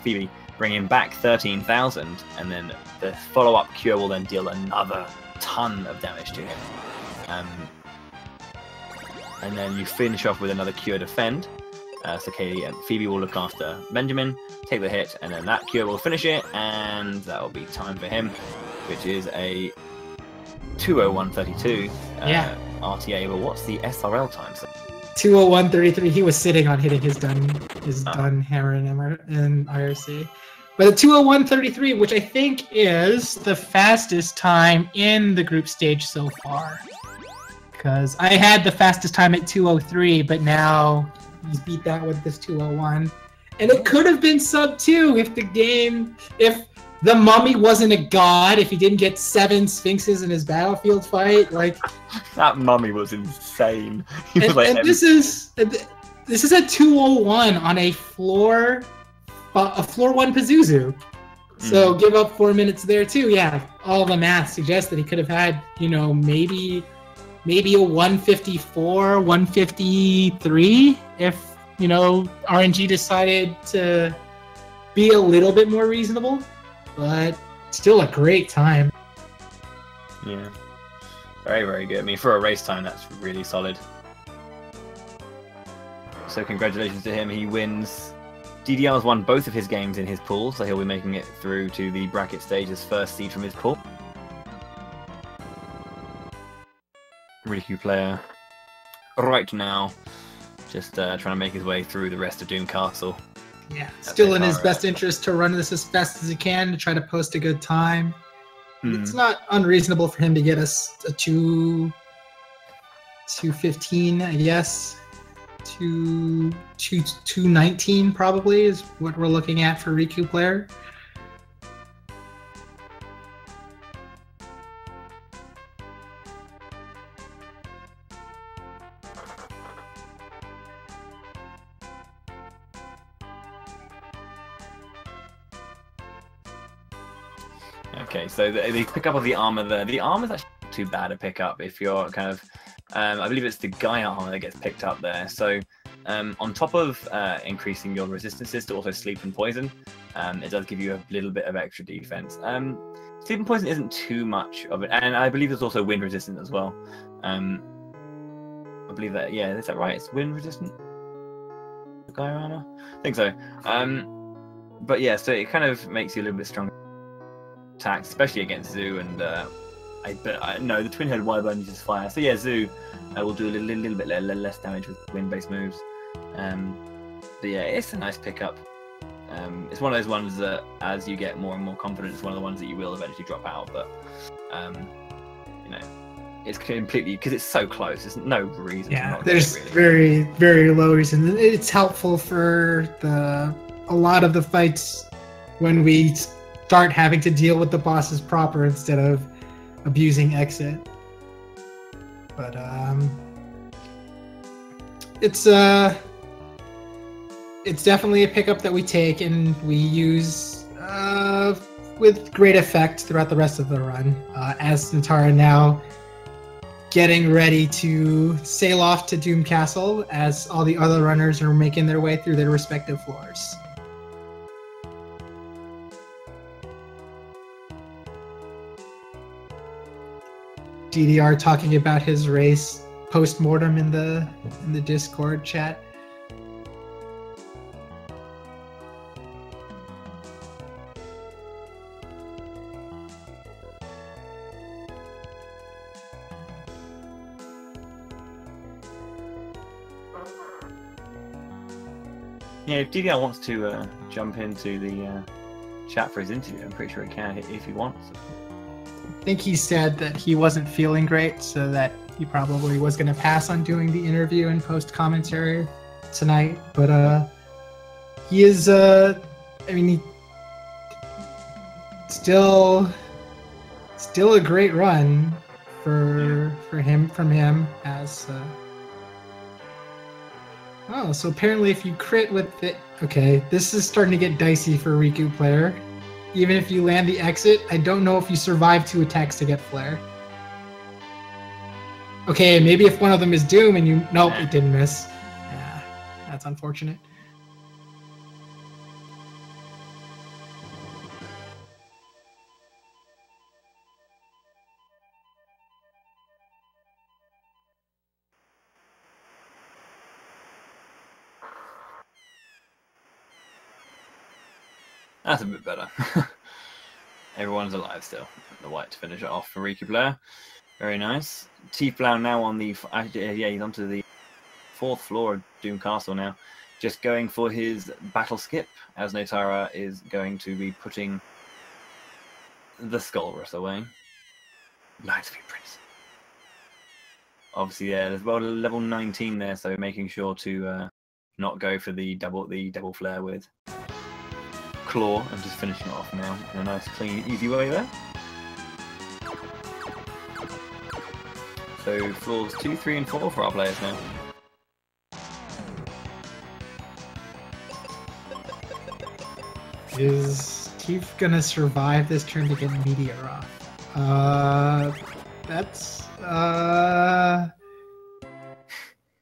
Phoebe, bring him back 13,000, and then the follow-up cure will then deal another ton of damage to him. And then you finish off with another cure defend. So Kaylee and Phoebe will look after Benjamin, take the hit, and then that cure will finish it, and that will be time for him, which is a 201.32 RTA. But what's the SRL time? 201.33. He was sitting on hitting his done hammer in IRC. But a 201.33, which I think is the fastest time in the group stage so far. Because I had the fastest time at 203, but now he's beat that with this 201. And it could have been sub 2 if if the mummy wasn't a god, if he didn't get 7 sphinxes in his battlefield fight. Like that mummy was insane. This is a 201 on a floor 1 Pazuzu. So give up 4 minutes there too. Yeah, all the math suggests that he could have had, maybe a 154, 153 if, RNG decided to be a little bit more reasonable, but still a great time. Yeah. Very, very good. I mean, for a race time, that's really solid. So congratulations to him. He wins. DDR's won both of his games in his pool, so he'll be making it through to the bracket stage as first seed from his pool. Rikuplayer right now just trying to make his way through the rest of Doom Castle. Yeah, still in his best interest to run this as fast as he can to try to post a good time. It's not unreasonable for him to get us a 215, I guess. 219 probably is what we're looking at for Rikuplayer. Okay, so they pick up of the armor there. The armor's actually not too bad to pick up if you're kind of... I believe it's the Gaia armor that gets picked up there. So on top of increasing your resistances to also sleep and poison, it does give you a little bit of extra defense. Sleep and poison isn't too much of it. And I believe there's also wind resistant as well. I believe that, yeah, is that right? It's wind resistant? The Gaia armor? I think so. But yeah, so it kind of makes you a little bit stronger attacks, especially against Zoo and No, the twin-headed wyvern uses fire. So yeah, Zoo will do a little bit less damage with wind-based moves. But yeah, it's a nice pickup. It's one of those ones that, as you get more and more confident, it's one of the ones that you will eventually drop out. But you know, it's completely because it's so close. There's no reason. Yeah, to not there's get it, really. very, very low reason. It's helpful for a lot of the fights when we start having to deal with the bosses proper instead of abusing exit. But it's definitely a pickup that we take and we use with great effect throughout the rest of the run. As Netara now getting ready to sail off to Doom Castle as all the other runners are making their way through their respective floors. DDR talking about his race post-mortem in the Discord chat. Yeah, if DDR wants to jump into the chat for his interview, I'm pretty sure he can if he wants. I think he said that he wasn't feeling great, so that he probably was going to pass on doing the interview and post commentary tonight. But he is, I mean, he still a great run from him as. Oh, so apparently if you crit with it, okay, this is starting to get dicey for Rikuplayer. Even if you land the exit, I don't know if you survive 2 attacks to get flare. Okay, maybe if one of them is Doom and you... Nope, it didn't miss. Yeah, that's unfortunate. That's a bit better. Everyone's alive still. The white to finish it off for Rikuplayer. Very nice. TiefBlau now on the... yeah, he's onto the 4th floor of Doom Castle now. Just going for his battle skip, as Netara is going to be putting the Skullrus away. Lightspeed Prince. Obviously, yeah, there's level 19 there, so making sure to not go for the double flare with Claw and just finishing it off now in a nice, clean, easy way there. So floors 2, 3, and 4 for our players now. Is Tief gonna survive this turn to get Meteor off? That's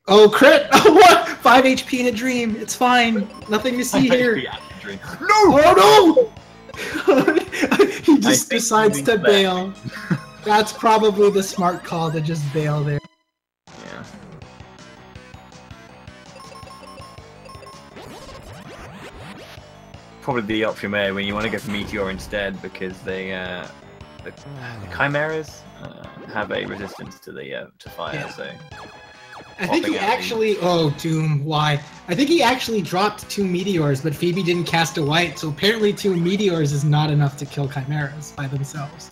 Oh, crit! Oh, what? 5 HP in a dream. It's fine. Nothing to see here. No! Oh no! He just decides to bail. That's probably the smart call to just bail there. Yeah. Probably the option there when you want to go for Meteor instead, because they the Chimeras have a resistance to the to fire. Yeah. So I think he actually. Oh, Doom! Why? I think he actually dropped 2 meteors, but Phoebe didn't cast a white, so apparently 2 meteors is not enough to kill Chimeras by themselves.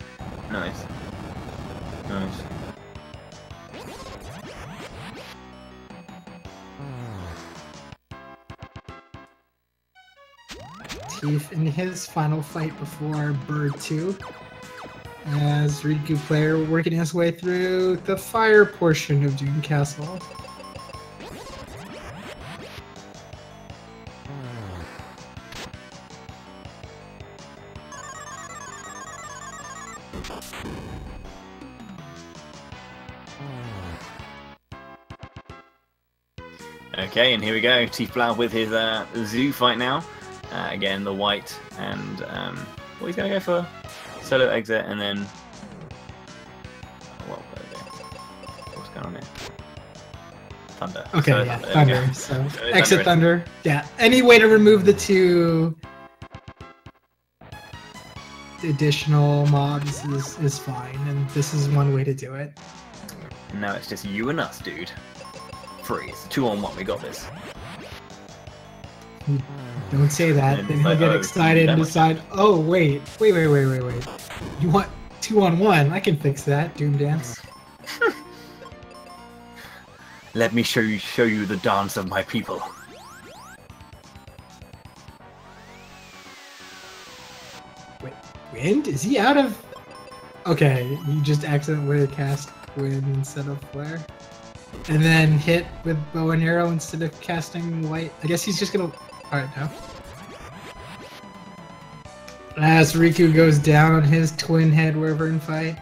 Nice. Nice. Tief in his final fight before Bird 2, as Rikuplayer working his way through the fire portion of Doom Castle. Okay, and here we go. TiefBlau with his zoo fight now. Again, the white, and well, he's going to go for solo exit, and then what's going on here? Thunder. Okay, so yeah, Thunder. So exit Thunder. Yeah, any way to remove the 2 additional mobs is fine, and this is one way to do it. And now it's just you and us, dude. Freeze. 2-on-1, we got this. Don't say that, then he'll get excited and decide, oh, wait. You want 2-on-1? I can fix that, Doom Dance. Let me show you the dance of my people. Wait, wind? Is he out of... Okay, he just accidentally cast wind instead of flare. And then hit with bow and arrow instead of casting light. I guess he's just gonna... Alright, now. As Riku goes down on his twin head wyvern fight.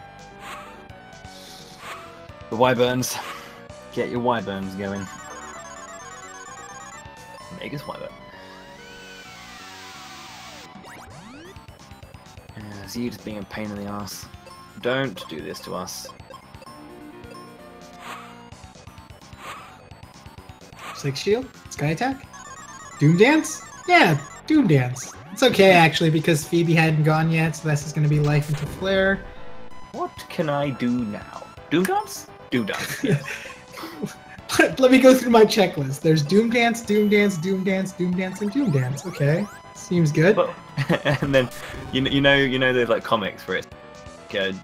The wyverns. Get your wyverns going. Vegas wyvern. Is you just being a pain in the ass? Don't do this to us. Six shield? Sky attack? Doom Dance? Yeah, Doom Dance. It's okay actually because Phoebe hadn't gone yet, so this is going to be life into flare. What can I do now? Doom Dance? Doom Dance. Yes. Let me go through my checklist. There's Doom Dance, Doom Dance, Doom Dance, Doom Dance, and Doom Dance. Okay, seems good. But, and then you know those like comics where it's like,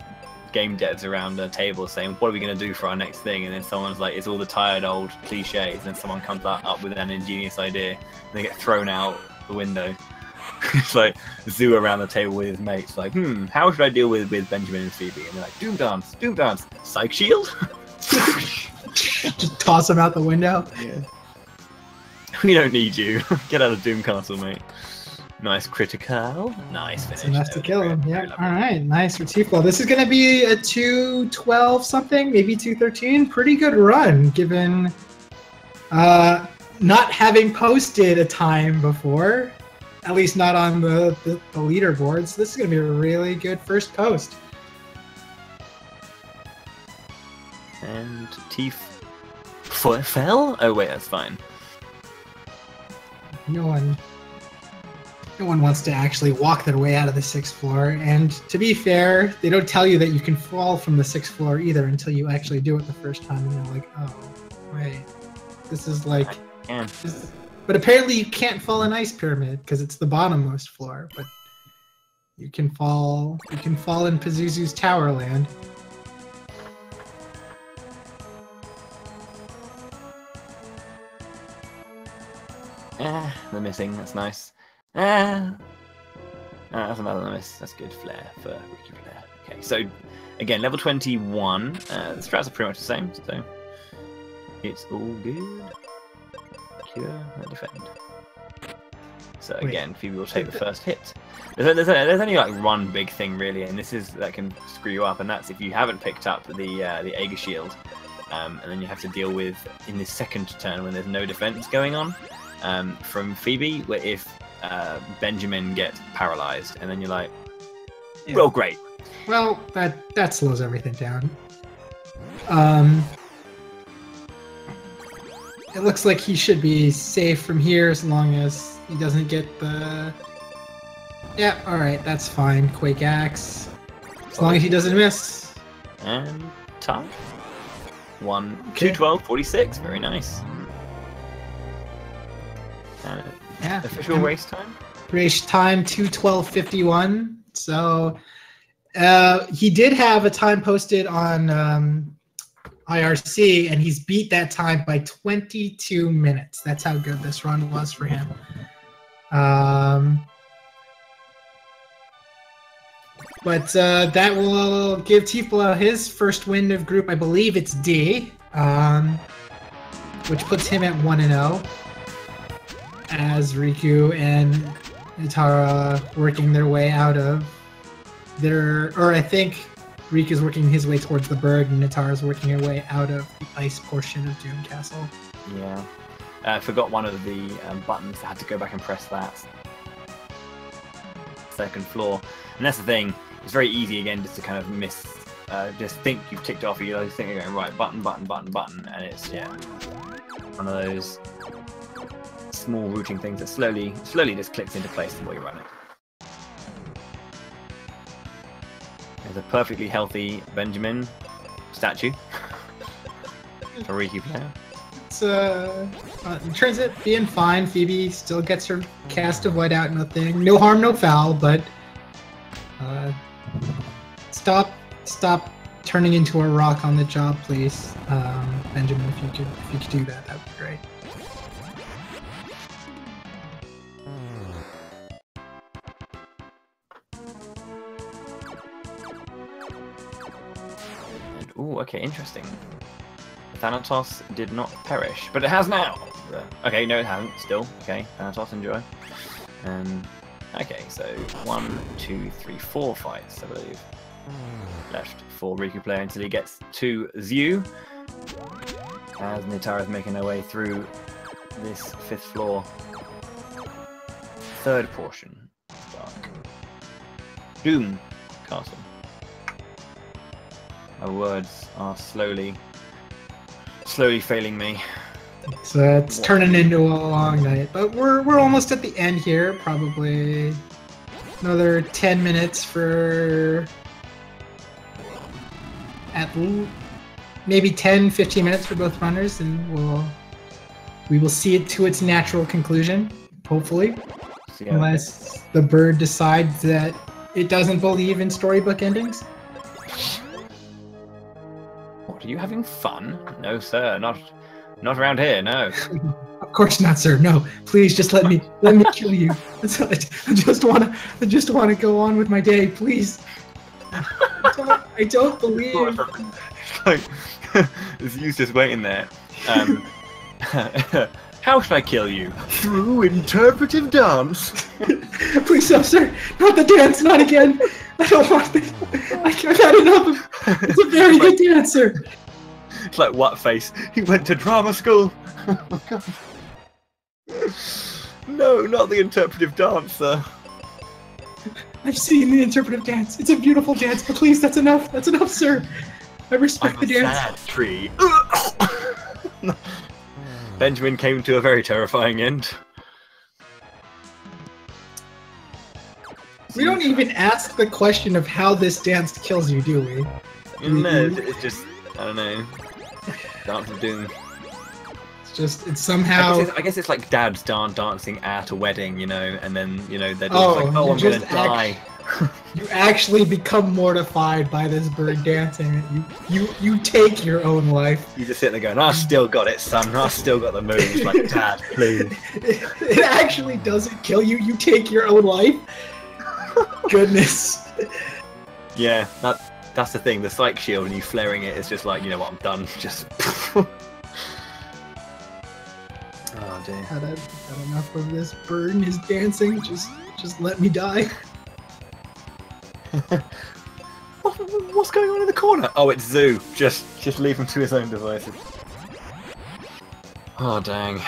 game devs around a table saying, what are we going to do for our next thing? And then someone's like, it's all the tired old cliches. And then someone comes up with an ingenious idea and they get thrown out the window. It's like Zoo around the table with his mates like, how should I deal with Benjamin and Phoebe? And they're like, Doom Dance, Psych Shield? Just toss him out the window? Yeah. We don't need you. Get out of Doom Castle, mate. Nice critical. Nice finish. That's enough to kill him. Yeah. All right. Nice for TiefBlau. This is going to be a 2:12 something, maybe 2:13. Pretty good run, given not having posted a time before, at least not on the leaderboards. This is going to be a really good first post. And Tief fell? Oh wait, that's fine. No one wants to actually walk their way out of the 6th floor, and to be fair, they don't tell you that you can fall from the 6th floor either until you actually do it the first time, and you're like, oh, wait, this is like... But apparently you can't fall in Ice Pyramid, because it's the bottommost floor, but you can fall in Pazuzu's Tower Land. They're missing, that's nice. That's another miss. That's good flair for Rikuplayer. Okay, so again, level 21. The strats are pretty much the same, so it's all good. Cure and defend. So again, Phoebe will take the first hit. There's only like one big thing really, and this is that can screw you up, and that's if you haven't picked up the Aegis shield, and then you have to deal with in the second turn when there's no defense going on from Phoebe, where if Benjamin gets paralyzed, and then you're like, well, great. Well, that slows everything down. It looks like he should be safe from here as long as he doesn't get the... Yeah, alright, that's fine. Quake Axe. As long as he doesn't miss. And tie. 2:12, 46. Very nice. Yeah. Official race time? Race time 2:12:51. So he did have a time posted on IRC, and he's beat that time by 22 minutes. That's how good this run was for him. But that will give TiefBlau his first win of group. I believe it's D, which puts him at 1-0. As Riku and Netara working their way out of their... Or I think Riku's working his way towards the bird, and Netara's working her way out of the ice portion of Doom Castle. Yeah. I forgot one of the buttons. I had to go back and press that. Second floor. And that's the thing. It's very easy, again, just to kind of miss... just think you've ticked off, you think you're going, right, button, and it's, yeah, one of those small routing things that slowly just clicks into place the way you run it. with a perfectly healthy Benjamin statue for Rikuplayer. It's transit being fine. Phoebe still gets her cast of whiteout, nothing. No harm, no foul, but stop turning into a rock on the job, please. Benjamin, if you could do that, that'd be great. Ooh, okay, interesting. Thanatos did not perish, but it has now! Okay, no it hasn't, still. Okay, Thanatos, enjoy. Okay, so 1, 2, 3, 4 fights, I believe, left for Rikuplayer until he gets to Zhu, as Netara is making her way through this 5th floor, 3rd portion, dark. Doom Castle. My words are slowly failing me. It's turning into a long night, but we're almost at the end here. Probably another 10 minutes for maybe 10-15 minutes for both runners, and we will see it to its natural conclusion, hopefully, unless the bird decides that it doesn't believe in storybook endings. What, are you having fun? No, sir, not around here. No. Of course not, sir. No, please just let me kill you. I just want to go on with my day, please. I don't believe. Like, Zhu's just waiting there. How should I kill you? Through interpretive dance. Please, no, sir. Not the dance. Not again. I don't want this. I've had enough. It's a very good dancer. It's like what face? He went to drama school. Oh my god. No, not the interpretive dancer. I've seen the interpretive dance. It's a beautiful dance, but please, that's enough. That's enough, sir. I respect the dance. Sad tree. Benjamin came to a very terrifying end. We don't even ask the question of how this dance kills you, do we? No, it's just, I don't know. Dance of Doom. It's somehow. I guess it's like dads dancing at a wedding, you know, and then, you know, they're like, oh, I'm gonna die. You actually become mortified by this bird dancing. You take your own life. You just sit there going, I've still got it, son. I've still got the moves. Like, Dad, please. It actually doesn't kill you. You take your own life. Goodness. Yeah, that's the thing. The psych shield and you flaring it is just like, you know what, I'm done. Just. Oh dear. Had enough of this bird and his dancing. Just let me die. What's going on in the corner? Oh, it's Zhu. Just leave him to his own devices. Oh dang.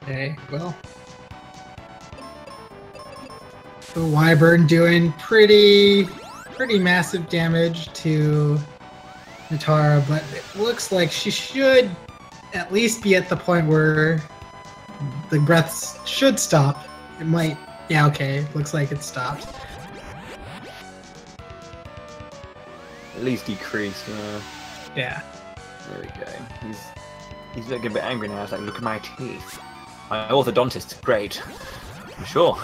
Okay, well. The Wyvern doing pretty massive damage to Netara, but it looks like she should at least be at the point where the breaths should stop. It might. Yeah, okay. Looks like it stopped. At least decreased. Yeah. There we go. He's looking a bit angry now. He's like, look at my teeth. My orthodontist, great. I'm sure.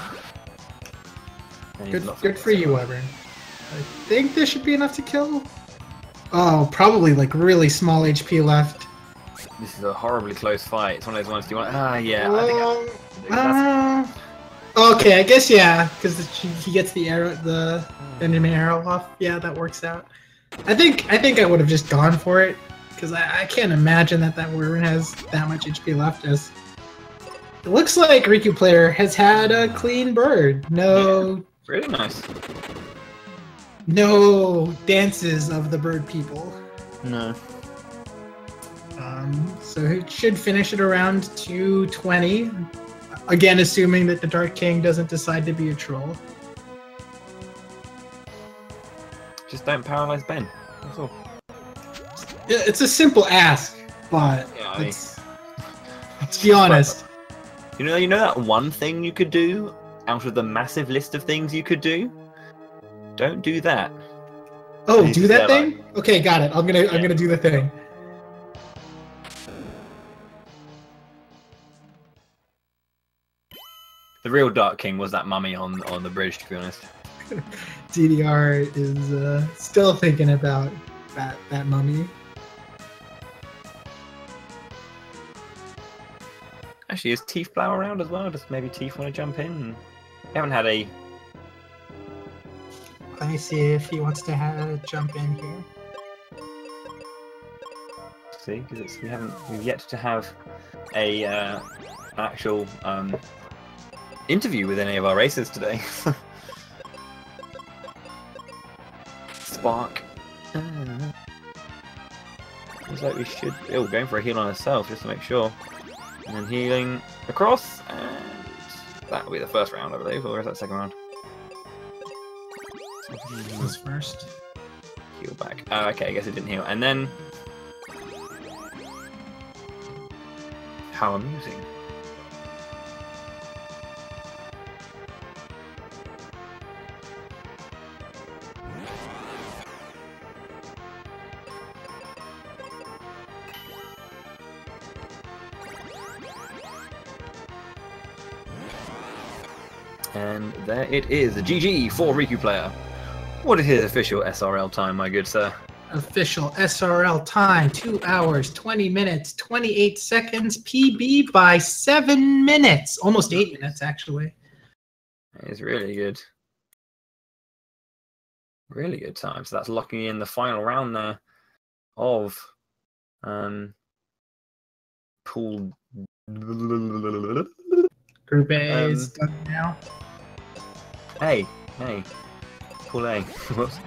Good for you, Wyvern. I think this should be enough to kill. Oh, probably like really small HP left. This is a horribly close fight. It's one of those ones. Do you want? Yeah. I think. Okay, I guess yeah, because he gets the arrow, the Benjamin arrow off. Yeah, that works out. I think I would have just gone for it because I can't imagine that Wyvern has that much HP left. As it looks like Rikuplayer has had a clean bird. No. Yeah, really nice. No dances of the bird people. No. So it should finish at around 220. Again, assuming that the Dark King doesn't decide to be a troll. Just don't paralyze Ben. That's all. It's a simple ask, but yeah, let's be honest. You know that one thing you could do out of the massive list of things you could do, don't do that. Oh, Please do that stay thing? alive. Okay, got it. I'm gonna do the thing. The real Dark King was that mummy on the bridge, to be honest. DDR is still thinking about that mummy. Actually, is TiefBlau around as well? Does maybe Tief want to jump in? We haven't had a... Let me see if he wants to jump in here. See, because we've yet to have a an actual interview with any of our racers today. Spark. Looks like we should. Oh, going for a heal on herself just to make sure. And then healing across, and that'll be the first round, I believe. Or is that second round? Who's first? Heal back. Oh, okay, I guess it didn't heal. And then... How amusing. And there it is, a GG for Rikuplayer. What is his official SRL time, my good sir? Official SRL time, 2 hours, 20 minutes, 28 seconds, PB by 7 minutes. Almost 8 minutes, actually. It's really good. Really good time. So that's locking in the final round there of pool. Group A is done now. Hey, pool A. Whoops.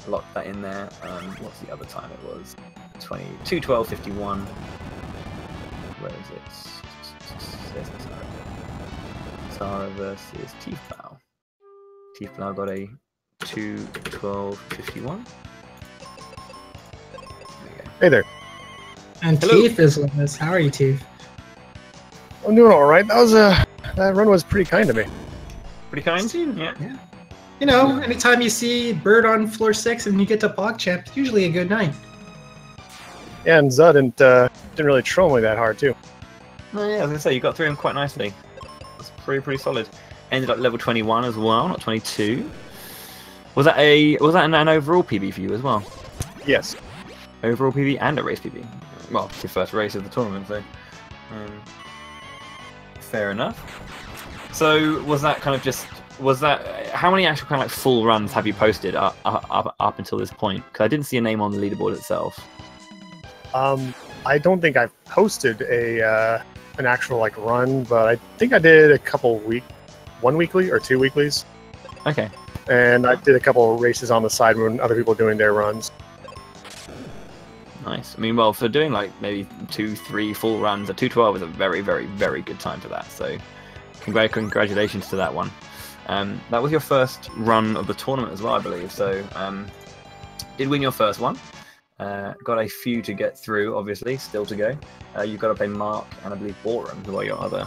Lock that in there. What's the other time it was? 22:12:51. Where is it? Netara versus TiefBlau. TiefBlau got a 2:12:51. Hey there. And Hello. Tief is with us. How are you, Tief? I'm doing all right. That run was pretty kind to me. Pretty kind? Yeah. You know, anytime you see Bird on floor 6 and you get to PogChamp, it's usually a good night. Yeah, and Zud didn't really troll me that hard too. Oh, yeah, I was gonna say you got through him quite nicely. That's pretty solid. Ended up level 21 as well, not 22. Was that an overall PB for you as well? Yes. Overall PB and a race PB. Well, it's your first race of the tournament, so fair enough. So was that kind of just how many actual kind of like full runs have you posted up until this point? Because I didn't see a name on the leaderboard itself. I don't think I've posted an actual like run, but I think I did a couple one weekly or 2 weeklies. Okay. And I did a couple of races on the side when other people were doing their runs. Nice. I mean, well, for doing like maybe 2-3 full runs, a 2:12 is a very good time for that. So, congratulations to that one. That was your first run of the tournament as well, I believe. So, did win your first one. Got a few to get through, obviously, still to go. You've got to play Mark and I believe Ballroom, who are your other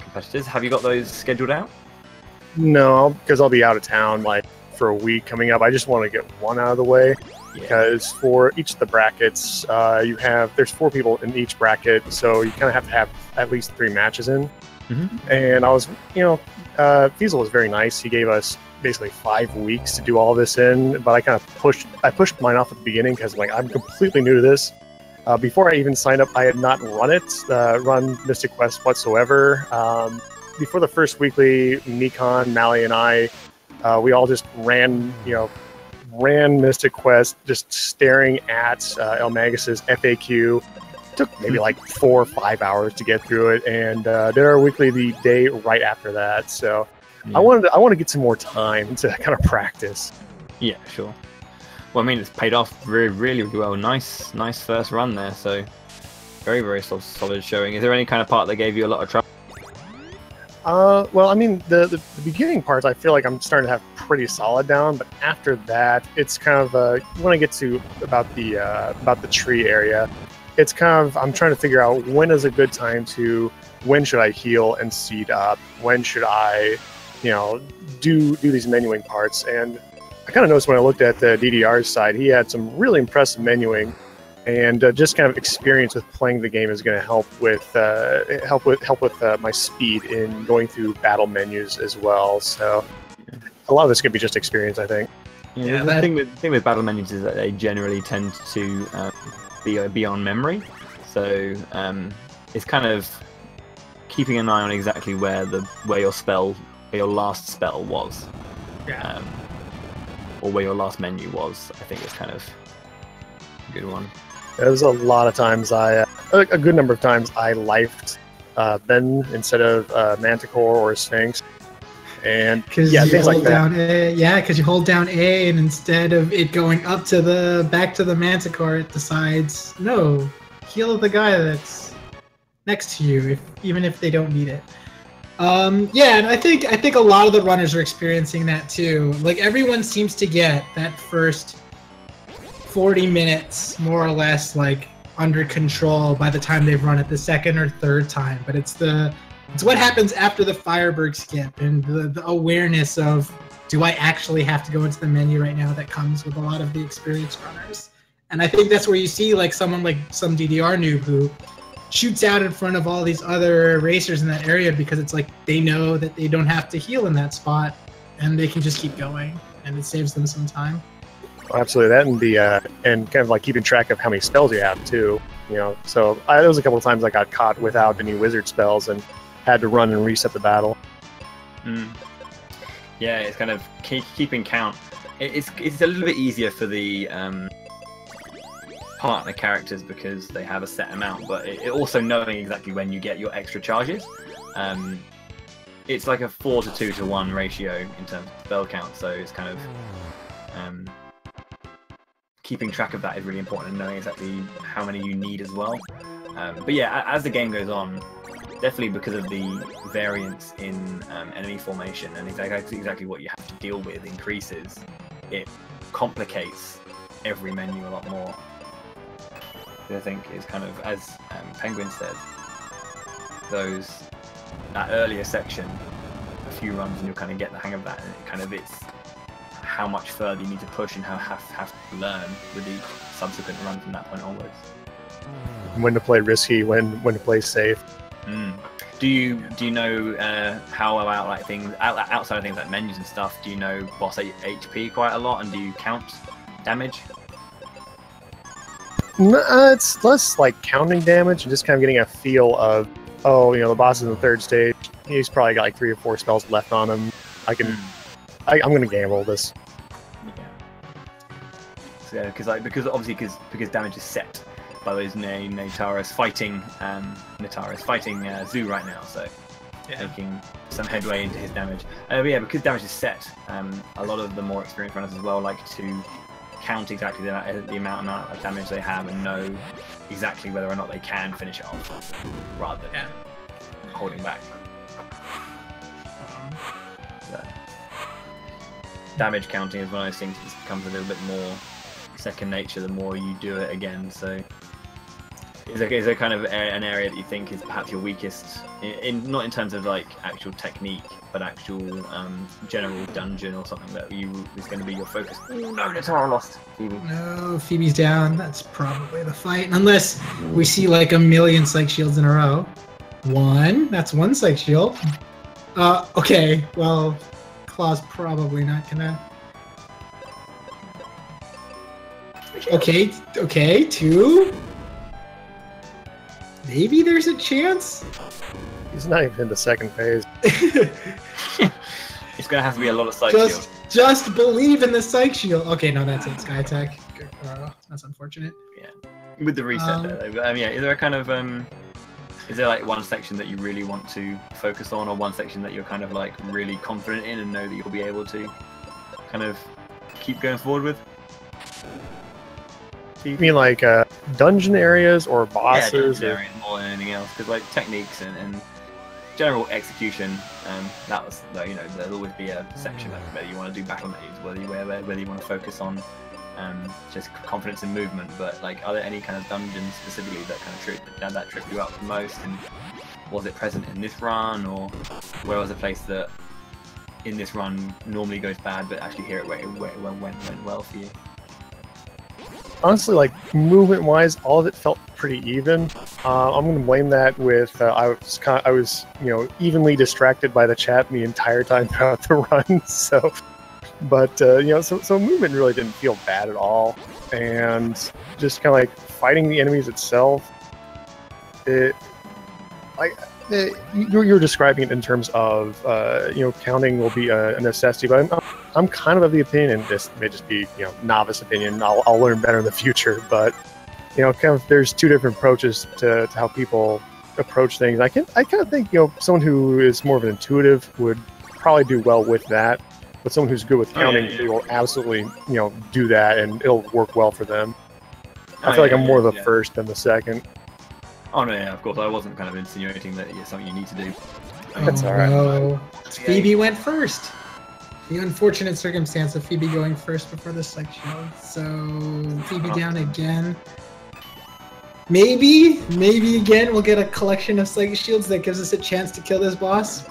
competitors. Have you got those scheduled out? No, because I'll be out of town like for a week coming up. I just want to get one out of the way. Because for each of the brackets, there's 4 people in each bracket, so you kind of have to have at least 3 matches in. Mm-hmm. And I was, Fiesel was very nice. He gave us basically 5 weeks to do all this in, but I pushed mine off at the beginning because I'm completely new to this. Before I even signed up, I had not run Mystic Quest whatsoever. Before the first weekly, Mikon, Mally, and I, we all just ran Mystic Quest, just staring at El Magus's FAQ. Took maybe like 4 or 5 hours to get through it, and did our weekly the day right after that. So I want to get some more time to kind of practice. Yeah, sure. Well, I mean, it's paid off really well. Nice first run there. So very solid showing. Is there any kind of part that gave you a lot of trouble? Well, I mean, the beginning parts, I feel like I'm starting to have pretty solid down, but after that, it's kind of when I get to about the tree area, it's kind of, I'm trying to figure out when is a good time when should I heal and seed up? When should I, do these menuing parts? And I kind of noticed when I looked at the DDR's side, he had some really impressive menuing, and just kind of experience with playing the game is going to help with my speed in going through battle menus as well. So a lot of this could be just experience, I think. Yeah, the thing with battle menus is that they generally tend to be on memory, so it's kind of keeping an eye on exactly where your last spell was, or where your last menu was. I think is kind of a good one. There was a lot of times a good number of times I lifed Ben instead of Manticore or Sphinx. And things like that. Because you hold down A, and instead of it going back to the Manticore, it decides no, heal the guy that's next to you, even if they don't need it. And I think a lot of the runners are experiencing that too. Like, everyone seems to get that first 40 minutes more or less like under control by the time they've run it the second or third time. But it's what happens after the Firebird skip and the awareness of, do I actually have to go into the menu right now, that comes with a lot of the experienced runners. And I think that's where you see like someone like someDDRnoob who shoots out in front of all these other racers in that area, because it's like they know that they don't have to heal in that spot and they can just keep going, and it saves them some time. Absolutely, that and kind of like keeping track of how many spells you have too. So there was a couple of times I got caught without any wizard spells and had to run and reset the battle. Yeah, it's kind of keeping count. It's a little bit easier for the partner characters because they have a set amount, but it also knowing exactly when you get your extra charges. It's like a 4 to 2 to 1 ratio in terms of spell count, so it's kind of keeping track of that is really important, and knowing exactly how many you need as well. But yeah, as the game goes on, definitely because of the variance in enemy formation and exactly what you have to deal with increases, it complicates every menu a lot more. I think is kind of, as Penguin said, that earlier section, a few runs and you'll kind of get the hang of that, and it's how much further you need to push and how have to learn with the subsequent run from that point onwards. When to play risky, when to play safe. Do you know how about like things outside of things like menus and stuff? Do you know boss HP quite a lot, and do you count damage? No, it's less like counting damage and just kind of getting a feel of, the boss is in the third stage. He's probably got like 3 or 4 spells left on him. I'm gonna gamble this. Yeah. So, because damage is set by those Netara's fighting Zoo right now, so taking some headway into his damage. But yeah, because damage is set, a lot of the more experienced runners as well like to count exactly the amount of damage they have and know exactly whether or not they can finish it off, rather than holding back. Damage counting is one of those things that becomes a little bit more second nature the more you do it again. So is there kind of an area that you think is perhaps your weakest, not in terms of like actual technique, but actual general dungeon or something that is going to be your focus? No, Netara lost. Phoebe. No, Phoebe's down. That's probably the fight, unless we see like a million psych shields in a row. That's one psych shield. Okay, well, Claw's probably not gonna. Okay, 2. Maybe there's a chance. He's not even in the second phase. It's gonna have to be a lot of psych shield. Just believe in the psych shield. Okay, no, that's it. Sky Tech. That's unfortunate. Yeah, with the reset though. Is there a kind of is there like one section that you really want to focus on, or one section that you're kind of like really confident in and know that you'll be able to kind of keep going forward with? You mean like dungeon areas or bosses? Yeah, dungeon areas more than anything else, because like techniques and general execution, there'll always be a section of whether you want to do battle menus, whether you want to focus on just confidence in movement. But like, are there any kind of dungeons specifically that kind of trip you up the most? And was it present in this run, or where was a place that in this run normally goes bad, but actually here it went well for you? Honestly, like movement-wise, all of it felt pretty even. I'm going to blame that with I was evenly distracted by the chat the entire time throughout the run. So, but so movement really didn't feel bad at all, and just kind of like fighting the enemies itself. You're describing it in terms of counting will be a necessity, but I'm kind of the opinion, and this may just be novice opinion. I'll learn better in the future, but kind of there's two different approaches to how people approach things. I kind of think someone who is more of an intuitive would probably do well with that, but someone who's good with counting, they will absolutely do that, and it'll work well for them. I feel like I'm more the first than the second. Oh no, yeah, of course. I wasn't kind of insinuating that it's something you need to do. That's all right. No. Phoebe went first. The unfortunate circumstance of Phoebe going first before the Psych Shield. So Phoebe down again. Maybe again we'll get a collection of Psychic Shields that gives us a chance to kill this boss.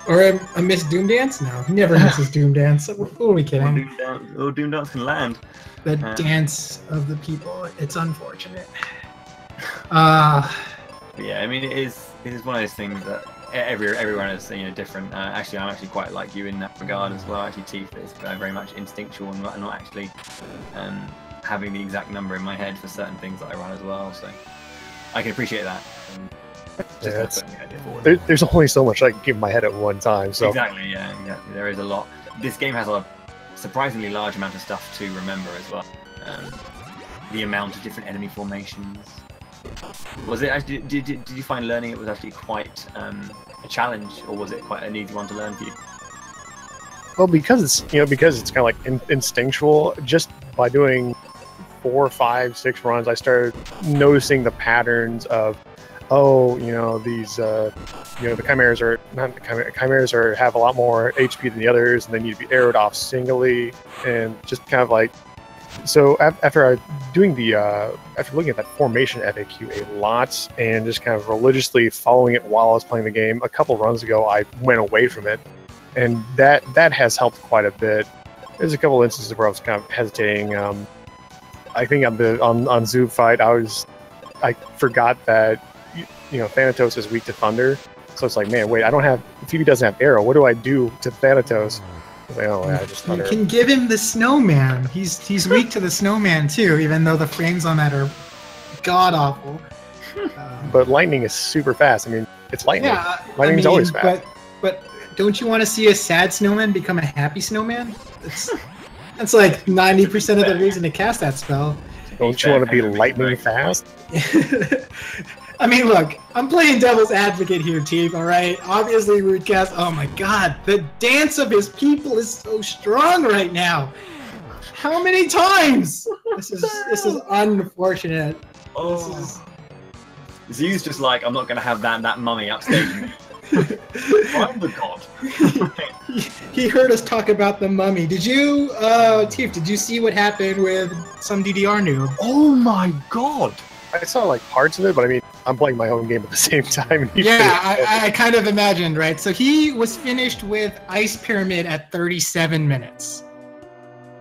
Or a missed Doom Dance? No, he never misses Doom Dance. Who are we kidding? Doom Dance can land. The dance of the people. It's unfortunate. Yeah, I mean it is one of those things that everyone is different. Actually, I'm actually quite like you in that regard as well. Actually, Tief is very much instinctual and not actually having the exact number in my head for certain things that I run as well. So I can appreciate that. There's only so much I can keep in my head at one time. So exactly. There is a lot. This game has a surprisingly large amount of stuff to remember as well. The amount of different enemy formations. Was it actually? Did you find learning it was actually quite a challenge, or was it quite an easy one to learn for you? Well, because it's kind of like instinctual. Just by doing 4, 5, 6 runs, I started noticing the patterns of, these the chimeras are have a lot more HP than the others, and they need to be arrowed off singly, and just kind of like. So after looking at that formation FAQ a lot and just kind of religiously following it while I was playing the game, a couple runs ago I went away from it, and that has helped quite a bit. There's a couple instances where I was kind of hesitating. I think on Zoo Fight I forgot that Thanatos is weak to thunder, so it's like, man, wait, Phoebe doesn't have arrow. What do I do to Thanatos? You can give him the snowman. He's weak to the snowman too, even though the frames on that are god awful. But lightning is super fast. I mean, it's lightning. Yeah, Lightning's always fast. But don't you want to see a sad snowman become a happy snowman? That's like 90% of the reason to cast that spell. Don't you want to be lightning fast? I mean, look, I'm playing devil's advocate here, Tief, alright? Obviously, we would cast... Oh my god, the dance of his people is so strong right now! How many times? This is unfortunate. Zoo's just like, I'm not going to have that mummy upstage me. I'm the god. He heard us talk about the mummy. Did you, Tief, did you see what happened with someDDRnoob? Oh my god! I saw like parts of it, but I mean, I'm playing my own game at the same time. Yeah, I kind of imagined, right? So he was finished with Ice Pyramid at 37 minutes.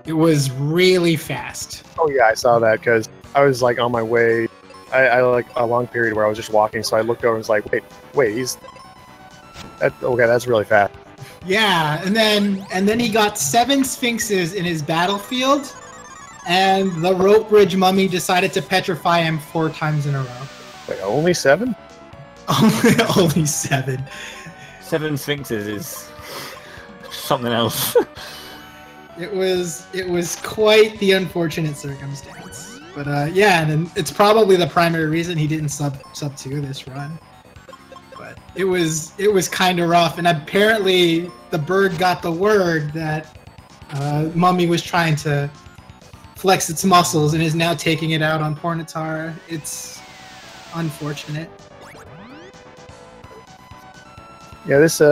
It was really fast. Oh yeah, I saw that because I was like on my way. I like a long period where I was just walking, so I looked over and was like, wait, that's really fast. Yeah, and then he got 7 Sphinxes in his battlefield. And the rope bridge mummy decided to petrify him 4 times in a row. Wait, only 7? Only 7. 7 Sphinxes is something else. It was quite the unfortunate circumstance. But yeah, and it's probably the primary reason he didn't sub 2 this run. But it was kind of rough, and apparently the bird got the word that mummy was trying to flex its muscles and is now taking it out on poor Netara. It's unfortunate. Yeah, this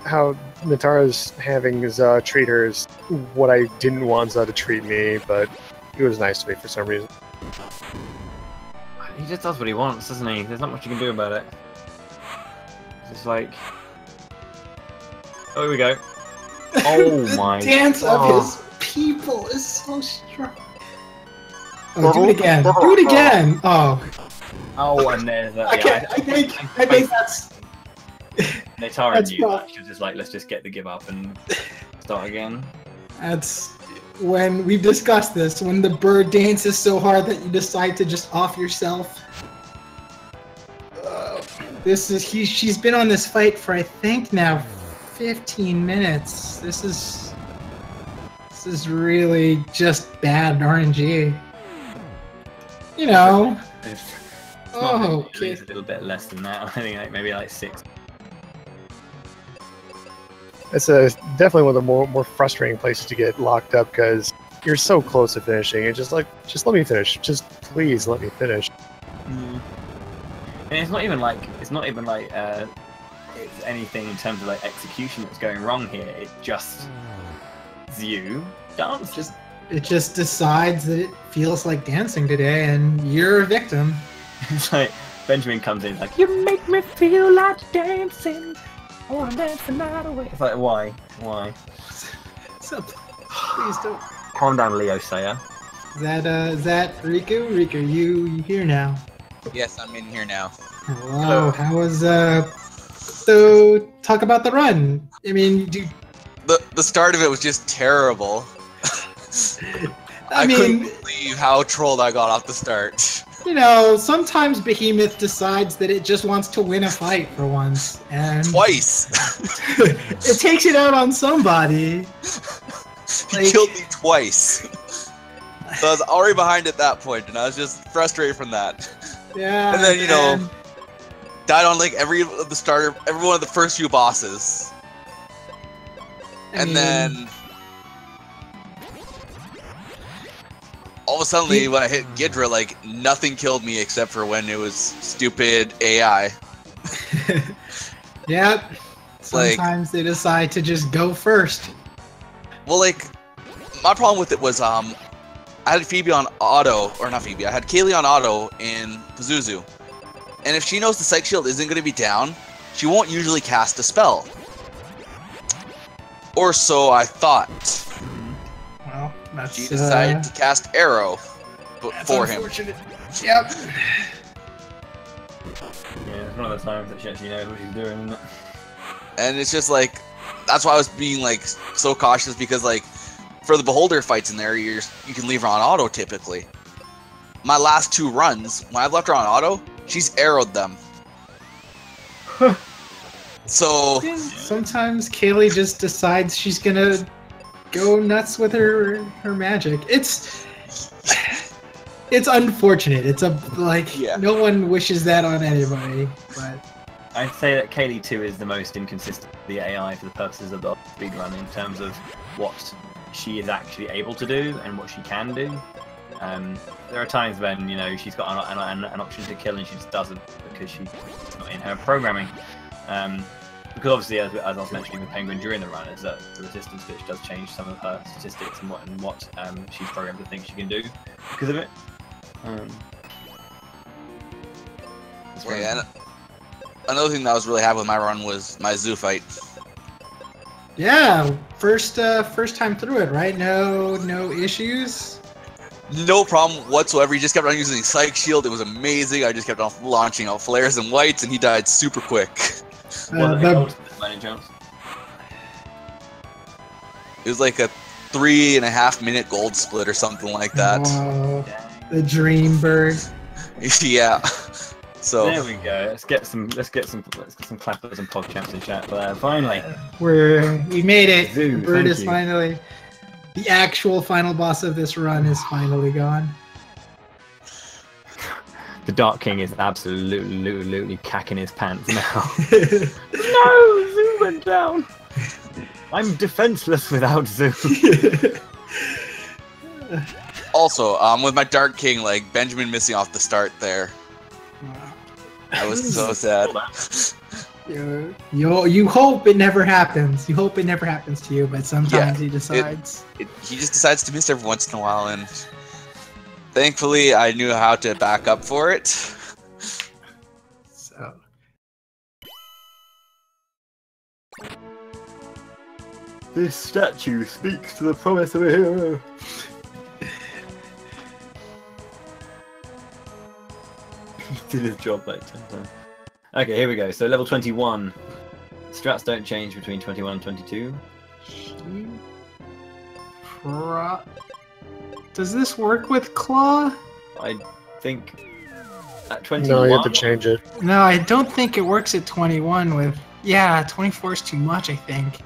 how Netara's having Za treat her is what I didn't want Za to treat me, but he was nice to me for some reason. He just does what he wants, doesn't he? There's not much you can do about it. It's just like... Oh, here we go. Oh my god. The dance of his people is so strong. Oh, do it again. Do it again. Oh. Oh, and there's that. I think that's... Netara knew that. She was just like, let's just get the give up and start again. That's when we've discussed this. When the bird dances so hard that you decide to just off yourself. She's been on this fight for I think now 15 minutes. This is really just bad RNG. You know. Okay. It's a little bit less than that. I think like maybe like 6. It's definitely one of the more frustrating places to get locked up because you're so close to finishing. It's just let me finish. Just please let me finish. Mm. And it's not even like it's anything in terms of like execution that's going wrong here. It just you dance. It just decides that it feels like dancing today, and you're a victim. It's like Benjamin comes in like, you make me feel like dancing. I wanna dance the night away. It's like, why? So, please don't. Calm down, Leo Sayer. Is that Riku? Riku, you here now? Yes, I'm in here now. Hello. How was So talk about the run. I mean, the start of it was just terrible. I couldn't believe how trolled I got off the start. You know, sometimes Behemoth decides that it just wants to win a fight for once, and twice. It takes it out on somebody. He killed me twice. So I was already behind at that point, and I was just frustrated from that. Yeah. And then died on like every one of the first few bosses. Then all of a sudden, when I hit Ghidra, like nothing killed me except for when it was stupid AI. Yep. Sometimes they decide to just go first. Well, like my problem with it was I had Phoebe on auto, or not Phoebe. I had Kaylee on auto in Pazuzu, and if she knows the Psych Shield isn't going to be down, she won't usually cast a spell. Or so I thought. Well, that's, she decided to cast Arrow for him. Yep. Yeah, it's one of those times that she actually knows what she's doing, isn't it? And it's just like, that's why I was being like so cautious, because like for the Beholder fights in there, you can leave her on auto typically. My last 2 runs, when I've left her on auto, she's arrowed them. So sometimes Kaylee just decides she's gonna go nuts with her magic. It's unfortunate. It's no one wishes that on anybody. But I'd say that Kaylee 2 is the most inconsistent of the AI for the purposes of the speedrun in terms of what she is actually able to do and what she can do. There are times when she's got an option to kill and she just doesn't because she's not in her programming. Because obviously, as I was mentioning with Penguin during the run, is that the resistance glitch does change some of her statistics and what she's programmed to think she can do because of it. And another thing that I was really happy with my run was my zoo fight. Yeah, first time through it, right? No issues. No problem whatsoever. He just kept on using Psych Shield. It was amazing. I just kept on launching out flares and whites, and he died super quick. It was like a 3.5 minute gold split or something like that. Wow. The dream bird. Yeah. So there we go. Let's get some clappers and PogChamps in chat. But finally, we made it. Zoo, the bird is finally. The actual final boss of this run is finally gone. The Dark King is absolutely cacking his pants now. No, Zoo went down. I'm defenseless without Zoo. Also, with my Dark King, like Benjamin missing off the start there. I was so sad. You hope it never happens. You hope it never happens to you, but sometimes he decides. He just decides to miss every once in a while, and thankfully I knew how to back up for it. So. This statue speaks to the promise of a hero. He did his job like 10 times. Okay, here we go. So level 21. Strats don't change between 21 and 22. Does this work with Claw? I think at 21. No, you have to change it. No, I don't think it works at 21 with... Yeah, 24 is too much, I think.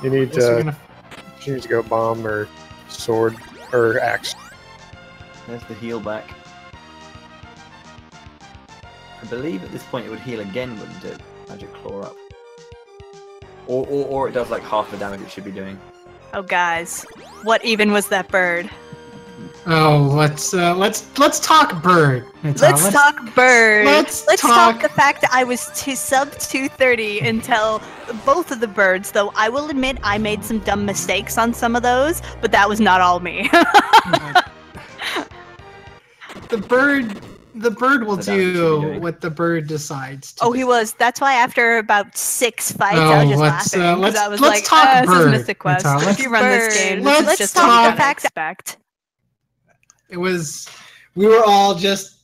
You need to go bomb or sword or axe. There's the heal back. I believe at this point it would heal again, wouldn't it? Magic Claw up. Or it does like half the damage it should be doing. Oh, guys, what even was that bird? Oh, let's talk bird. Let's talk bird. Let's talk the fact that I was sub 230 until both of the birds. Though I will admit I made some dumb mistakes on some of those, but that was not all me. The bird will do what the bird decides to. Oh, he was. That's why after about 6 fights, I was just laughing. Let's I was talk like, bird. This is Mystic Quest. If you run this game, let's just talk the fact. It was. We were all just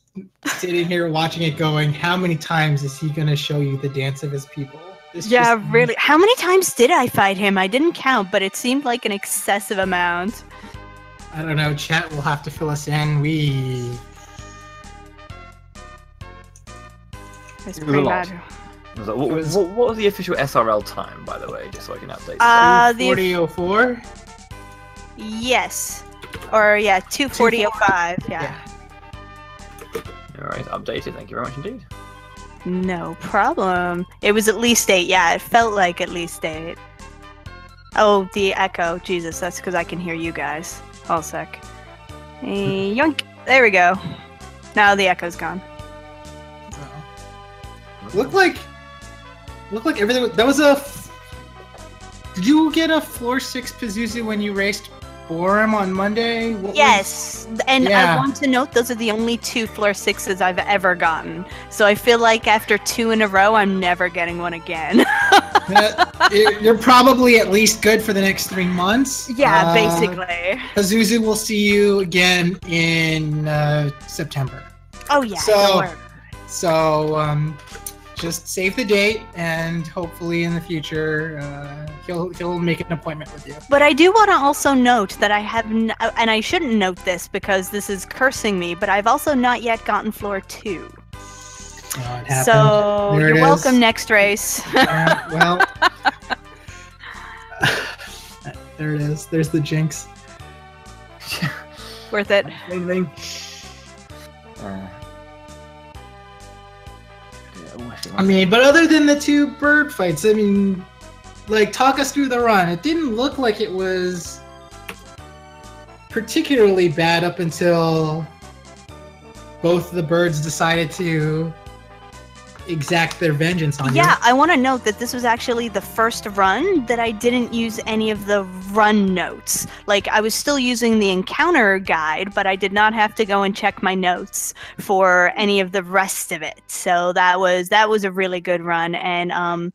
sitting here watching it, going, "How many times is he going to show you the dance of his people?" Really. How many times did I fight him? I didn't count, but it seemed like an excessive amount. I don't know. Chat will have to fill us in. It's pretty bad. What was the official SRL time, by the way, just so I can update? 40:04. Yes, or yeah, 2:40:05. Yeah. All right, updated. Thank you very much indeed. No problem. It was at least 8. Yeah, it felt like at least 8. Oh, the echo. Jesus, that's because I can hear you guys. Hold a sec. Yoink. There we go. Now the echo's gone. Looked like everything. That was a. Did you get a floor 6 Pazuzu when you raced Borum on Monday? Yes, and I want to note those are the only 2 floor 6s I've ever gotten. So I feel like after 2 in a row, I'm never getting one again. You're probably at least good for the next 3 months. Yeah, basically. Pazuzu will see you again in September. Oh yeah. So just save the date, and hopefully in the future he'll make an appointment with you. But I do want to also note that I have, and I shouldn't note this because this is cursing me, but I've also not yet gotten floor 2. Oh, it happened. So you're welcome next race. Well, there it is. There's the jinx. Worth it. I mean, but other than the 2 bird fights, I mean, like, talk us through the run. It didn't look like it was particularly bad up until both the birds decided to exact their vengeance on you. Yeah, I want to note that this was actually the first run that I didn't use any of the run notes. Like, I was still using the encounter guide, but I did not have to go and check my notes for any of the rest of it. So that was a really good run. And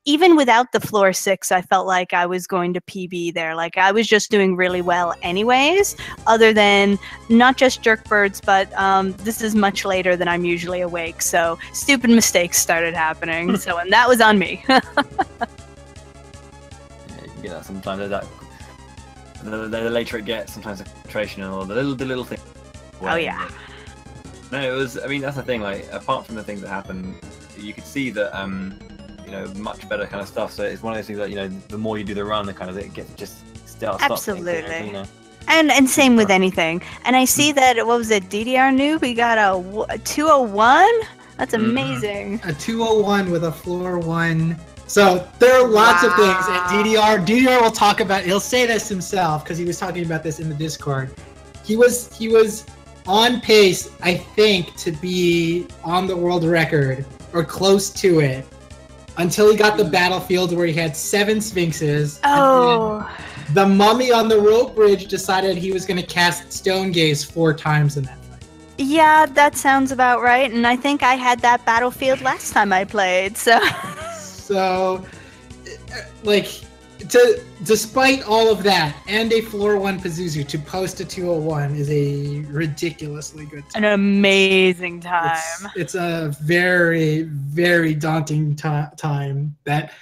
even without the floor 6, I felt like I was going to PB there. Like, I was just doing really well anyways, other than not just jerk birds, but this is much later than I'm usually awake. So stupid mistakes started happening. So, and that was on me. Yeah, you can get that sometimes. The later it gets, sometimes the concentration or the little thing. Oh yeah. No, it was. I mean, that's the thing. Like, apart from the things that happen, you could see that you know, much better kind of stuff. So it's one of those things that, you know, the more you do the run, the kind of it gets just starts. Absolutely. You know? And same with anything. And I see that, what was it, DDRnoob? We got a 201. That's amazing. A 201 with a floor 1. So there are lots of things. And DDR will talk about. He'll say this himself because he was talking about this in the Discord. He was on pace, I think, to be on the world record or close to it until he got the battlefield where he had 7 Sphinxes. Oh. And the mummy on the rope bridge decided he was going to cast Stone Gaze 4 times in that fight. Yeah, that sounds about right. And I think I had that battlefield last time I played, so... So, like, despite all of that, and a floor 1 Pazuzu to post a 201 is a ridiculously good time. An amazing time. It's a very, very daunting time that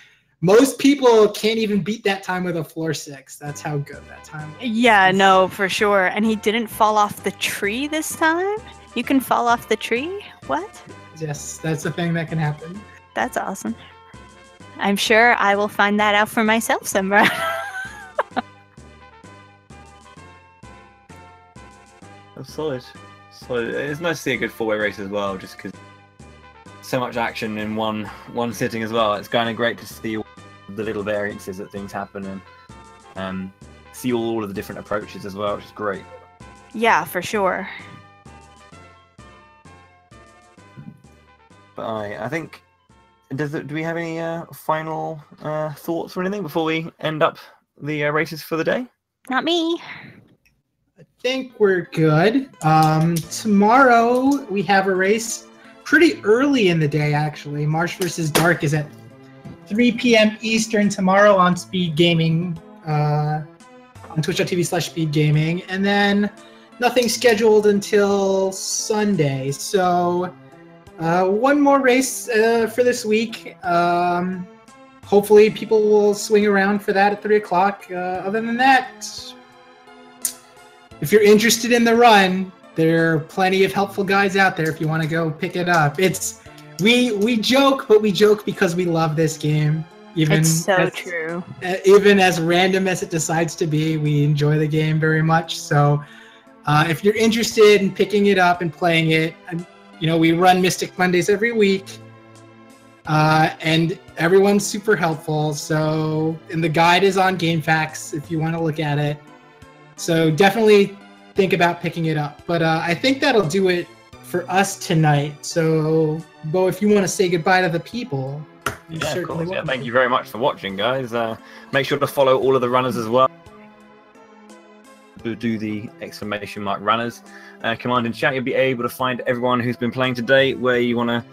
most people can't even beat that time with a floor 6. That's how good that time was. Yeah, no, for sure. And he didn't fall off the tree this time? You can fall off the tree? What? Yes, that's a thing that can happen. That's awesome. I'm sure I will find that out for myself somewhere. Solid. It's nice to see a good 4-way race as well, just because so much action in one sitting as well. It's kind of great to see all the little variances that things happen and see all of the different approaches as well, which is great. Yeah, for sure. But I think, do we have any final thoughts or anything before we end up the races for the day? Not me. I think we're good. Tomorrow we have a race pretty early in the day, actually. Marsh vs. Dark is at 3 p.m. Eastern tomorrow on Speed Gaming, on twitch.tv/Speed Gaming. And then nothing scheduled until Sunday. So one more race for this week. Hopefully people will swing around for that at 3 o'clock. Other than that, if you're interested in the run, there are plenty of helpful guides out there if you want to go pick it up. We joke, but we joke because we love this game. It's so true. Even as random as it decides to be, we enjoy the game very much. So if you're interested in picking it up and playing it, we run Mystic Mondays every week. And everyone's super helpful. And the guide is on GameFAQs if you want to look at it. So definitely think about picking it up. But I think that'll do it for us tonight. So, Bo, if you want to say goodbye to the people, you yeah, certainly of course. will. Yeah, thank you very much for watching, guys. Make sure to follow all of the runners as well. Do the !runners command in chat. You'll be able to find everyone who's been playing today where you want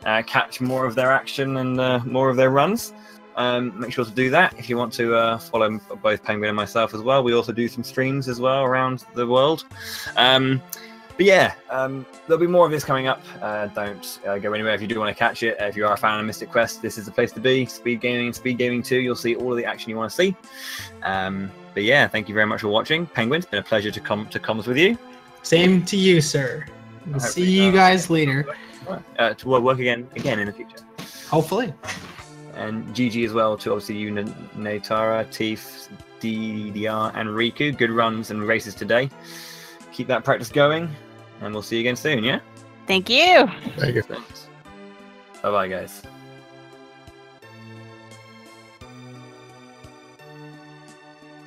to catch more of their action and more of their runs. Make sure to do that if you want to follow both Penguin and myself as well. We also do some streams as well around the world. But yeah, there'll be more of this coming up. Don't go anywhere if you do want to catch it. If you are a fan of Mystic Quest, this is the place to be. Speed Gaming and Speed Gaming 2, you'll see all of the action you want to see. But yeah, thank you very much for watching. Penguin, it's been a pleasure to comms with you. Same to you, sir. We'll see you guys later. To work again in the future. Hopefully. And GG as well to obviously you, Netara, Tief, DDR, and Riku. Good runs and races today. Keep that practice going, and we'll see you again soon, yeah? Thank you. Thank you. Bye-bye, guys.